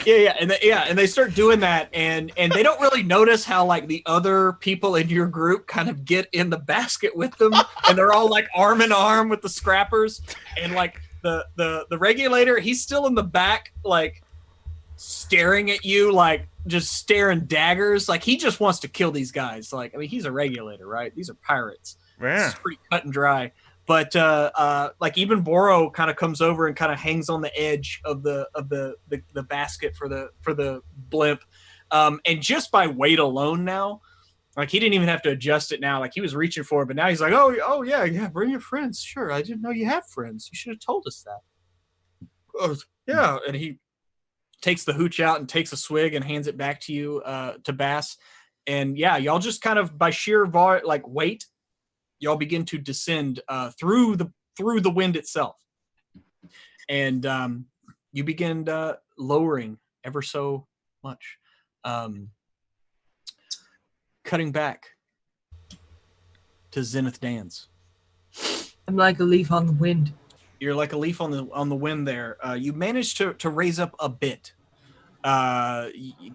[SPEAKER 2] and they start doing that, and they don't really notice how like the other people in your group kind of get in the basket with them, and they're all like arm in arm with the scrappers, and like the regulator, he's still in the back, like staring at you, like just staring daggers, like he just wants to kill these guys. Like, I mean, he's a regulator, right? These are pirates.
[SPEAKER 1] Yeah.
[SPEAKER 2] This is pretty cut and dry. But like even Boro kind of comes over and kind of hangs on the edge of the basket for the blimp, and just by weight alone now, like he didn't even have to adjust it now. Like he was reaching for it, but now he's like, oh yeah, bring your friends. Sure, I didn't know you had friends. You should have told us that. Oh, yeah, and he takes the hooch out and takes a swig and hands it back to you, to Bas, and yeah, y'all just kind of by sheer weight, y'all begin to descend through the wind itself, and you begin lowering ever so much, cutting back to Zenith Dan's.
[SPEAKER 3] I'm like a leaf on the wind.
[SPEAKER 2] You're like a leaf on the wind there. You managed to raise up a bit,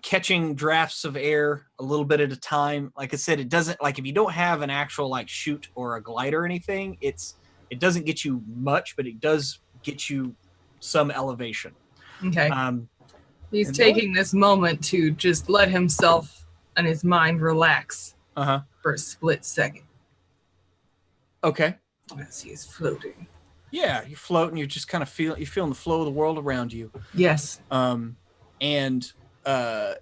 [SPEAKER 2] catching drafts of air a little bit at a time. Like I said, it doesn't, like if you don't have an actual like chute or a glide or anything, it doesn't get you much, but it does get you some elevation.
[SPEAKER 3] Okay. He's taking this moment to just let himself and his mind relax for a split second. Okay. As he is floating.
[SPEAKER 2] Yeah, you're floating. You're just kind of feeling the flow of the world around you.
[SPEAKER 3] Yes.
[SPEAKER 2] And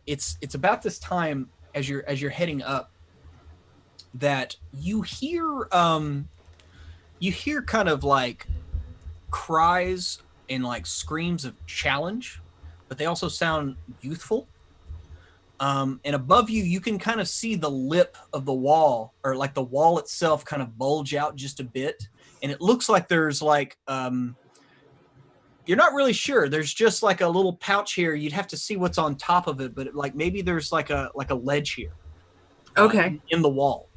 [SPEAKER 2] it's about this time as you're heading up that you hear kind of like cries and like screams of challenge, but they also sound youthful. And above you, you can kind of see the lip of the wall, or like the wall itself kind of bulge out just a bit. And it looks like there's like, you're not really sure. There's just like a little pouch here. You'd have to see what's on top of it, but like maybe there's like a ledge here.
[SPEAKER 3] Okay.
[SPEAKER 2] In the wall.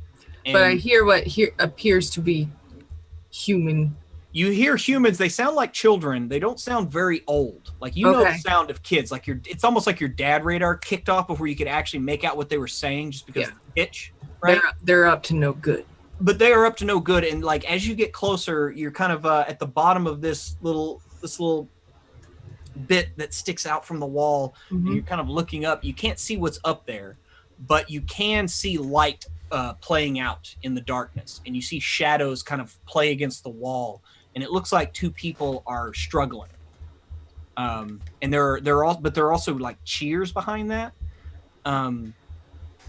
[SPEAKER 2] And
[SPEAKER 3] but I hear what here appears to be human.
[SPEAKER 2] You hear humans. They sound like children. They don't sound very old. Like you know the sound of kids. Like it's almost like your dad radar kicked off before you could actually make out what they were saying just because of the pitch. Right?
[SPEAKER 3] They're up to no good.
[SPEAKER 2] But they are up to no good. And like as you get closer, you're kind of at the bottom of this little bit that sticks out from the wall. Mm-hmm. You're kind of looking up. You can't see what's up there, but you can see light playing out in the darkness, and you see shadows kind of play against the wall. And it looks like two people are struggling. And they're also like cheers behind that.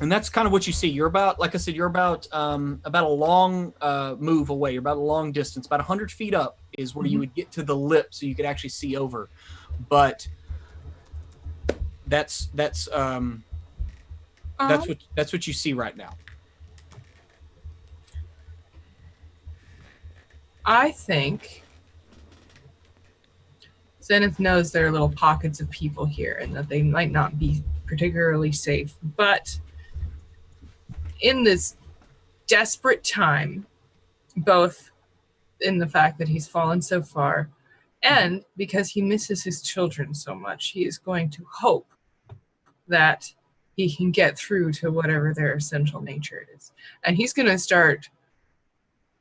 [SPEAKER 2] And that's kind of what you see. You're about, like I said, about a long move away. You're about a long distance, about 100 feet up is where you would get to the lip, so you could actually see over. But that's what you see right now.
[SPEAKER 3] I think Zenith knows there are little pockets of people here and that they might not be particularly safe, but in this desperate time, both in the fact that he's fallen so far and because he misses his children so much, he is going to hope that he can get through to whatever their essential nature is. And he's going to start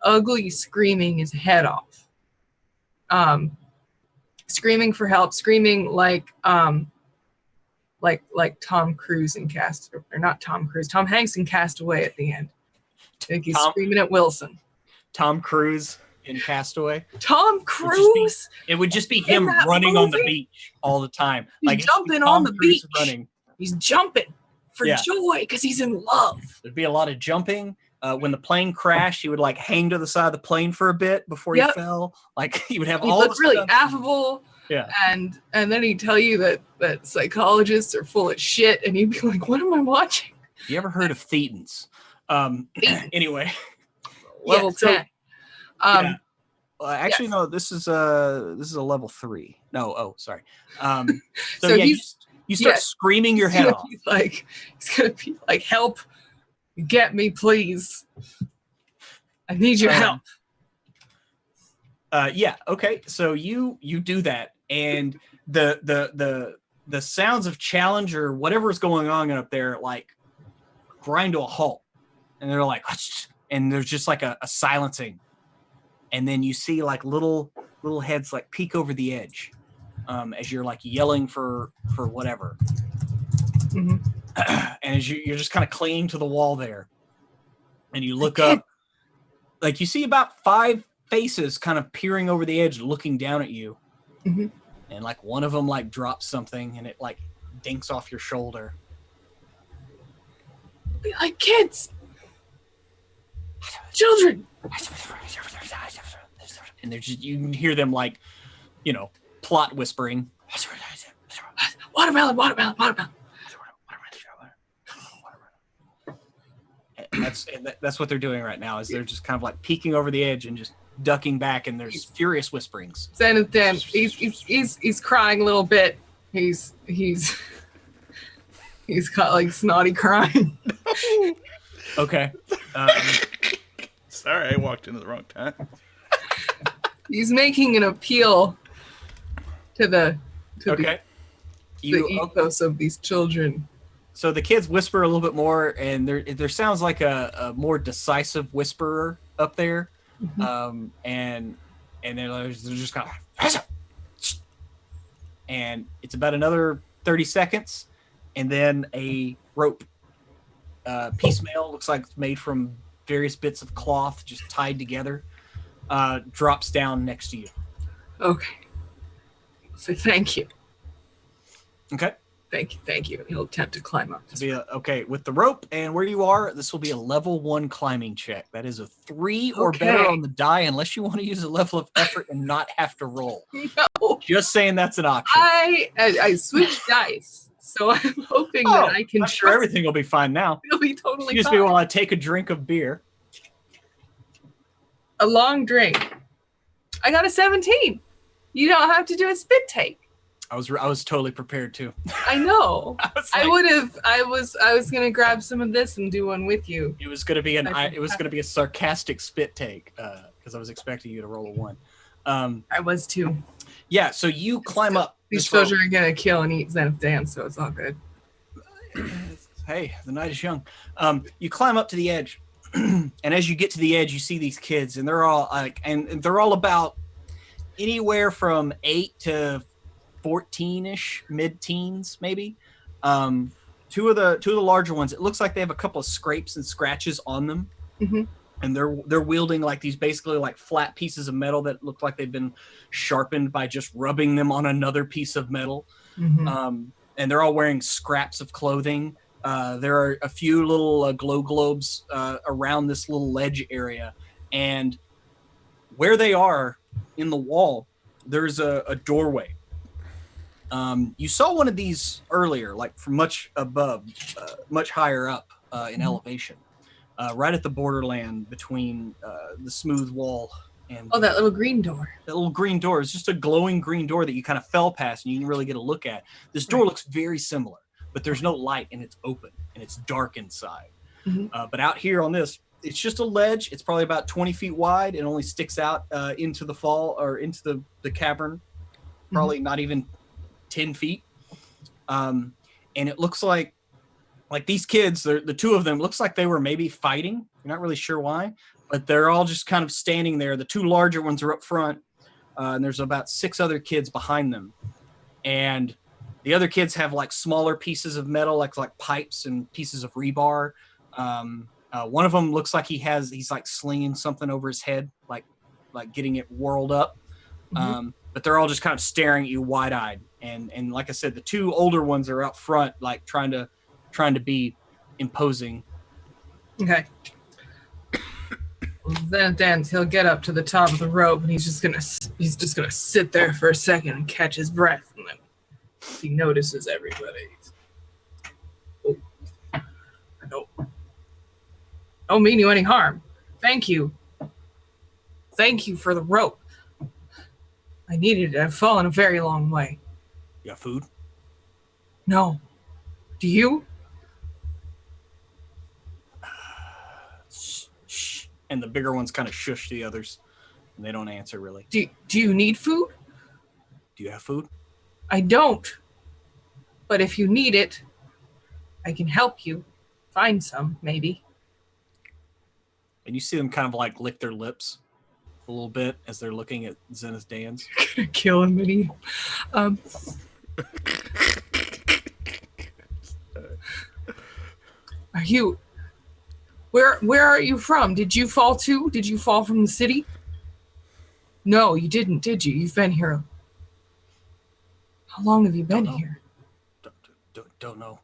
[SPEAKER 3] ugly screaming his head off. Screaming for help, screaming like Tom Cruise in Tom Hanks in Castaway at the end. I think he's screaming at Wilson.
[SPEAKER 2] Tom Cruise in Castaway.
[SPEAKER 3] Tom Cruise.
[SPEAKER 2] It would just be him running on the beach all the time.
[SPEAKER 3] He's jumping on the beach. He's jumping for joy because he's in love.
[SPEAKER 2] There'd be a lot of jumping. When the plane crashed, he would like hang to the side of the plane for a bit before he fell. Like he would have all.
[SPEAKER 3] He looked really affable.
[SPEAKER 2] Yeah.
[SPEAKER 3] And then he'd tell you that psychologists are full of shit, and you'd be like, "What am I watching?"
[SPEAKER 2] You ever heard of thetans? Anyway,
[SPEAKER 3] level 10.
[SPEAKER 2] Actually, no. This is a level 3. No. Sorry. So you start screaming your head off.
[SPEAKER 3] He's gonna be like, "Help! Get me, please! I need your help."
[SPEAKER 2] Okay. So you do that, and the sounds of challenge or whatever is going on up there like grind to a halt, and they're like, and there's just like a silencing, and then you see like little heads like peek over the edge, as you're like yelling for whatever.
[SPEAKER 3] Mm-hmm.
[SPEAKER 2] And as you're just kind of clinging to the wall there, and you look up, like you see about 5 faces kind of peering over the edge, looking down at you.
[SPEAKER 3] Mm-hmm.
[SPEAKER 2] And like one of them like drops something, and it like dinks off your shoulder.
[SPEAKER 3] Be like kids, children,
[SPEAKER 2] and they're just, you can hear them like, plot whispering.
[SPEAKER 3] Watermelon.
[SPEAKER 2] And that's what they're doing right now. Is they're just kind of like peeking over the edge and just ducking back, and there's furious whisperings.
[SPEAKER 3] Zenith Dan, he's crying a little bit. He's got like snotty crying.
[SPEAKER 2] Okay.
[SPEAKER 1] Sorry, I walked into the wrong time.
[SPEAKER 3] He's making an appeal to the ethos of these children.
[SPEAKER 2] So the kids whisper a little bit more, and there sounds like a more decisive whisperer up there.
[SPEAKER 3] Mm-hmm.
[SPEAKER 2] And they're just kind of, and it's about another 30 seconds, and then a rope, piecemeal, looks like it's made from various bits of cloth just tied together, drops down next to you.
[SPEAKER 3] Okay. So thank you.
[SPEAKER 2] Okay.
[SPEAKER 3] Thank you. He'll attempt to climb up.
[SPEAKER 2] Okay, with the rope and where you are, this will be a level 1 climbing check. That is a 3 or better on the die, unless you want to use a level of effort and not have to roll.
[SPEAKER 3] No.
[SPEAKER 2] Just saying that's an option.
[SPEAKER 3] I switched dice, so I'm hoping that I can.
[SPEAKER 2] I'm sure everything will be fine now.
[SPEAKER 3] It'll be totally
[SPEAKER 2] Excuse
[SPEAKER 3] fine.
[SPEAKER 2] me while I take a drink of beer.
[SPEAKER 3] A long drink. I got a 17. You don't have to do a spit take.
[SPEAKER 2] I was totally prepared to.
[SPEAKER 3] I know.
[SPEAKER 2] I
[SPEAKER 3] was gonna grab some of this and do one with you.
[SPEAKER 2] It was gonna be a sarcastic spit take because I was expecting you to roll a 1.
[SPEAKER 3] I was too.
[SPEAKER 2] Yeah, so you climb up.
[SPEAKER 3] These children are gonna kill and eat Zenith dance, so it's all good.
[SPEAKER 2] Hey, the night is young. You climb up to the edge, and as you get to the edge, you see these kids, and they're all like, and they're all about anywhere from 8 to 14-ish, mid-teens, maybe. 2 of the larger ones, it looks like they have a couple of scrapes and scratches on them.
[SPEAKER 3] Mm-hmm.
[SPEAKER 2] And they're wielding like these basically like flat pieces of metal that look like they've been sharpened by just rubbing them on another piece of metal.
[SPEAKER 3] Mm-hmm.
[SPEAKER 2] And they're all wearing scraps of clothing. There are a few little glow globes around this little ledge area. And where they are in the wall, there's a doorway. You saw one of these earlier, like from much above, much higher up in elevation, right at the borderland between the smooth wall and
[SPEAKER 3] that little green door.
[SPEAKER 2] That little green door is just a glowing green door that you kind of fell past and you can really get a look at. This door looks very similar, but there's no light and it's open and it's dark inside. But out here on this, it's just a ledge. It's probably about 20 feet wide and only sticks out into the fall or into the cavern, probably not even 10 feet. And it looks like these kids, the two of them, looks like they were maybe fighting. You're not really sure why, but they're all just kind of standing there. The two larger ones are up front, and there's about 6 other kids behind them. And the other kids have like smaller pieces of metal, like pipes and pieces of rebar. One of them looks like he's like slinging something over his head, like getting it whirled up. But they're all just kind of staring at you wide-eyed. And like I said, the 2 older ones are out front, like trying to be imposing.
[SPEAKER 3] Okay. Then Dan's, he'll get up to the top of the rope and he's just gonna sit there for a second and catch his breath, and then he notices everybody. Oh, I don't mean you any harm. Thank you for the rope. I needed it. I've fallen a very long way.
[SPEAKER 2] You got food?
[SPEAKER 3] No. Do you?
[SPEAKER 2] Shh. And the bigger ones kind of shush the others, and they don't answer really.
[SPEAKER 3] Do you need food?
[SPEAKER 2] Do you have food?
[SPEAKER 3] I don't. But if you need it, I can help you find some, maybe.
[SPEAKER 2] And you see them kind of like lick their lips a little bit as they're looking at Zenith Dan's.
[SPEAKER 3] Kill him, Minnie. Are you... Where are you from? Did you fall too? Did you fall from the city? No, you didn't, did you? You've been here. How long have you been here?
[SPEAKER 2] Don't know.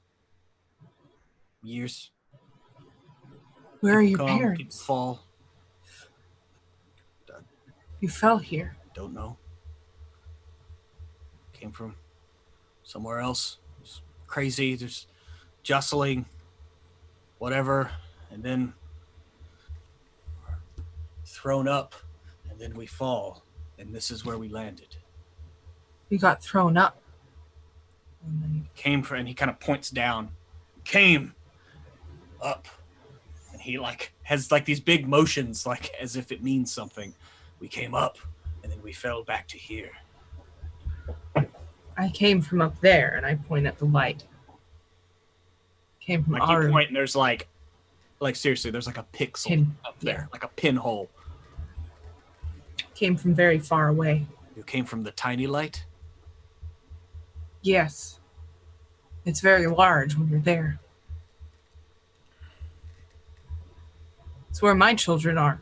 [SPEAKER 2] Years.
[SPEAKER 3] Where are your
[SPEAKER 2] People
[SPEAKER 3] parents?
[SPEAKER 2] Fall.
[SPEAKER 3] You fell here.
[SPEAKER 2] Don't know. Came from somewhere else. It's crazy. There's jostling, whatever, and then thrown up, and then we fall, and this is where we landed.
[SPEAKER 3] You got thrown up.
[SPEAKER 2] And he kind of points down. Came up, and he has these big motions, as if it means something. We came up, and then we fell back to here.
[SPEAKER 3] I came from up there, and I point at the light. Came from our
[SPEAKER 2] you point, and there's seriously, there's a pixel up there, like a pinhole.
[SPEAKER 3] Came from very far away.
[SPEAKER 2] You came from the tiny light?
[SPEAKER 3] Yes. It's very large when you're there. It's where my children are.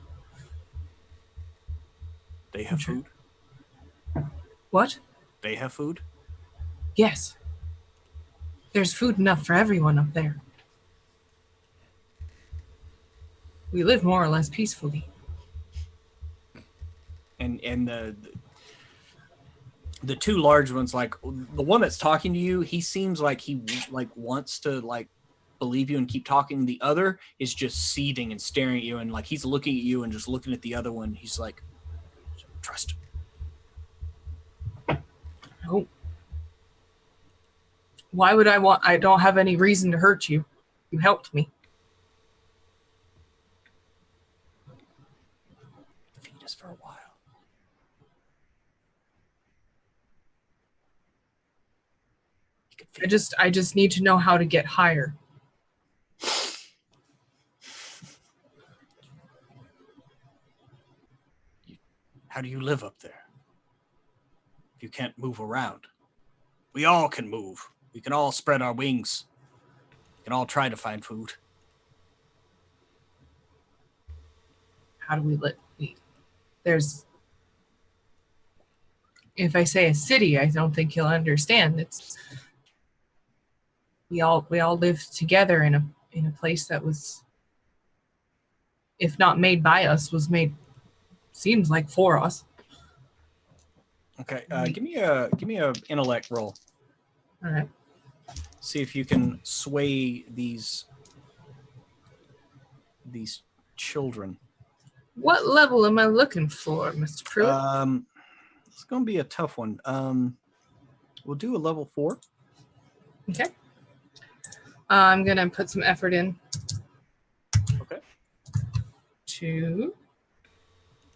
[SPEAKER 2] They have food?
[SPEAKER 3] What?
[SPEAKER 2] They have food?
[SPEAKER 3] Yes. There's food enough for everyone up there. We live more or less peacefully.
[SPEAKER 2] And the 2 large ones, the one that's talking to you, he seems like he wants to believe you and keep talking. The other is just seething and staring at you, and he's looking at you and just looking at the other one. He's like, trust him.
[SPEAKER 3] No. Why would I don't have any reason to hurt you. You helped me.
[SPEAKER 2] Feed us for a while.
[SPEAKER 3] I just need to know how to get higher.
[SPEAKER 2] How do you live up there? If you can't move around. We all can move. We can all spread our wings. We can all try to find food.
[SPEAKER 3] How do we live? There's... If I say a city, I don't think you'll understand. It's... We all live together in a place that was, if not made by us, was made, seems like, for us.
[SPEAKER 2] Okay, give me a intellect roll.
[SPEAKER 3] All right.
[SPEAKER 2] See if you can sway these children.
[SPEAKER 3] What level am I looking for, Mr. Pruitt?
[SPEAKER 2] It's going to be a tough one. We'll do a level 4.
[SPEAKER 3] Okay. I'm going to put some effort in. to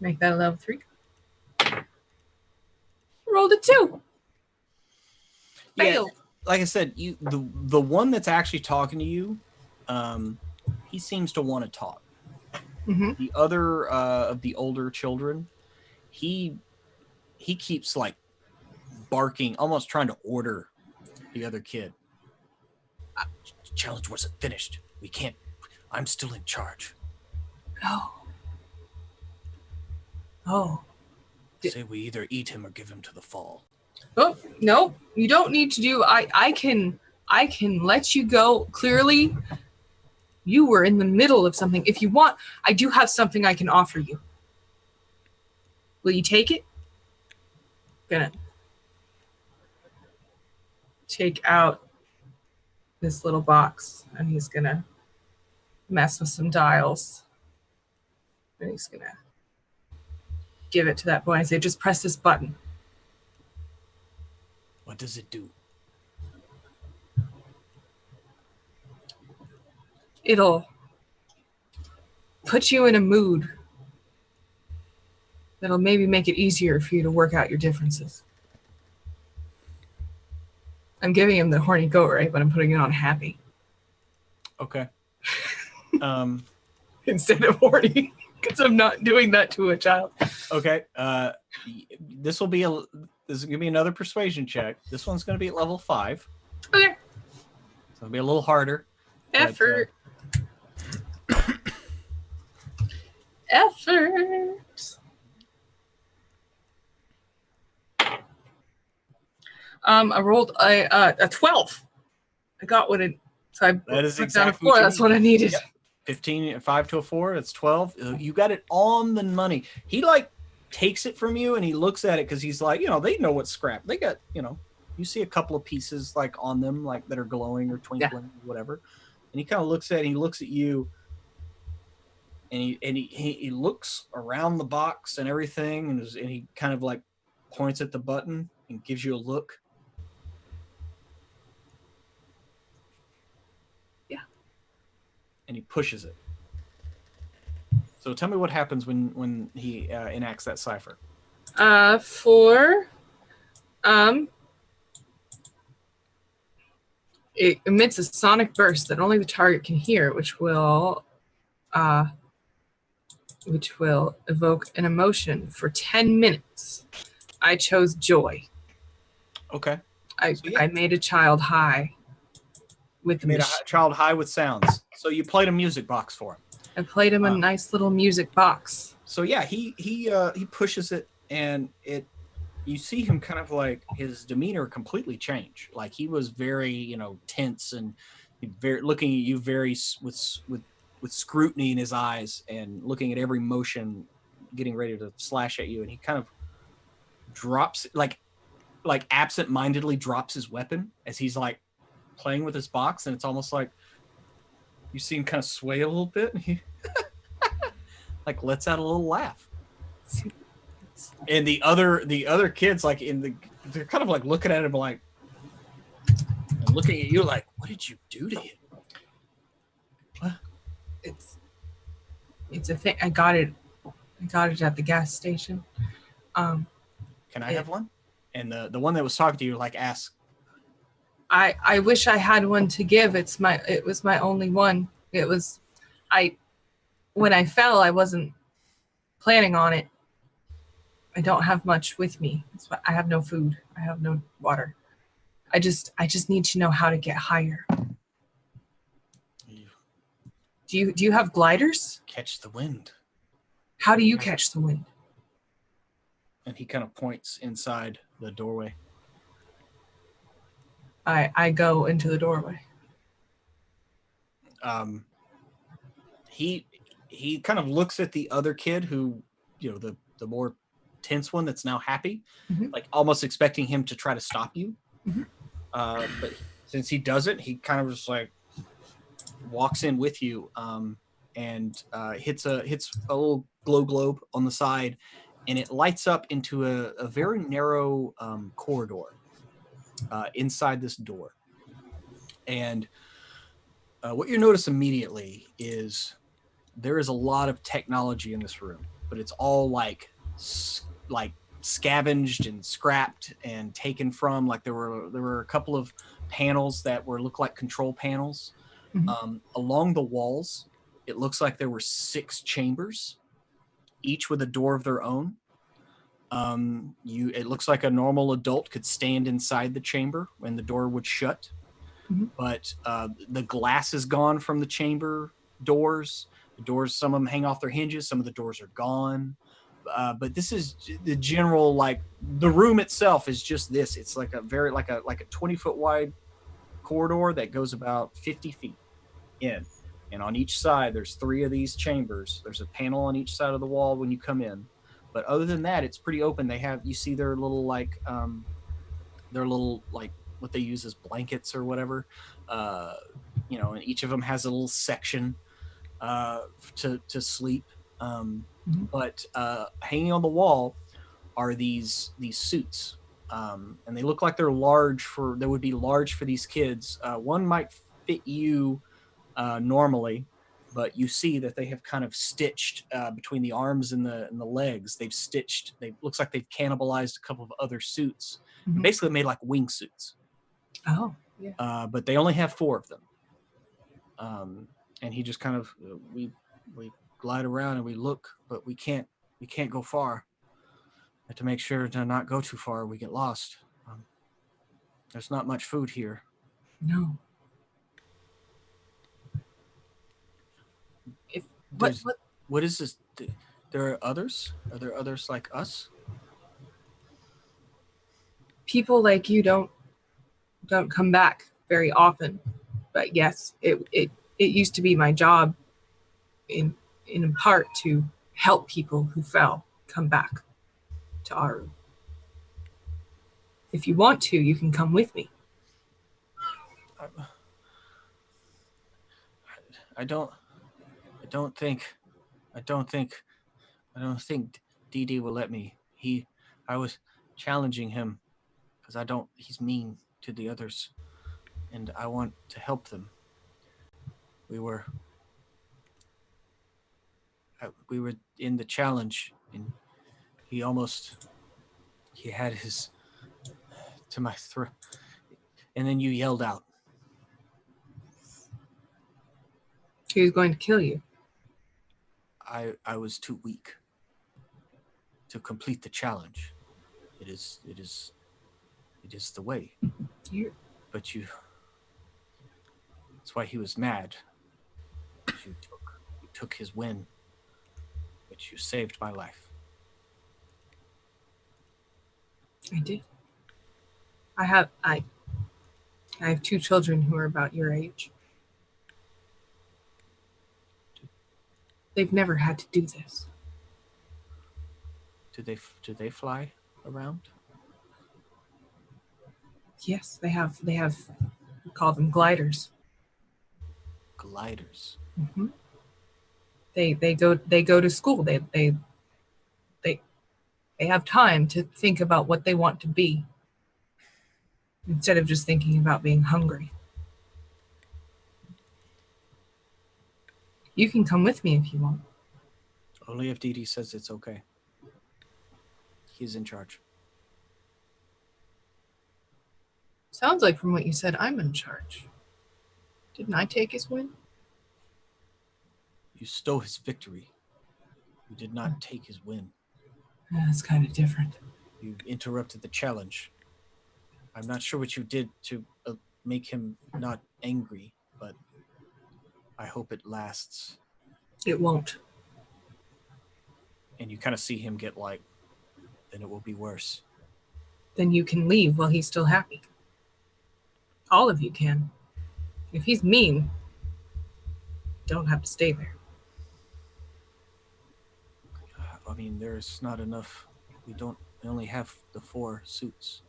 [SPEAKER 3] make that a level 3. Rolled a 2. Failed.
[SPEAKER 2] Like I said, the one that's actually talking to you, he seems to want to talk.
[SPEAKER 3] Mm-hmm.
[SPEAKER 2] The other of the older children, he keeps like barking, almost trying to order the other kid. The challenge wasn't finished. We can't. I'm still in charge.
[SPEAKER 3] Oh.
[SPEAKER 2] Say we either eat him or give him to the fall.
[SPEAKER 3] Oh, no, you don't need to do. I can let you go. Clearly, you were in the middle of something. If you want, I do have something I can offer you. Will you take it? Gonna take out this little box, and he's gonna mess with some dials. And he's gonna give it to that boy and say, just press this button.
[SPEAKER 2] What does it do?
[SPEAKER 3] It'll put you in a mood that'll maybe make it easier for you to work out your differences. I'm giving him the horny goat, right? But I'm putting it on happy.
[SPEAKER 2] Okay.
[SPEAKER 3] Instead of horny. Because I'm not doing that to a child.
[SPEAKER 2] Okay. This is gonna be another persuasion check. This one's gonna be at level 5.
[SPEAKER 3] Okay.
[SPEAKER 2] So it'll be a little harder.
[SPEAKER 3] Effort. Effort. I rolled a 12. I got what it. So I
[SPEAKER 2] That is
[SPEAKER 3] put
[SPEAKER 2] exactly
[SPEAKER 3] down a 4.
[SPEAKER 2] what you
[SPEAKER 3] That's
[SPEAKER 2] need.
[SPEAKER 3] what I needed.
[SPEAKER 2] Yep. 15, 5 to a 4. That's 12. You got it on the money. He like takes it from you and he looks at it because he's like, they know what's scrap. They got, you see a couple of pieces like on them, like that are glowing or twinkling, or whatever. And he kind of looks at it. And he looks at you, and he looks around the box and everything, and he kind of like points at the button and gives you a look.
[SPEAKER 3] Yeah.
[SPEAKER 2] And he pushes it. So tell me what happens when he enacts that cipher.
[SPEAKER 3] It emits a sonic burst that only the target can hear, which will evoke an emotion for 10 minutes. I chose joy.
[SPEAKER 2] Okay.
[SPEAKER 3] I made a child high with the
[SPEAKER 2] made a child high with sounds. So you played a music box for him.
[SPEAKER 3] I played him a nice little music box.
[SPEAKER 2] So yeah, he pushes it, and you see him kind of like his demeanor completely change. Like he was very tense and very looking at you very with scrutiny in his eyes and looking at every motion, getting ready to slash at you. And he kind of drops like absent-mindedly drops his weapon as he's like playing with his box, and it's almost like you see him kind of sway a little bit, and he like lets out a little laugh. And the other kids like they're kind of like looking at him like and looking at you like, what did you do to him? What?
[SPEAKER 3] It's a thing. I got it at the gas station.
[SPEAKER 2] Can I have one? And the one that was talking to you like asks.
[SPEAKER 3] I wish I had one to give. It was my only one. When I fell, I wasn't planning on it. I don't have much with me. I have no food. I have no water. I just need to know how to get higher. Do you have gliders?
[SPEAKER 2] Catch the wind.
[SPEAKER 3] How do you catch the wind?
[SPEAKER 2] And he kind of points inside the doorway.
[SPEAKER 3] I go into the doorway.
[SPEAKER 2] He kind of looks at the other kid who, the more tense one that's now happy, like almost expecting him to try to stop you. But since he doesn't, he kind of just like walks in with you and hits a little glow globe on the side, and it lights up into a very narrow corridor inside this door. And what you notice immediately is there is a lot of technology in this room, but it's all like scavenged and scrapped and taken from. Like there were a couple of panels that look like control panels. Along the walls, it looks like there were 6 chambers, each with a door of their own. It looks like a normal adult could stand inside the chamber when the door would shut. But the glass is gone from the chamber doors. The doors, some of them hang off their hinges. Some of the doors are gone. But this is the general, like the room itself is just this. It's like a 20-foot wide corridor that goes about 50 feet in. And on each side, there's 3 of these chambers. There's a panel on each side of the wall when you come in. But other than that, it's pretty open. You see their little what they use as blankets or whatever. And each of them has a little section to sleep. But hanging on the wall are these suits, and they look like they're large they would be large for these kids. One might fit you normally, but you see that they have kind of stitched between the arms and the legs. Looks like they've cannibalized a couple of other suits, basically made like wingsuits.
[SPEAKER 3] Oh, yeah.
[SPEAKER 2] But they only have 4 of them. And he just kind of we glide around and we look, but we can't go far. We have to make sure to not go too far. We get lost. There's not much food here.
[SPEAKER 3] No.
[SPEAKER 2] What is this? There are others? Are there others like us?
[SPEAKER 3] People like you don't come back very often. But yes, it used to be my job in part to help people who fell come back to our room. If you want to, you can come with me.
[SPEAKER 2] I don't think DD will let me. I was challenging him because he's mean to the others and I want to help them. We were in the challenge and he had his to my throat and then you yelled out.
[SPEAKER 3] He was going to kill you.
[SPEAKER 2] I was too weak to complete the challenge. It is the way. But that's why he was mad. You took his win, but you saved my life.
[SPEAKER 3] I did. I have 2 children who are about your age. They've never had to do this.
[SPEAKER 2] Do they fly around?
[SPEAKER 3] Yes, they have. We call them gliders.
[SPEAKER 2] Gliders.
[SPEAKER 3] Mm-hmm. They go to school. They have time to think about what they want to be instead of just thinking about being hungry. You can come with me if you want.
[SPEAKER 2] Only if Dee says it's okay. He's in charge.
[SPEAKER 3] Sounds like from what you said, I'm in charge. Didn't I take his win?
[SPEAKER 2] You stole his victory. You did not take his win.
[SPEAKER 3] Yeah, that's kind of different.
[SPEAKER 2] You interrupted the challenge. I'm not sure what you did to make him not angry, but I hope it lasts.
[SPEAKER 3] It won't.
[SPEAKER 2] And you kind of see him get like, then it will be worse.
[SPEAKER 3] Then you can leave while he's still happy. All of you can. If he's mean, don't have to stay there.
[SPEAKER 2] I mean, there's not enough. We only have the 4 suits.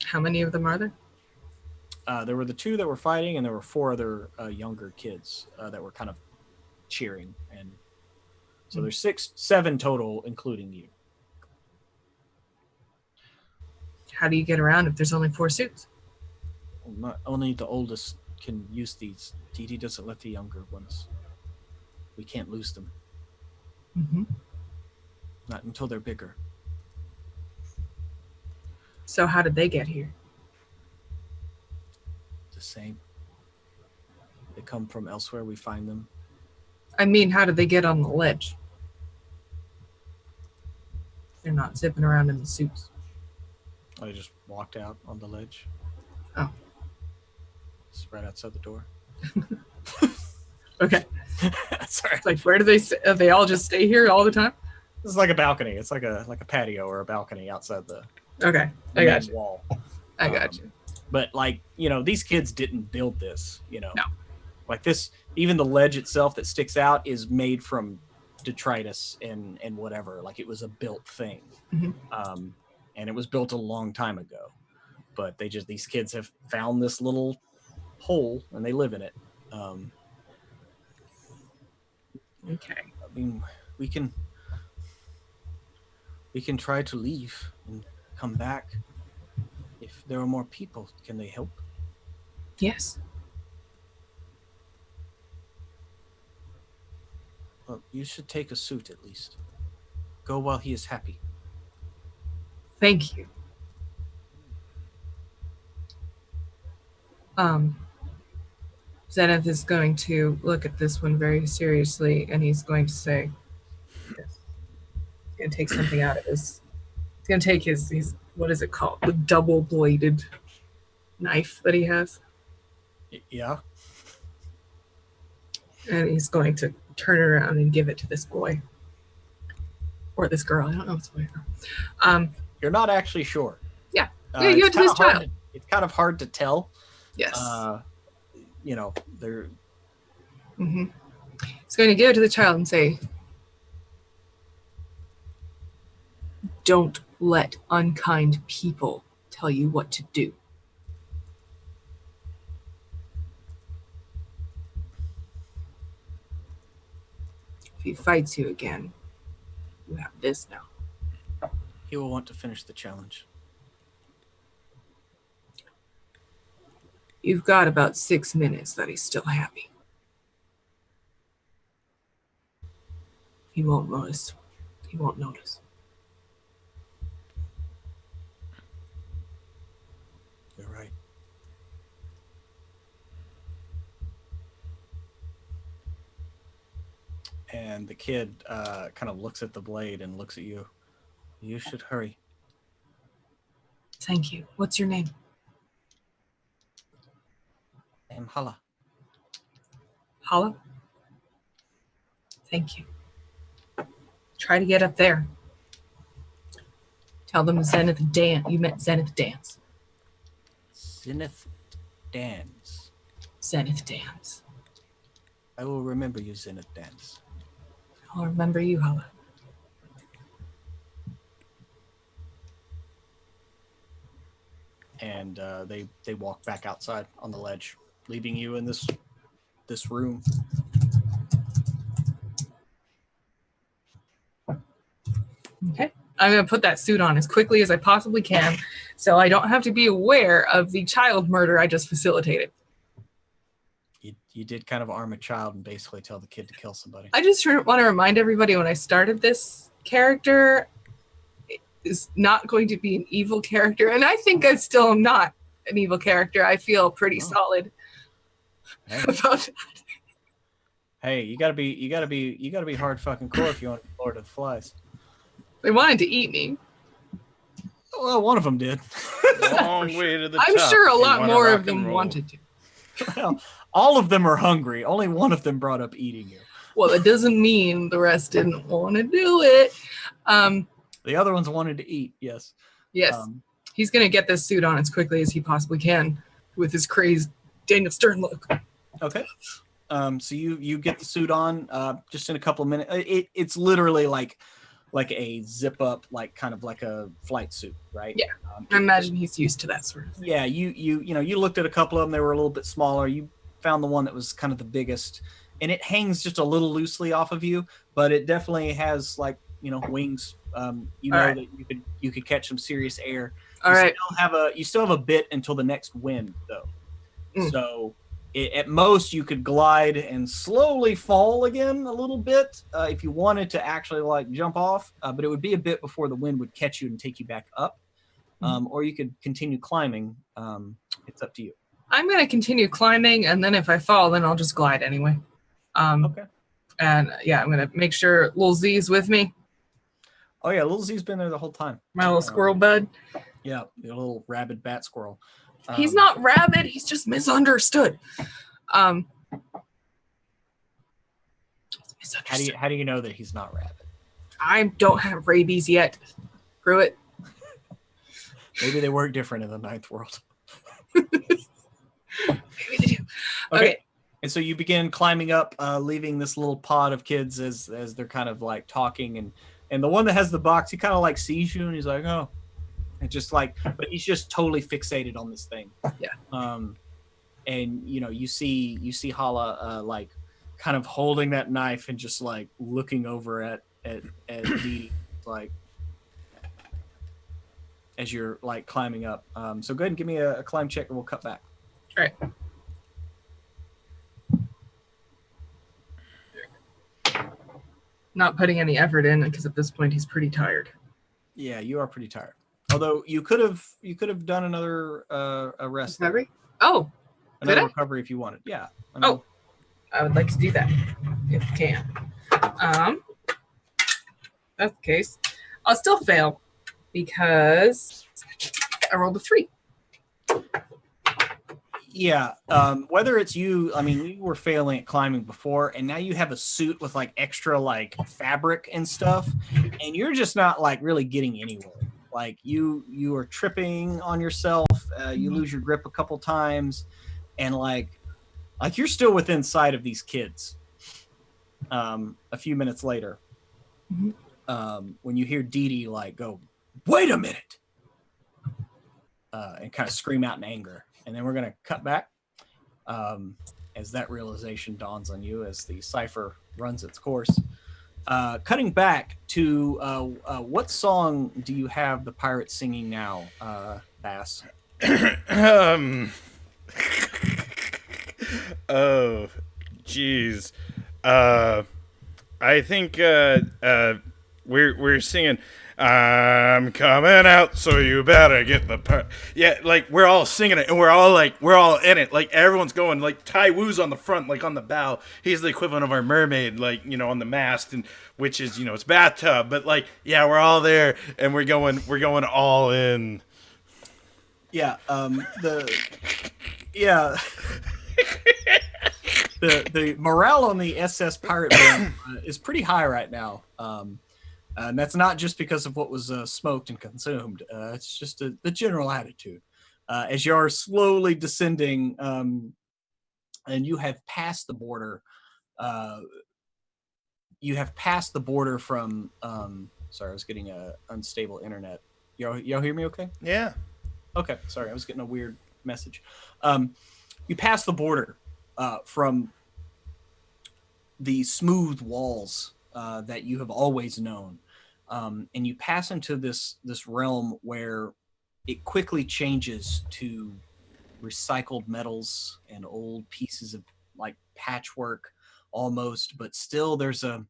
[SPEAKER 3] How many of them are there?
[SPEAKER 2] There were the 2 that were fighting, and there were 4 other younger kids that were kind of cheering. And so there's 7 total, including you.
[SPEAKER 3] How do you get around if there's only 4 suits?
[SPEAKER 2] Not only the oldest can use these. Dee Dee doesn't let the younger ones. We can't lose them.
[SPEAKER 3] Mm-hmm.
[SPEAKER 2] Not until they're bigger.
[SPEAKER 3] So how did they get here?
[SPEAKER 2] The same. They come from elsewhere. We find them.
[SPEAKER 3] I mean, how did they get on the ledge? They're not zipping around in the suits.
[SPEAKER 2] I just walked out on the ledge.
[SPEAKER 3] Oh.
[SPEAKER 2] It's right outside the door.
[SPEAKER 3] Okay.
[SPEAKER 2] Sorry.
[SPEAKER 3] It's like, where do they stay? They all just stay here all the time?
[SPEAKER 2] It's like a balcony. It's like a patio or a balcony outside the
[SPEAKER 3] Okay. I got
[SPEAKER 2] main
[SPEAKER 3] you.
[SPEAKER 2] wall.
[SPEAKER 3] I got you.
[SPEAKER 2] But like, these kids didn't build this,
[SPEAKER 3] No.
[SPEAKER 2] Like this, even the ledge itself that sticks out is made from detritus and whatever. Like it was a built thing.
[SPEAKER 3] Mm-hmm.
[SPEAKER 2] And it was built a long time ago. But these kids have found this little hole and they live in it.
[SPEAKER 3] Okay.
[SPEAKER 2] I mean, we can try to leave and come back. If there are more people, can they help?
[SPEAKER 3] Yes.
[SPEAKER 2] Well, you should take a suit at least. Go while he is happy.
[SPEAKER 3] Thank you. Zenith is going to look at this one very seriously, and he's going to say, yes. He's going to take something out of his. He's going to take his what is it called? The double-bladed knife that he has.
[SPEAKER 2] Yeah.
[SPEAKER 3] And he's going to turn it around and give it to this boy. Or this girl. I don't know if it's a boy or girl.
[SPEAKER 2] You're not actually sure.
[SPEAKER 3] Yeah. Yeah, give it to this child.
[SPEAKER 2] It's kind of hard to tell.
[SPEAKER 3] Yes.
[SPEAKER 2] They're...
[SPEAKER 3] Mm-hmm. He's going to give it to the child and say, don't let unkind people tell you what to do. If he fights you again, you have this now.
[SPEAKER 2] He will want to finish the challenge.
[SPEAKER 3] You've got about 6 minutes that he's still happy. He won't notice. He won't notice.
[SPEAKER 2] You're right. And the kid kind of looks at the blade and looks at you. You should hurry.
[SPEAKER 3] Thank you. What's your name?
[SPEAKER 2] I'm HEl-A.
[SPEAKER 3] HEl-A? Thank you. Try to get up there. Tell them Zenith dance. You met Zenith dance.
[SPEAKER 2] Zenith dance.
[SPEAKER 3] Zenith dance.
[SPEAKER 2] I will remember you, Zenith dance.
[SPEAKER 3] I'll remember you, HEl-A.
[SPEAKER 2] And they walk back outside on the ledge, leaving you in this room.
[SPEAKER 3] Okay. I'm going to put that suit on as quickly as I possibly can so I don't have to be aware of the child murder I just facilitated.
[SPEAKER 2] You did kind of arm a child and basically tell the kid to kill somebody.
[SPEAKER 3] I just want to remind everybody when I started this character is not going to be an evil character, and I think I still am not an evil character. I feel pretty solid about that.
[SPEAKER 2] Hey, you gotta be hard fucking core if you want to be Lord of the Flies.
[SPEAKER 3] They wanted to eat me.
[SPEAKER 2] Well, one of them did.
[SPEAKER 1] Long way to the
[SPEAKER 3] I'm
[SPEAKER 1] top
[SPEAKER 3] sure a
[SPEAKER 1] if you
[SPEAKER 3] lot
[SPEAKER 1] wanna
[SPEAKER 3] more
[SPEAKER 1] rock
[SPEAKER 3] of
[SPEAKER 1] and
[SPEAKER 3] them
[SPEAKER 1] roll.
[SPEAKER 3] wanted to.
[SPEAKER 2] Well, all of them are hungry. Only one of them brought up eating you.
[SPEAKER 3] Well, it doesn't mean the rest didn't want to do it.
[SPEAKER 2] The other ones wanted to eat. Yes.
[SPEAKER 3] Yes. He's going to get this suit on as quickly as he possibly can with his crazed Daniel Stern look.
[SPEAKER 2] Okay. So you get the suit on just in a couple of minutes. It's literally like a zip up, like kind of like a flight suit, right?
[SPEAKER 3] Yeah. I imagine he's used to that sort of thing.
[SPEAKER 2] Yeah. You looked at a couple of them. They were a little bit smaller. You found the one that was kind of the biggest, and it hangs just a little loosely off of you, but it definitely has wings. That you could catch some serious air.
[SPEAKER 3] All right.
[SPEAKER 2] You still have a bit until the next wind though. So At most, you could glide and slowly fall again a little bit if you wanted to actually like jump off, but it would be a bit before the wind would catch you and take you back up. Or you could continue climbing. It's up to you.
[SPEAKER 3] I'm going to continue climbing, and then if I fall, then I'll just glide anyway.
[SPEAKER 2] Okay.
[SPEAKER 3] And yeah, I'm going to make sure Lil Z's with me.
[SPEAKER 2] Oh yeah, Little Z's been there the whole time.
[SPEAKER 3] My little squirrel bud.
[SPEAKER 2] Yeah, the little rabid bat squirrel.
[SPEAKER 3] He's not rabid. He's just misunderstood. Misunderstood.
[SPEAKER 2] How do you know that he's not rabid?
[SPEAKER 3] I don't have rabies yet. Pruitt.
[SPEAKER 2] Maybe they work different in the ninth world.
[SPEAKER 3] Maybe they do. Okay.
[SPEAKER 2] And so you begin climbing up, leaving this little pod of kids as they're kind of like talking, and the one that has the box, he kind of like sees you and he's like, oh, and just like, but he's just totally fixated on this thing.
[SPEAKER 3] Yeah.
[SPEAKER 2] And you know, you see HEl-A like kind of holding that knife and just like looking over at Dee, like as you're like climbing up. So go ahead and give me a climb check and we'll cut back.
[SPEAKER 3] All right. Not putting any effort in because at this point he's pretty tired.
[SPEAKER 2] Yeah, you are pretty tired. Although you could have done another a rest.
[SPEAKER 3] Recovery? Oh,
[SPEAKER 2] Another recovery if you wanted. Yeah. I mean,
[SPEAKER 3] I would like to do that if I can. That's the case. I'll still fail because I rolled a 3.
[SPEAKER 2] Yeah. Whether it's you, I mean, you were failing at climbing before, and now you have a suit with like extra like fabric and stuff, and you're just not like really getting anywhere. Like you are tripping on yourself. You lose your grip a couple times, and like you're still within sight of these kids. A few minutes later, when you hear Dee Dee like go, "Wait a minute," and kind of scream out in anger. And then we're going to cut back as that realization dawns on you as the cipher runs its course. Cutting back to what song do you have the pirates singing now, Bas?
[SPEAKER 1] Oh, jeez. I think we're singing. I'm coming out, so you better get the part. Yeah, like we're all singing it, and we're all in it. Like everyone's going. Like Tywu's on the front, like on the bow. He's the equivalent of our mermaid, like on the mast, and which is it's bathtub. But like, yeah, we're all there, and we're going all in.
[SPEAKER 2] Yeah. The morale on the SS Pirate Band is pretty high right now. And that's not just because of what was smoked and consumed. It's just the general attitude. As you are slowly descending, and you have passed the border. You have passed the border from. Sorry, I was getting a unstable internet. Y'all hear me? Okay.
[SPEAKER 1] Yeah.
[SPEAKER 2] Okay. Sorry, I was getting a weird message. You pass the border from the smooth walls that you have always known. And you pass into this realm where it quickly changes to recycled metals and old pieces of like patchwork almost, but still there's a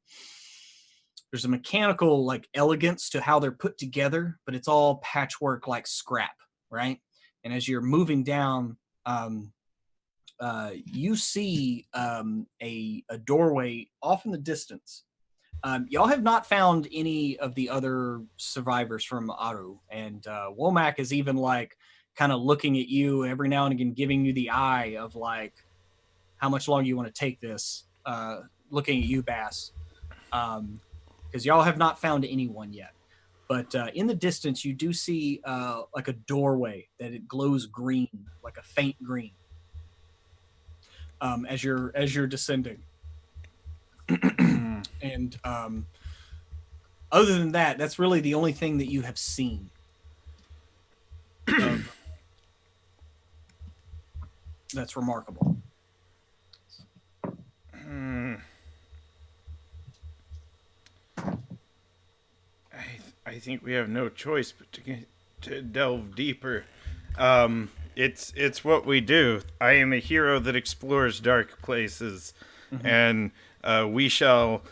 [SPEAKER 2] mechanical like elegance to how they're put together, but it's all patchwork like scrap, right? And as you're moving down, you see a doorway off in the distance. Y'all have not found any of the other survivors from Aru, and Womack is even like kind of looking at you every now and again, giving you the eye of like, how much longer you want to take this, looking at you, Bas, because y'all have not found anyone yet. But in the distance, you do see like a doorway that it glows green, like a faint green, as you're descending. And other than that, that's really the only thing that you have seen. That's remarkable.
[SPEAKER 1] I think we have no choice but to delve deeper. It's what we do. I am a hero that explores dark places, and we shall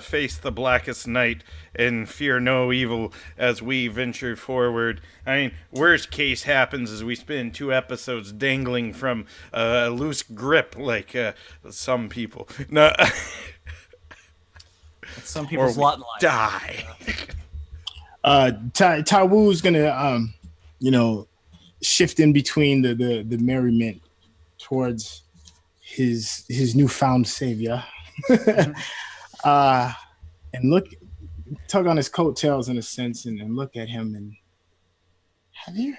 [SPEAKER 1] face the blackest night and fear no evil as we venture forward. I mean, worst case happens is we spend 2 episodes dangling from a loose grip like some people. No,
[SPEAKER 2] Some
[SPEAKER 1] or
[SPEAKER 2] people's
[SPEAKER 1] we
[SPEAKER 2] lot in life.
[SPEAKER 1] die.
[SPEAKER 4] Tywu's gonna shift in between the merriment towards his newfound savior. And tug on his coattails in a sense, and look at him. And have you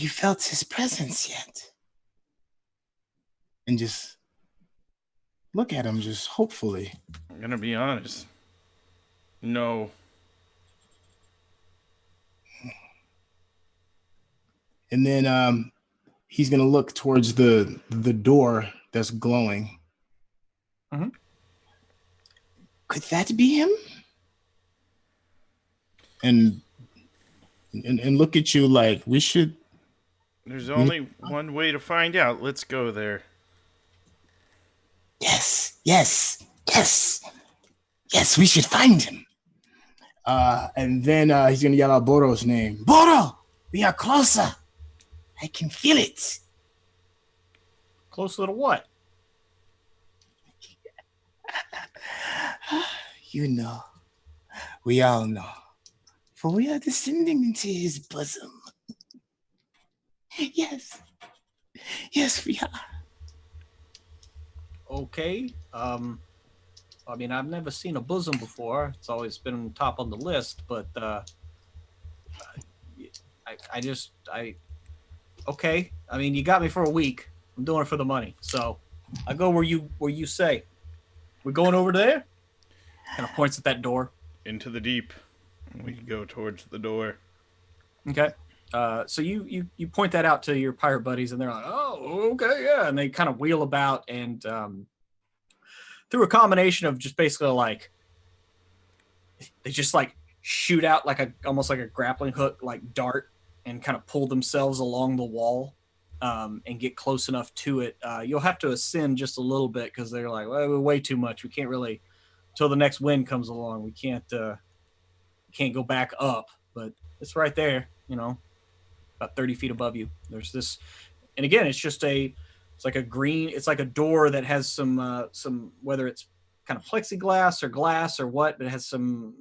[SPEAKER 4] felt his presence yet? And just look at him, just hopefully.
[SPEAKER 1] I'm gonna be honest. No.
[SPEAKER 4] And then he's gonna look towards the door that's glowing.
[SPEAKER 2] Mm-hmm.
[SPEAKER 4] Could that be him? And look at you like we should.
[SPEAKER 1] There's only one way to find out. Let's go there.
[SPEAKER 4] Yes, we should find him. And then he's gonna yell out Boro's name. Boro, we are closer. I can feel it.
[SPEAKER 2] Closer to what?
[SPEAKER 4] You know, we all know, for we are descending into his bosom. Yes, we are.
[SPEAKER 2] Okay. I mean, I've never seen a bosom before. It's always been top on the list, but okay. I mean, you got me for a week. I'm doing it for the money. So I go where you say. We're going over there? Kind of points at that door.
[SPEAKER 1] Into the deep. We go towards the door.
[SPEAKER 2] Okay. So you point that out to your pirate buddies, and they're like, "Oh, okay, yeah." And they kind of wheel about, and through a combination of just basically like they just like shoot out like almost like a grappling hook, like dart, and kind of pull themselves along the wall and get close enough to it. You'll have to ascend just a little bit because they're like, well, we're way too much. We can't really till the next wind comes along. We can't go back up, but it's right there, about 30 feet above you. There's this, and again, it's like a door that has some whether it's kind of plexiglass or glass or what, but it has some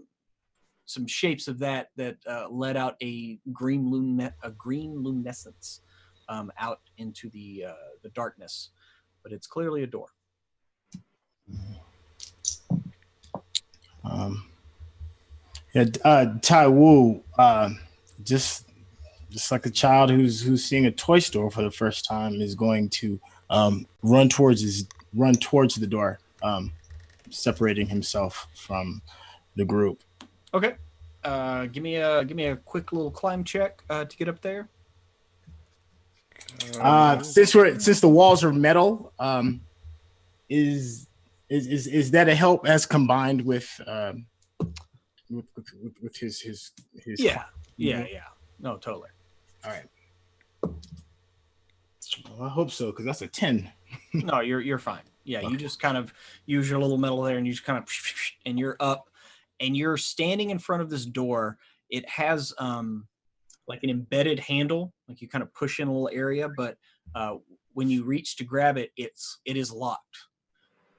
[SPEAKER 2] shapes of that let out a green luminescence out into the darkness, but it's clearly a door.
[SPEAKER 4] Tywu, just like a child who's seeing a toy store for the first time, is going to run towards the door, separating himself from the group.
[SPEAKER 2] Okay, give me a quick little climb check to get up there.
[SPEAKER 4] Since the walls are metal, is that a help as combined with his
[SPEAKER 2] yeah. No, totally.
[SPEAKER 4] All right. Well, I hope so, because that's a 10.
[SPEAKER 2] No, you're fine. Yeah, okay. You just kind of use your little metal there, and you just kind of, and you're up, and you're standing in front of this door. It has like an embedded handle, like you kind of push in a little area, but when you reach to grab it, it is locked.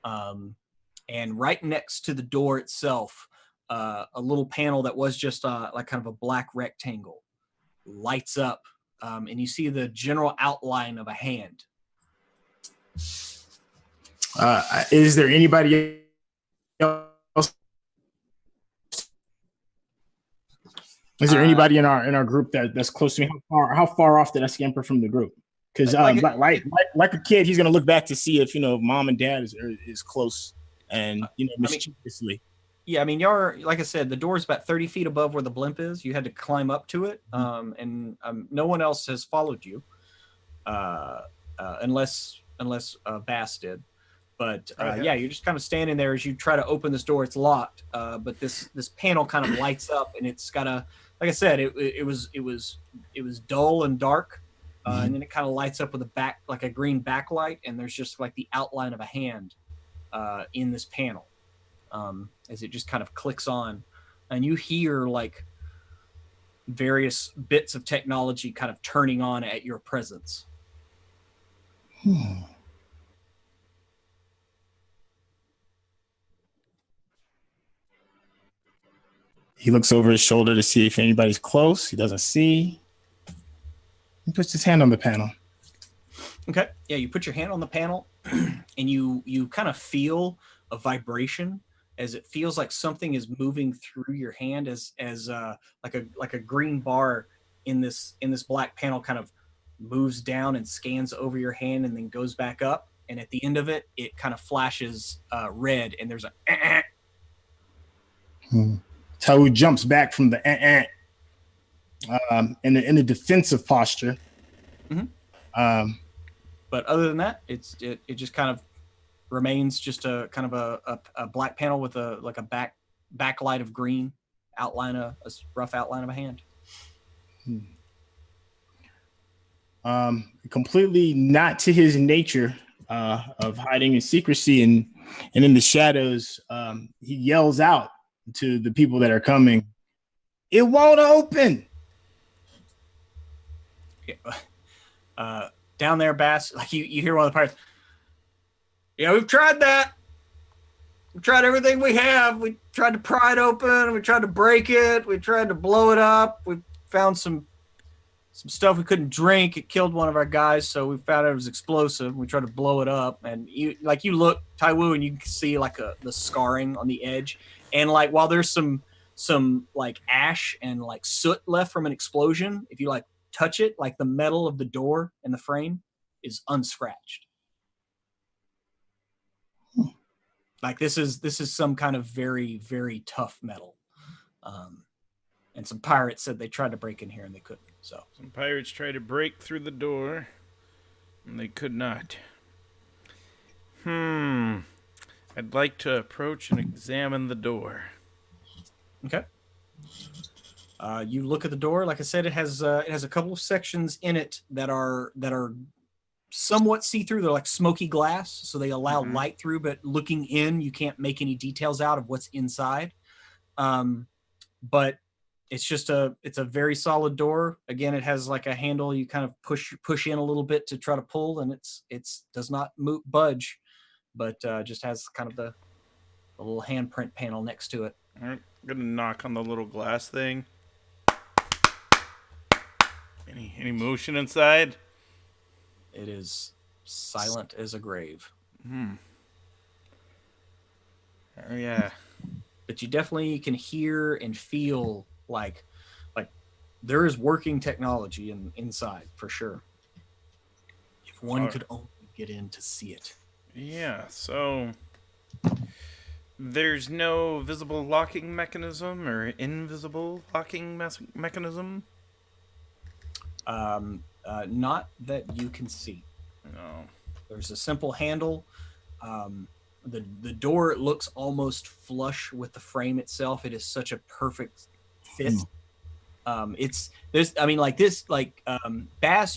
[SPEAKER 2] And right next to the door itself, a little panel that was just like kind of a black rectangle lights up, and you see the general outline of a hand.
[SPEAKER 4] Is there anybody else? Is there anybody in our group that's close to me? How far off did I scamper from the group? Because like a kid, he's gonna look back to see if mom and dad is close and mischievously.
[SPEAKER 2] Yeah, I mean, you're, like I said, the door's about 30 feet above where the blimp is. You had to climb up to it, and no one else has followed you, unless Bas did. But yeah, you're just kind of standing there as you try to open this door. It's locked, but this panel kind of lights up, and it's got like I said, it was dull and dark, and then it kind of lights up with like a green backlight, and there's just like the outline of a hand in this panel as it just kind of clicks on, and you hear like various bits of technology kind of turning on at your presence.
[SPEAKER 4] He looks over his shoulder to see if anybody's close. He doesn't see. He puts his hand on the panel.
[SPEAKER 2] Okay. Yeah, you put your hand on the panel and you kind of feel a vibration as it feels like something is moving through your hand as like a green bar in this black panel kind of moves down and scans over your hand and then goes back up, and at the end of it kind of flashes red, and there's a
[SPEAKER 4] Tywu jumps back from the in a defensive posture.
[SPEAKER 2] But other than that, it just kind of remains just a kind of a black panel with a backlight of green, a rough outline of a hand.
[SPEAKER 4] Completely not to his nature of hiding in secrecy and in the shadows, he yells out to the people that are coming, "It won't open!"
[SPEAKER 2] Yeah. Down there, Bas, like you hear one of the pirates. Yeah, we've tried that. We've tried everything we have. We tried to pry it open. We tried to break it. We tried to blow it up. We found some stuff we couldn't drink. It killed one of our guys, so we found it was explosive. We tried to blow it up, and you look, Tywu, and you can see like the scarring on the edge, and like while there's some like ash and like soot left from an explosion, if you like touch it, like the metal of the door and the frame is unscratched. Like this is some kind of very, very tough metal. And some pirates said they tried to break in here and they couldn't. So
[SPEAKER 1] some pirates tried to break through the door and they could not. I'd like to approach and examine the door.
[SPEAKER 2] Okay. You look at the door. Like I said, it has a couple of sections in it that are somewhat see-through. They're like smoky glass, so they allow light through. But looking in, you can't make any details out of what's inside. But it's a very solid door. Again, it has like a handle. You kind of push in a little bit to try to pull, and it does not budge, but just has kind of the little handprint panel next to it.
[SPEAKER 1] All right, I'm gonna knock on the little glass thing. Any motion inside?
[SPEAKER 2] It is silent as a grave.
[SPEAKER 1] Oh yeah.
[SPEAKER 2] But you definitely can hear and feel like there is working technology inside for sure. If one could only get in to see it.
[SPEAKER 1] Yeah, so there's no visible locking mechanism or invisible locking mechanism?
[SPEAKER 2] Not that you can see.
[SPEAKER 1] No.
[SPEAKER 2] There's a simple handle. The door looks almost flush with the frame itself. It is such a perfect fit. Bas,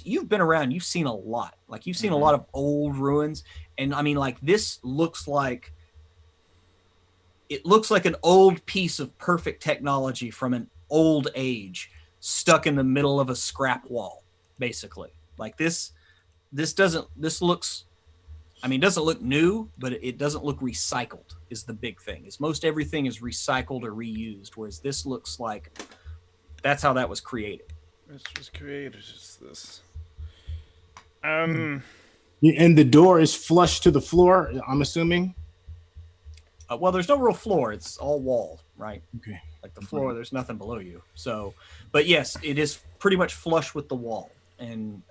[SPEAKER 2] you've been around, you've seen a lot. Like you've seen a lot of old ruins, and I mean, like this looks like an old piece of perfect technology from an old age stuck in the middle of a scrap wall, basically. Like this looks, I mean, it doesn't look new, but it doesn't look recycled is the big thing. Is most everything is recycled or reused, whereas this looks like that's how that was created.
[SPEAKER 1] This was created as this.
[SPEAKER 4] And the door is flush to the floor, I'm assuming?
[SPEAKER 2] Well, there's no real floor. It's all wall, right?
[SPEAKER 4] Okay.
[SPEAKER 2] Like the floor, there's nothing below you. So, but yes, it is pretty much flush with the wall. And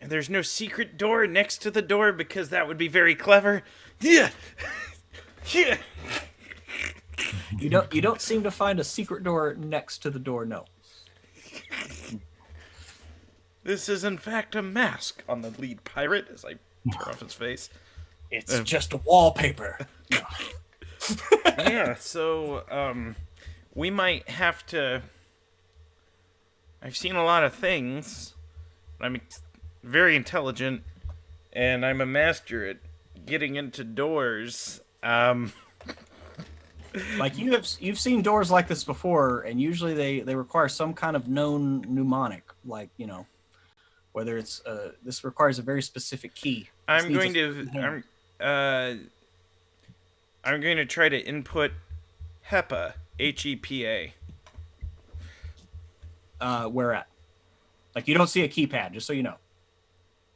[SPEAKER 1] there's no secret door next to the door because that would be very clever. Yeah. Yeah.
[SPEAKER 2] You don't seem to find a secret door next to the door, no.
[SPEAKER 1] This is in fact a mask on the lead pirate as I tear off his face.
[SPEAKER 2] It's just a wallpaper.
[SPEAKER 1] Yeah, so we might have to. I've seen a lot of things, I'm very intelligent, and I'm a master at getting into doors.
[SPEAKER 2] Like you've seen doors like this before, and usually they require some kind of known mnemonic, like whether it's this requires a very specific key.
[SPEAKER 1] I'm going to try to input HEPA, HEPA.
[SPEAKER 2] Where at? Like you don't see a keypad, just so you know.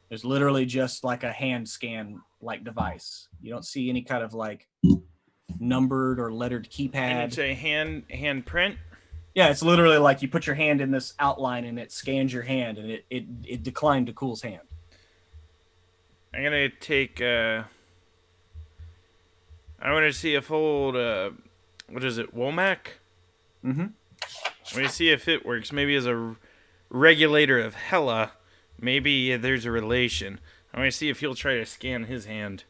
[SPEAKER 2] There's literally just like a hand scan like device. You don't see any kind of like numbered or lettered keypad.
[SPEAKER 1] And it's a hand print.
[SPEAKER 2] Yeah, it's literally like you put your hand in this outline and it scans your hand, and it declined to Cool's hand.
[SPEAKER 1] I'm gonna take. I want to see if old what is it, Womack?
[SPEAKER 2] Mm-hmm.
[SPEAKER 1] I'm gonna see if it works. Maybe as a regulator of HEl-A, maybe there's a relation. I'm gonna see if he'll try to scan his hand.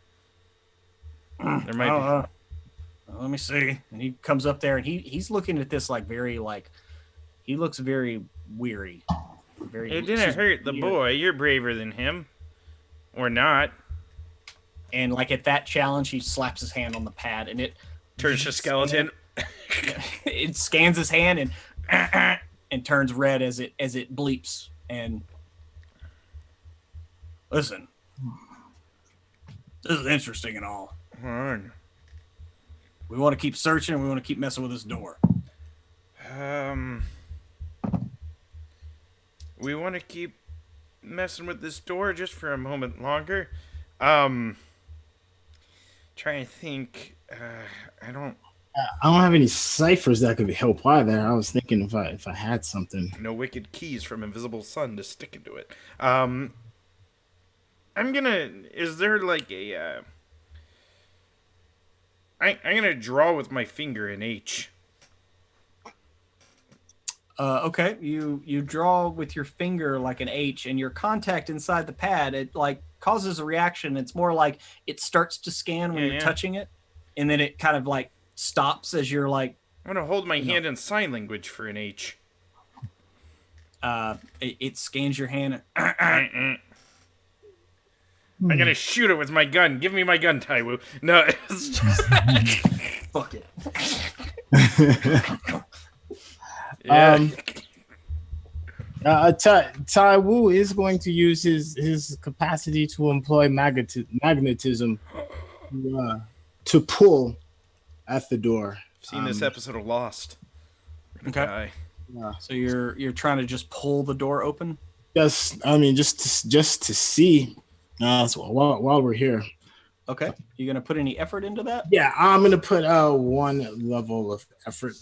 [SPEAKER 1] There might be.
[SPEAKER 2] Let me see. And he comes up there and he's looking at this like very like he looks very weary.
[SPEAKER 1] It didn't hurt the boy. You're braver than him. Or not.
[SPEAKER 2] And like at that challenge, he slaps his hand on the pad and it
[SPEAKER 1] turns to skeleton.
[SPEAKER 2] It scans his hand and turns red as it bleeps. And listen, this is interesting and all. We want to keep searching and we want to keep messing with this door.
[SPEAKER 1] We want to keep messing with this door just for a moment longer. Trying to think. I don't
[SPEAKER 4] have any ciphers that could help either. I was thinking if I had something.
[SPEAKER 1] No wicked keys from Invisible Sun to stick into it. I'm gonna. Is there like a? I'm gonna draw with my finger an H.
[SPEAKER 2] Okay, you draw with your finger like an H, and your contact inside the pad, it like causes a reaction. It's more like it starts to scan when you're touching it, and then it kind of like stops as you're like.
[SPEAKER 1] I'm gonna hold my hand in sign language for an H.
[SPEAKER 2] It scans your hand.
[SPEAKER 1] I'm gonna shoot it with my gun. Give me my gun, Tywu. No, it's just...
[SPEAKER 2] Fuck it.
[SPEAKER 1] Yeah.
[SPEAKER 4] Tywu is going to use his capacity to employ magnetism to pull at the door.
[SPEAKER 1] I've seen this episode of Lost.
[SPEAKER 2] Okay. So you're trying to just pull the door open?
[SPEAKER 4] Just to see. So while we're here.
[SPEAKER 2] Okay. You gonna put any effort into that?
[SPEAKER 4] Yeah, I'm gonna put one level of effort.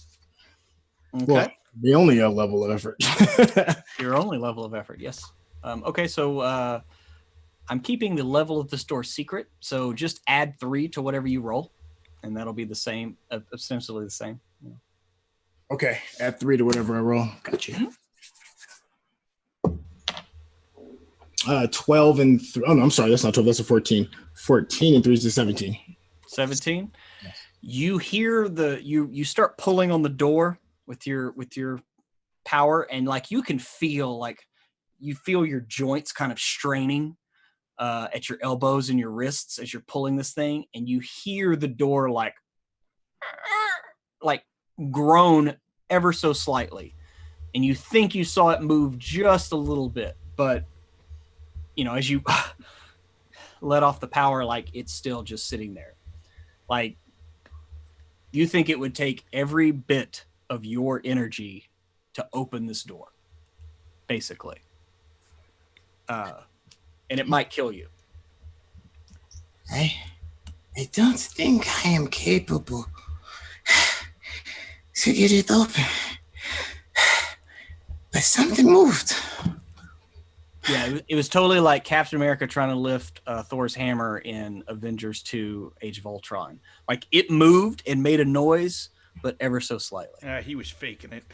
[SPEAKER 2] Okay.
[SPEAKER 4] Well, the only level of effort.
[SPEAKER 2] Your only level of effort, yes. Okay, so I'm keeping the level of the store secret, so just add 3 to whatever you roll, and that'll be the same, essentially the same. Yeah.
[SPEAKER 4] Okay, add 3 to whatever I roll. Gotcha. 12 and 3. Oh no, I'm sorry, that's not 12. That's a 14. 14 and 3 is a 17.
[SPEAKER 2] 17. Yes. You hear you start pulling on the door with your power, and like you can feel your joints kind of straining at your elbows and your wrists as you're pulling this thing, and you hear the door like groan ever so slightly, and you think you saw it move just a little bit, but as you let off the power, like it's still just sitting there. Like you think it would take every bit of your energy to open this door, basically. And it might kill you.
[SPEAKER 4] I don't think I am capable to get it open. But something moved.
[SPEAKER 2] Yeah, it was totally like Captain America trying to lift Thor's hammer in Avengers 2 Age of Ultron. Like it moved and made a noise, but ever so slightly.
[SPEAKER 1] He was faking it.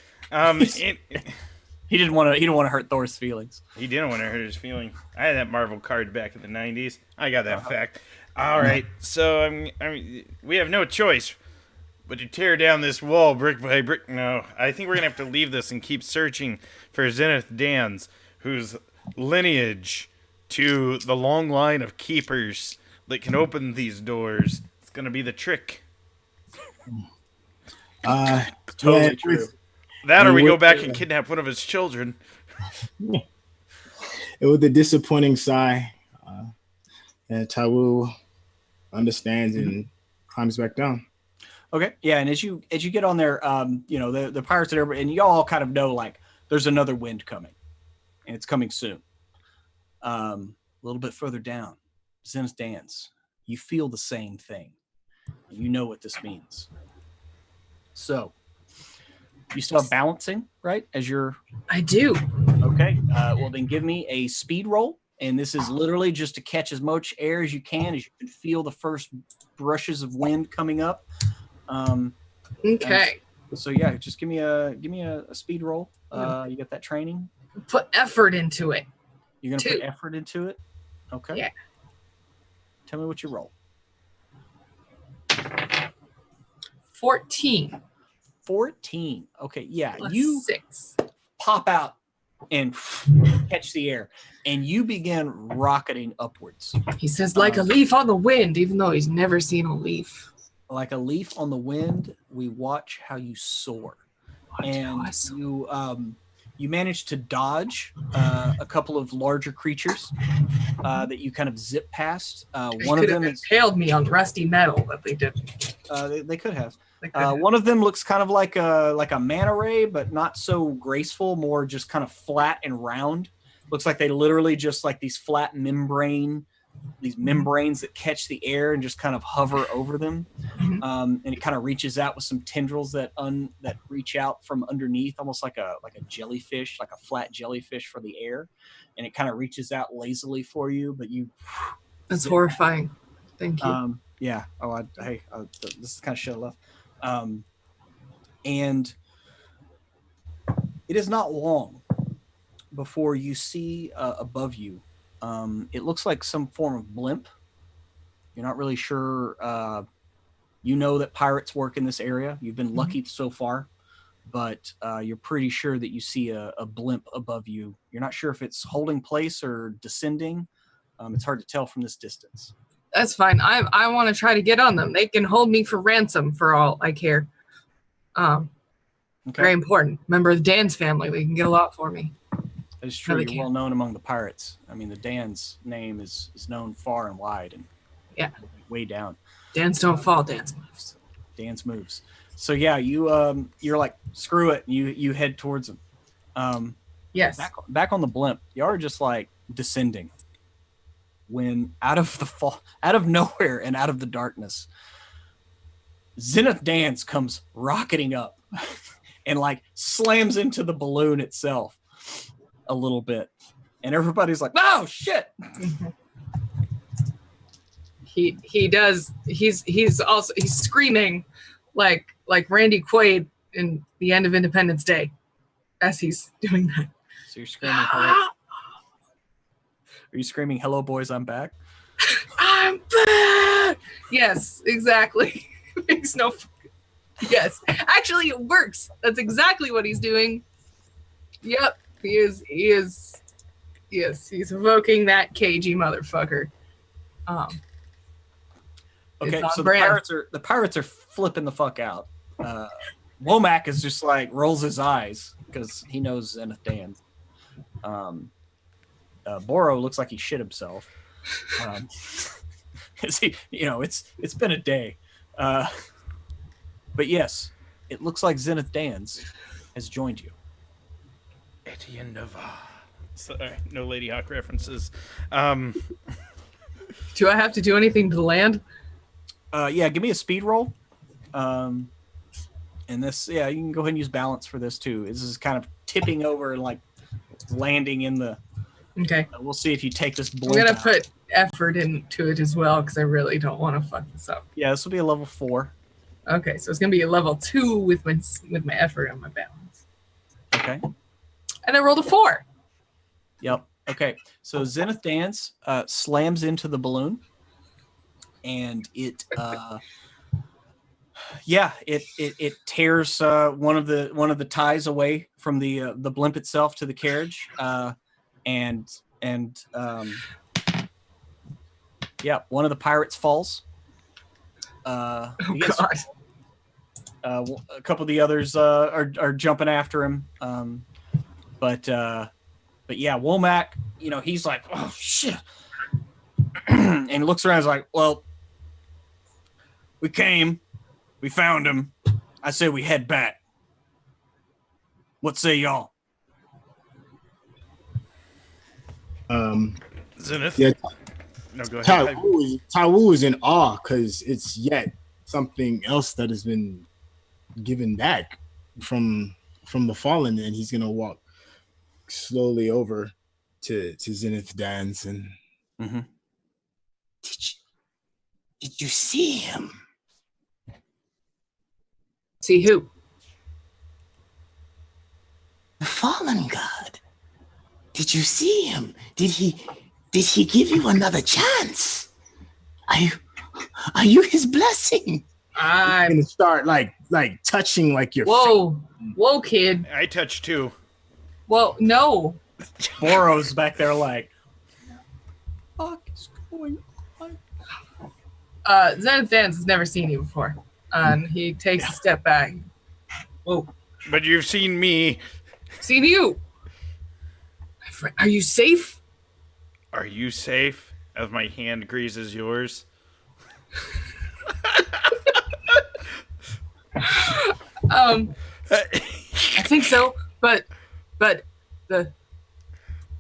[SPEAKER 2] He didn't want to hurt Thor's feelings.
[SPEAKER 1] He didn't want to hurt his feelings. I had that Marvel card back in the 90s. I got that fact. All right, so we have no choice but to tear down this wall brick by brick. No, I think we're gonna have to leave this and keep searching for Zenith Dans, who's lineage to the long line of keepers that can open these doors. It's gonna be the trick.
[SPEAKER 2] Totally
[SPEAKER 4] yeah,
[SPEAKER 2] true.
[SPEAKER 1] That or we go
[SPEAKER 4] with
[SPEAKER 1] back
[SPEAKER 4] the-
[SPEAKER 1] and kidnap one of his children.
[SPEAKER 4] With the disappointing sigh, and Tywu understands and climbs back down.
[SPEAKER 2] Okay, yeah, and as you get on there, you know the pirates are, and you all kind of know like there's another wind coming, and it's coming soon. A little bit further down, Zenith Dance, you feel the same thing. You know what this means. So you still have balancing, right? As you're
[SPEAKER 3] I do.
[SPEAKER 2] okay. Well, then give me a speed roll, and this is literally just to catch as much air as you can can feel the first brushes of wind coming up.
[SPEAKER 3] Okay.
[SPEAKER 2] So yeah, just give me a speed roll. You got that training.
[SPEAKER 3] Put effort into it.
[SPEAKER 2] You're gonna
[SPEAKER 3] 2.
[SPEAKER 2] put effort into it. Okay.
[SPEAKER 3] Yeah.
[SPEAKER 2] Tell me what you roll.
[SPEAKER 3] 14.
[SPEAKER 2] 14. Okay. Yeah.
[SPEAKER 3] Plus
[SPEAKER 2] You
[SPEAKER 3] 6.
[SPEAKER 2] pop out and catch the air, and you begin rocketing upwards
[SPEAKER 3] He says, like a leaf on the wind, even though he's never seen a leaf.
[SPEAKER 2] like a leaf on the wind. We watch how you soar, and you manage to dodge a couple of larger creatures that you kind of zip past. One of them is
[SPEAKER 3] impaled me on rusty metal, but they didn't.
[SPEAKER 2] they could have.
[SPEAKER 3] They could have.
[SPEAKER 2] One of them looks kind of like a manta ray, but not so graceful. More just kind of flat and round. Looks like they literally just like these flat membranes that catch the air and just kind of hover over them. And it kind of reaches out with some tendrils that reach out from underneath, almost like a jellyfish, like a flat jellyfish for the air. And it kind of reaches out lazily for you, but you.
[SPEAKER 3] That's horrifying. Thank you.
[SPEAKER 2] Yeah. Oh, this is kind of shit left. And it is not long before you see above you. It looks like some form of blimp. You're not really sure. You know that pirates work in this area. You've been lucky so far, but you're pretty sure that you see a blimp above you. You're not sure if it's holding place or descending. It's hard to tell from this distance.
[SPEAKER 3] That's fine. I want to try to get on them. They can hold me for ransom for all I care. Very important. Member of the Dan's family. They can get a lot for me.
[SPEAKER 2] It's true.
[SPEAKER 3] No, they
[SPEAKER 2] You're
[SPEAKER 3] can't.
[SPEAKER 2] well known among the pirates. I mean, the Dan's name is known far and wide, and way down.
[SPEAKER 3] Dan's don't fall. Dan's moves.
[SPEAKER 2] Dan's moves. So yeah, you're like screw it. And you head towards them.
[SPEAKER 3] Yes.
[SPEAKER 2] Back on the blimp. You are just like descending. When out of nowhere and out of the darkness, Zenith Dance comes rocketing up and like slams into the balloon itself a little bit, and everybody's like, "Oh shit!"
[SPEAKER 3] He does. He's screaming like Randy Quaid in the end of Independence Day as he's doing that.
[SPEAKER 2] So you're screaming, "Hello!" Are you screaming, "Hello, boys, I'm back"?
[SPEAKER 3] I'm back. Yes, exactly. Makes no. Yes, actually, it works. That's exactly what he's doing. Yep, he is. Yes, he's evoking that cagey motherfucker.
[SPEAKER 2] Okay,
[SPEAKER 3] on
[SPEAKER 2] so
[SPEAKER 3] brand.
[SPEAKER 2] the pirates are flipping the fuck out. Womack is just like rolls his eyes because he knows Zenith Dan. Boro looks like he shit himself. It's been a day. But yes, it looks like Zenith Dan's has joined you.
[SPEAKER 1] Etienne Nova. Sorry, no Lady Hawk references.
[SPEAKER 3] Do I have to do anything to land?
[SPEAKER 2] Yeah, give me a speed roll. And this, you can go ahead and use balance for this too. This is kind of tipping over and like landing in the.
[SPEAKER 3] Okay.
[SPEAKER 2] We'll see if you take this.
[SPEAKER 3] I'm gonna put effort into it as well because I really don't want to fuck this up.
[SPEAKER 2] Yeah, this will be a level 4.
[SPEAKER 3] Okay, so it's gonna be a level 2 with my effort and my balance.
[SPEAKER 2] Okay.
[SPEAKER 3] And I rolled a 4.
[SPEAKER 2] Yep. Okay. So Zenith Dance slams into the balloon, and it tears one of the ties away from the blimp itself to the carriage, and yeah, one of the pirates falls.
[SPEAKER 3] Oh
[SPEAKER 2] He gets-
[SPEAKER 3] God.
[SPEAKER 2] a couple of the others are jumping after him. But yeah, Womack, he's like, oh shit. And he looks around, he's like, well, we came, we found him. I say we head back. What say y'all?
[SPEAKER 1] Zenith.
[SPEAKER 4] Yeah,
[SPEAKER 1] No, go ahead.
[SPEAKER 4] Tywu is in awe because it's yet something else that has been given back from the fallen, and he's gonna walk slowly over to Zenith Dance and did you see him?
[SPEAKER 3] See who?
[SPEAKER 4] The fallen god. Did you see him? Did he give you another chance? Are you his blessing? I'm gonna start like touching like your
[SPEAKER 3] Whoa, kid.
[SPEAKER 1] I touched too.
[SPEAKER 3] Well, no.
[SPEAKER 2] Boro's back there like, what is going on?
[SPEAKER 3] Zenith Dance has never seen you before. And he takes a step back. Whoa.
[SPEAKER 1] But you've seen me.
[SPEAKER 3] Seen you. My friend, are you safe?
[SPEAKER 1] Are you safe? As my hand greases yours.
[SPEAKER 3] I think so, but the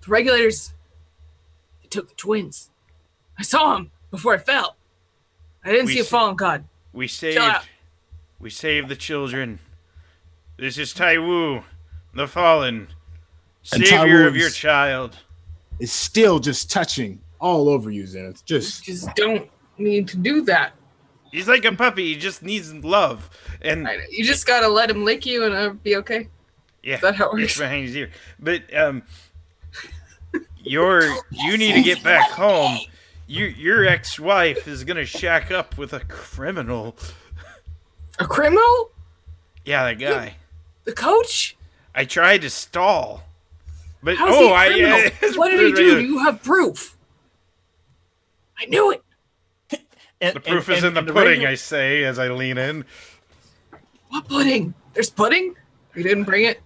[SPEAKER 3] regulators, they took the twins. I saw them before I fell. I didn't see a fallen god.
[SPEAKER 1] We saved the children. This is Tywu, the fallen, savior of your child.
[SPEAKER 4] Is still just touching all over you, Zenith. Just
[SPEAKER 3] don't need to do that.
[SPEAKER 1] He's like a puppy. He just needs love, and
[SPEAKER 3] You just gotta let him lick you and it'll be okay.
[SPEAKER 1] yeah,
[SPEAKER 3] Is that how it works?
[SPEAKER 1] it's behind his ear. But you need to get back home. Your ex-wife is gonna shack up with a criminal.
[SPEAKER 3] A criminal?
[SPEAKER 1] Yeah, that guy.
[SPEAKER 3] The coach?
[SPEAKER 1] I tried to stall, but
[SPEAKER 3] How's he a criminal? What did he do? Do you have proof? I knew it.
[SPEAKER 1] The proof is in the pudding, I say as I lean in.
[SPEAKER 3] What pudding? There's pudding? You didn't bring it?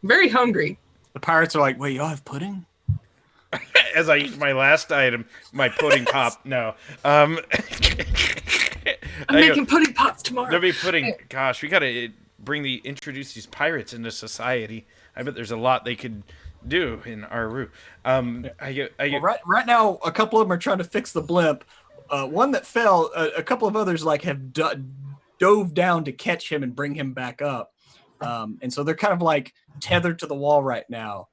[SPEAKER 3] I'm very hungry.
[SPEAKER 2] The pirates are like, wait, y'all have pudding?
[SPEAKER 1] As I eat my last item, my pudding pop. No.
[SPEAKER 3] I'm making pudding pops tomorrow.
[SPEAKER 1] There'll be pudding. Gosh, we gotta introduce these pirates into society. I bet there's a lot they could do in Aru.
[SPEAKER 2] Right now, a couple of them are trying to fix the blimp. One that fell, a couple of others have dove down to catch him and bring him back up. And so they're kind of like tethered to the wall right now.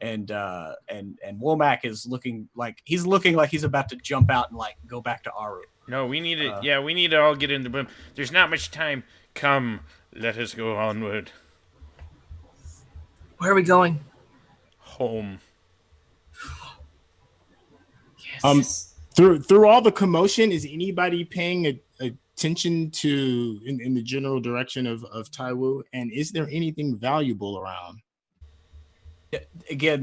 [SPEAKER 2] And Womack is looking like he's about to jump out and like go back to Aru.
[SPEAKER 1] No, we need to. We need to all get in the blimp. There's not much time. Come, let us go onward.
[SPEAKER 3] Where are we going?
[SPEAKER 1] Home.
[SPEAKER 3] Yes.
[SPEAKER 4] Through all the commotion, is anybody paying attention to in the general direction of Tywu? And is there anything valuable around?
[SPEAKER 2] Again,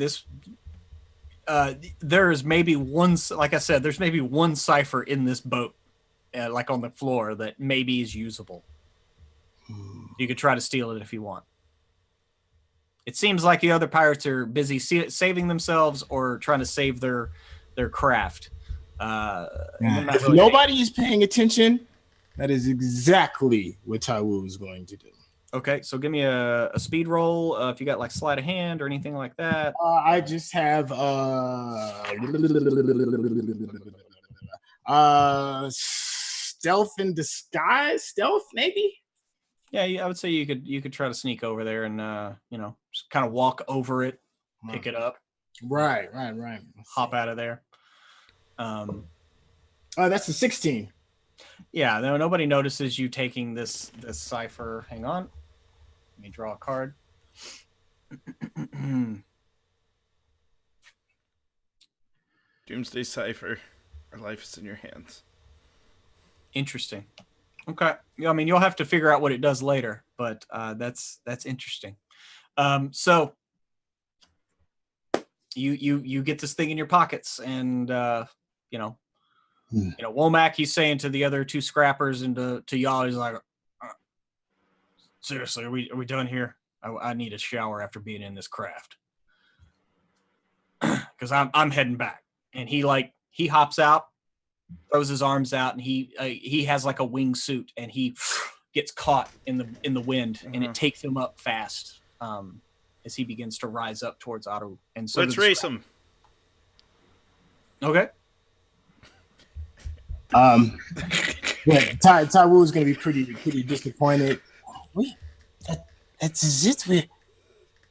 [SPEAKER 2] there is maybe one. Like I said, there's maybe one cipher in this boat, like on the floor, that maybe is usable. You could try to steal it if you want. It seems like the other pirates are busy saving themselves or trying to save their craft.
[SPEAKER 4] If nobody is paying attention, that is exactly what Tywu is going to do.
[SPEAKER 2] Okay, so give me a speed roll if you got like sleight of hand or anything like that.
[SPEAKER 4] I just have stealth in disguise. Stealth, maybe.
[SPEAKER 2] Yeah, I would say you could try to sneak over there and just kind of walk over it, pick it up.
[SPEAKER 4] Right.
[SPEAKER 2] Hop out of there.
[SPEAKER 4] That's a 16.
[SPEAKER 2] Yeah, no, nobody notices you taking this cipher. Hang on. Let me draw a card.
[SPEAKER 1] Doomsday Cipher. Our life is in your hands.
[SPEAKER 2] Interesting. Okay. Yeah, I mean, you'll have to figure out what it does later, but that's interesting. So you get this thing in your pockets, and Womack, he's saying to the other two scrappers and to y'all, he's like, seriously, are we done here? I need a shower after being in this craft, because I'm heading back. And he hops out, throws his arms out, and he has like a wingsuit, and he gets caught in the wind, and it takes him up fast as he begins to rise up towards Otto. And so
[SPEAKER 1] let's race him.
[SPEAKER 2] Okay.
[SPEAKER 4] Tywu is going to be pretty disappointed. That's it.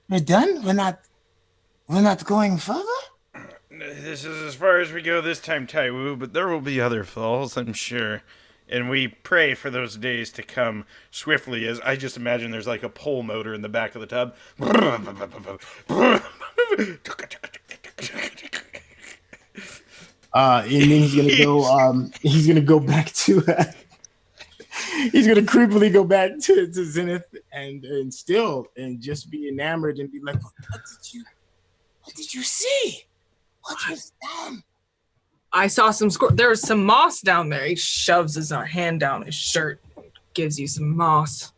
[SPEAKER 4] We're done. We're not going further.
[SPEAKER 1] This is as far as we go this time, Tywu, but there will be other falls, I'm sure. And we pray for those days to come swiftly, as I just imagine there's like a pole motor in the back of the tub.
[SPEAKER 4] And then he's gonna go. He's gonna go back to. He's gonna creepily go back to Zenith and just be enamored and be like, what did you see? What was that?
[SPEAKER 3] I saw there was some moss down there. He shoves his hand down his shirt, gives you some moss.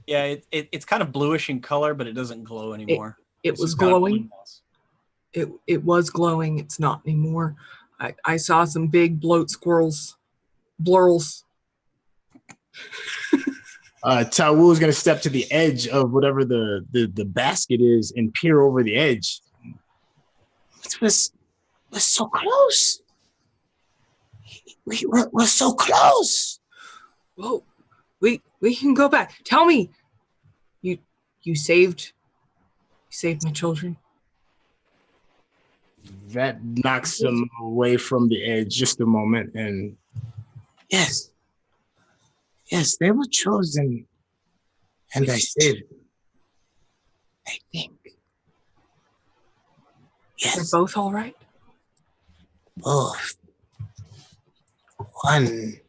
[SPEAKER 2] Yeah, it's kind of bluish in color, but it doesn't glow anymore.
[SPEAKER 3] It was glowing. It was glowing. It's not anymore. I saw some big bloat squirrels, blurls.
[SPEAKER 4] Tywu is going to step to the edge of whatever the basket is and peer over the edge. We're so close. We're so close.
[SPEAKER 3] Whoa, we can go back. Tell me, you saved my children.
[SPEAKER 4] That knocks him away from the edge just a moment, and yes, they were chosen, and I saved them. I think. Yes.
[SPEAKER 3] They're both all right?
[SPEAKER 4] Both. One,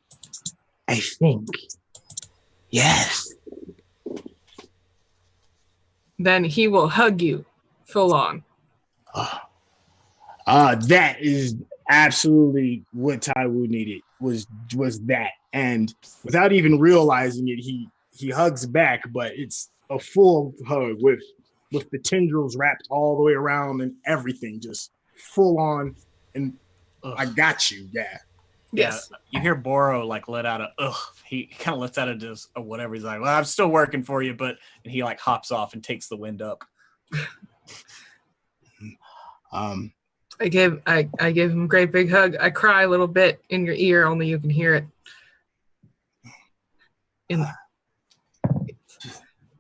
[SPEAKER 4] I think. Yes.
[SPEAKER 3] Then he will hug you full on.
[SPEAKER 4] That is absolutely what Tywu needed was that. And without even realizing it, he hugs back, but it's a full hug with the tendrils wrapped all the way around and everything just full on. And I got you, yeah.
[SPEAKER 3] Yes.
[SPEAKER 2] Yeah, you hear Boro like let out a ugh. He kind of lets out a just or whatever. He's like, well, I'm still working for you, but and he like hops off and takes the wind up.
[SPEAKER 3] I give him a great big hug. I cry a little bit in your ear, only you can hear it.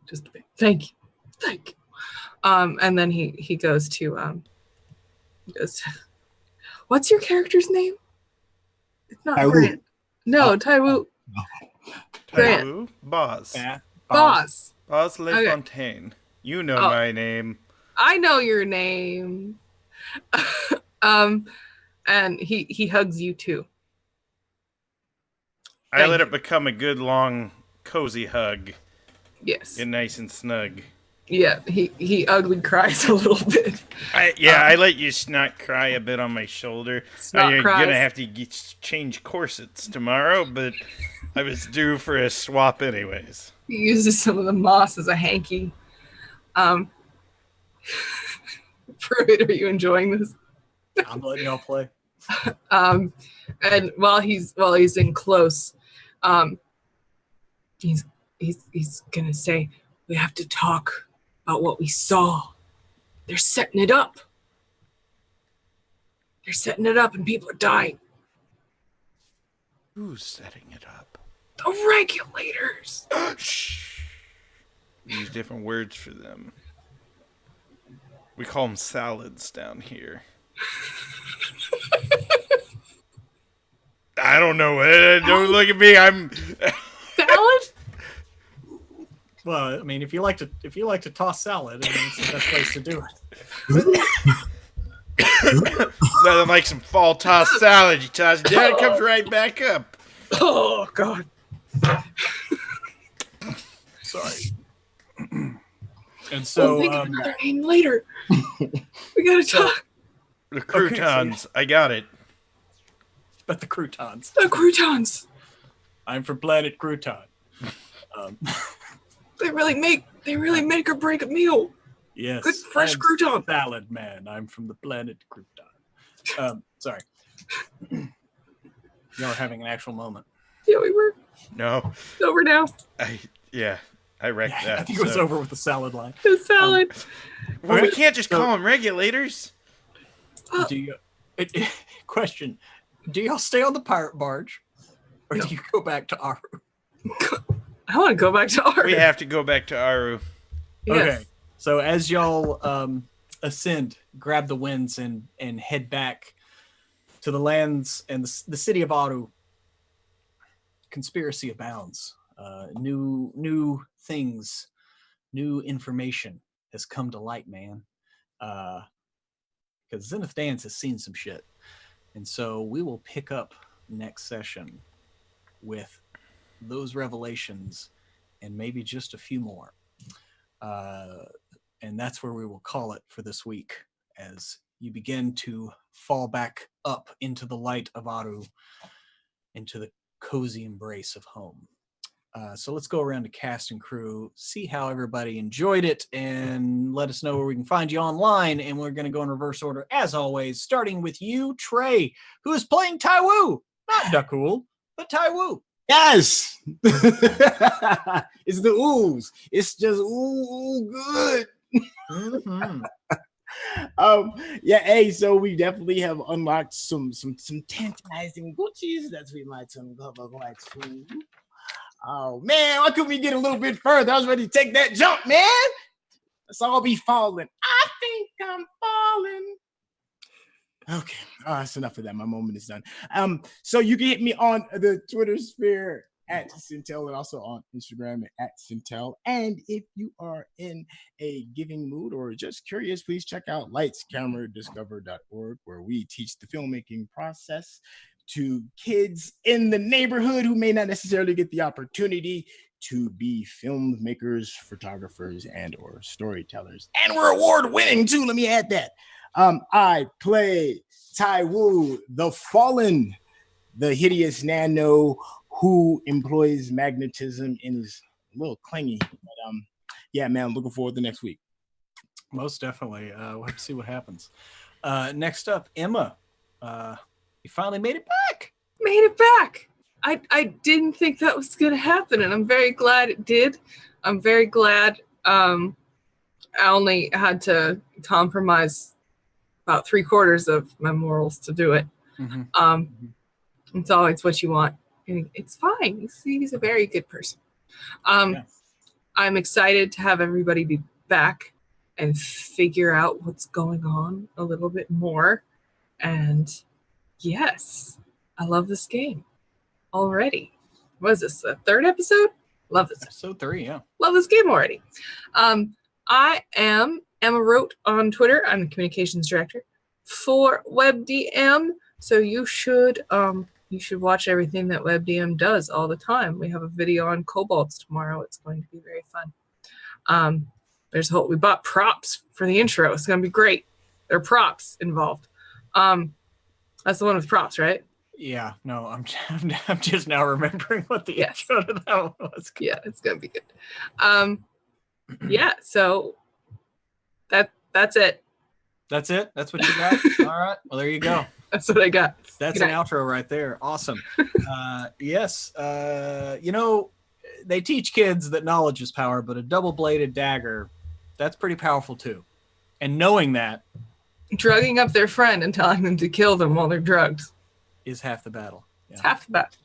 [SPEAKER 3] Just a bit. Thank you. And then he goes to what's your character's name? It's not
[SPEAKER 4] Tywu.
[SPEAKER 3] Grant. No, Tywu. Grant.
[SPEAKER 1] Tywu, Bas.
[SPEAKER 2] Yeah.
[SPEAKER 3] Bas.
[SPEAKER 1] Bas Le
[SPEAKER 3] Okay.
[SPEAKER 1] Fontaine. You know my name.
[SPEAKER 3] I know your name. And he hugs you too.
[SPEAKER 1] I let it become a good, long, cozy hug.
[SPEAKER 3] Yes.
[SPEAKER 1] Get nice and snug.
[SPEAKER 3] Yeah, he ugly cries a little bit.
[SPEAKER 1] I let you snot cry a bit on my shoulder.
[SPEAKER 3] Snot
[SPEAKER 1] You're
[SPEAKER 3] cries.
[SPEAKER 1] gonna have to change corsets tomorrow, but I was due for a swap anyways.
[SPEAKER 3] He uses some of the moss as a hanky. Pruitt, are you enjoying this?
[SPEAKER 2] I'm letting y'all play.
[SPEAKER 3] And while he's in close, he's gonna say, we have to talk about what we saw. They're setting it up. And people are dying.
[SPEAKER 1] Who's setting it up?
[SPEAKER 3] The Regulators.
[SPEAKER 1] Shh. We use different words for them. We call them salads down here. I don't know. Don't look at me. I'm
[SPEAKER 3] Salad?
[SPEAKER 2] Well, I mean, if you like to toss salad, I mean, it's the best place to do it.
[SPEAKER 1] nothing like some fall toss salad. You toss it down, it comes right back up.
[SPEAKER 3] Oh God.
[SPEAKER 2] Sorry. And so,
[SPEAKER 3] We'll think of another name later. We gotta talk.
[SPEAKER 1] The croutons. I got it.
[SPEAKER 2] But the croutons.
[SPEAKER 3] The croutons.
[SPEAKER 2] I'm from Planet Crouton.
[SPEAKER 3] They really make or break a meal.
[SPEAKER 2] Yes.
[SPEAKER 3] Good fresh
[SPEAKER 2] I'm
[SPEAKER 3] crouton.
[SPEAKER 2] Salad man. I'm from the Planet Crouton. Sorry. Y'all are having an actual moment.
[SPEAKER 3] Yeah, we were.
[SPEAKER 1] No.
[SPEAKER 3] It's over now.
[SPEAKER 1] I wrecked that.
[SPEAKER 2] I think it was over with the salad line.
[SPEAKER 3] The salad.
[SPEAKER 1] Well, we can't just call them regulators.
[SPEAKER 2] Do you? Question: do y'all stay on the pirate barge, or do you go back to Aru?
[SPEAKER 3] I want to go back to art.
[SPEAKER 1] We have to go back to Aru.
[SPEAKER 3] Yes.
[SPEAKER 2] Okay. So as y'all ascend, grab the winds and head back to the lands and the city of Aru. Conspiracy abounds. New things, new information has come to light, man. Because Zenith Dance has seen some shit. And so we will pick up next session with those revelations and maybe just a few more. And that's where we will call it for this week as you begin to fall back up into the light of Aru, into the cozy embrace of home. So let's go around to cast and crew, see how everybody enjoyed it, and let us know where we can find you online. And we're going to go in reverse order, as always, starting with you, Trey, who is playing Tywu. Not Dakul, but Tywu.
[SPEAKER 4] Yes. It's the ooze. It's just ooh good.
[SPEAKER 2] Mm-hmm.
[SPEAKER 4] Hey, so we definitely have unlocked some tantalizing Gucci's that we might uncover quite soon. Oh man, why couldn't we get a little bit further? I was ready to take that jump, man. Let's all be falling. I think I'm falling. Okay, that's enough of that. My moment is done. So you can hit me on the Twitter sphere at Sintel and also on Instagram at Sintel. And if you are in a giving mood or just curious, please check out lightscameradiscover.org, where we teach the filmmaking process to kids in the neighborhood who may not necessarily get the opportunity to be filmmakers, photographers, and or storytellers. And we're award winning too. Let me add that. I play Tywu, the Fallen, the hideous nano who employs magnetism and is a little clingy. But yeah, man, I'm looking forward to next week.
[SPEAKER 2] Most definitely. We'll have to see what happens. Next up, Emma. You finally made it back.
[SPEAKER 3] Made it back. I didn't think that was going to happen, and I'm very glad it did. I'm very glad I only had to compromise about 3/4 of my morals to do it.
[SPEAKER 2] Mm-hmm.
[SPEAKER 3] It's always what you want. And it's fine. He's a very good person. I'm excited to have everybody be back and figure out what's going on a little bit more. And yes, I love this game already. What is this, the 3rd episode? Love this.
[SPEAKER 2] Episode 3, yeah.
[SPEAKER 3] Love this game already. I am Emma Rote on Twitter. I'm the communications director for WebDM. So you should watch everything that WebDM does all the time. We have a video on kobolds tomorrow. It's going to be very fun. We bought props for the intro. It's going to be great. There are props involved. That's the one with props, right?
[SPEAKER 2] Yeah, no, I'm just now remembering what the intro to that one was.
[SPEAKER 3] Yeah, it's gonna be good. Yeah, so that's it.
[SPEAKER 2] That's it? That's what you got? All right. Well, there you go.
[SPEAKER 3] That's what I got.
[SPEAKER 2] That's an outro right there. Awesome. Yes. They teach kids that knowledge is power, but a double-bladed dagger, that's pretty powerful too. And knowing that,
[SPEAKER 3] drugging up their friend and telling them to kill them while they're drugged
[SPEAKER 2] is half the battle. Yeah.
[SPEAKER 3] It's half the battle.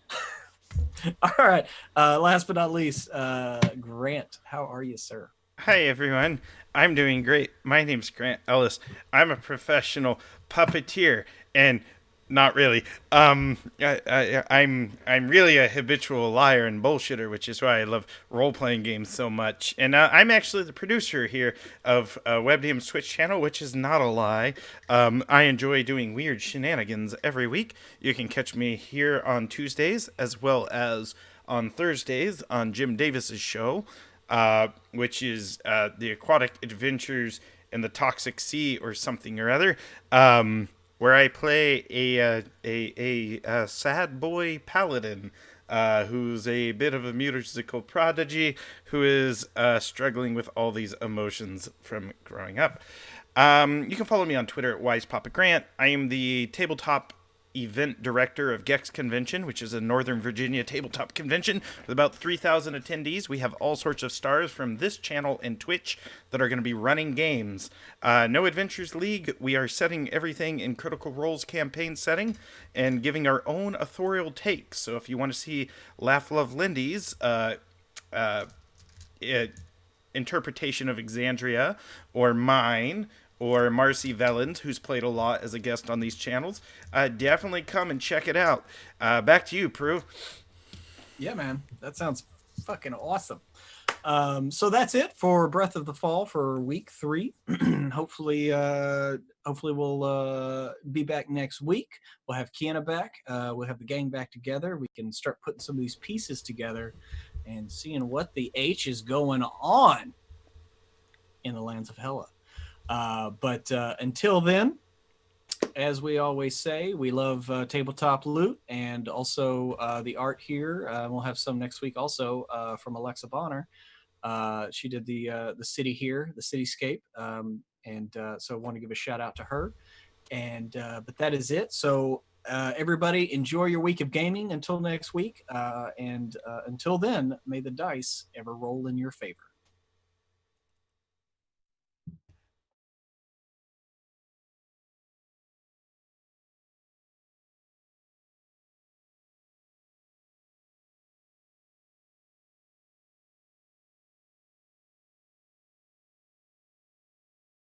[SPEAKER 2] All right. Last but not least, Grant, how are you, sir?
[SPEAKER 1] Hi, everyone. I'm doing great. My name's Grant Ellis. I'm a professional puppeteer, and not really. I'm really a habitual liar and bullshitter, which is why I love role-playing games so much. And I'm actually the producer here of WebDM's Twitch channel, which is not a lie. I enjoy doing weird shenanigans every week. You can catch me here on Tuesdays as well as on Thursdays on Jim Davis's show, which is The Aquatic Adventures in the Toxic Sea or something or other. where I play a sad boy paladin who's a bit of a musical prodigy who is struggling with all these emotions from growing up. You can follow me on Twitter at WisePapaGrant. I am the tabletop event director of Gex Convention, which is a Northern Virginia tabletop convention with about 3,000 attendees. We have all sorts of stars from this channel and Twitch that are going to be running games. No Adventures League, we are setting everything in Critical Role's campaign setting and giving our own authorial takes. So if you want to see Laugh Love Lindy's interpretation of Exandria, or mine, or Marcy Velland, who's played a lot as a guest on these channels, definitely come and check it out. Back to you, Prue.
[SPEAKER 2] Yeah, man, that sounds fucking awesome. So that's it for Breath of the Fall for week 3. Hopefully we'll be back next week. We'll have Kiana back. We'll have the gang back together. We can start putting some of these pieces together and seeing what the H is going on in the lands of HEl-A. But until then, as we always say, we love tabletop loot and also the art here. We'll have some next week also from Alexa Bonner. She did the city here, the cityscape, and so I want to give a shout out to her. And but that is it. So everybody, enjoy your week of gaming until next week. And until then, may the dice ever roll in your favor.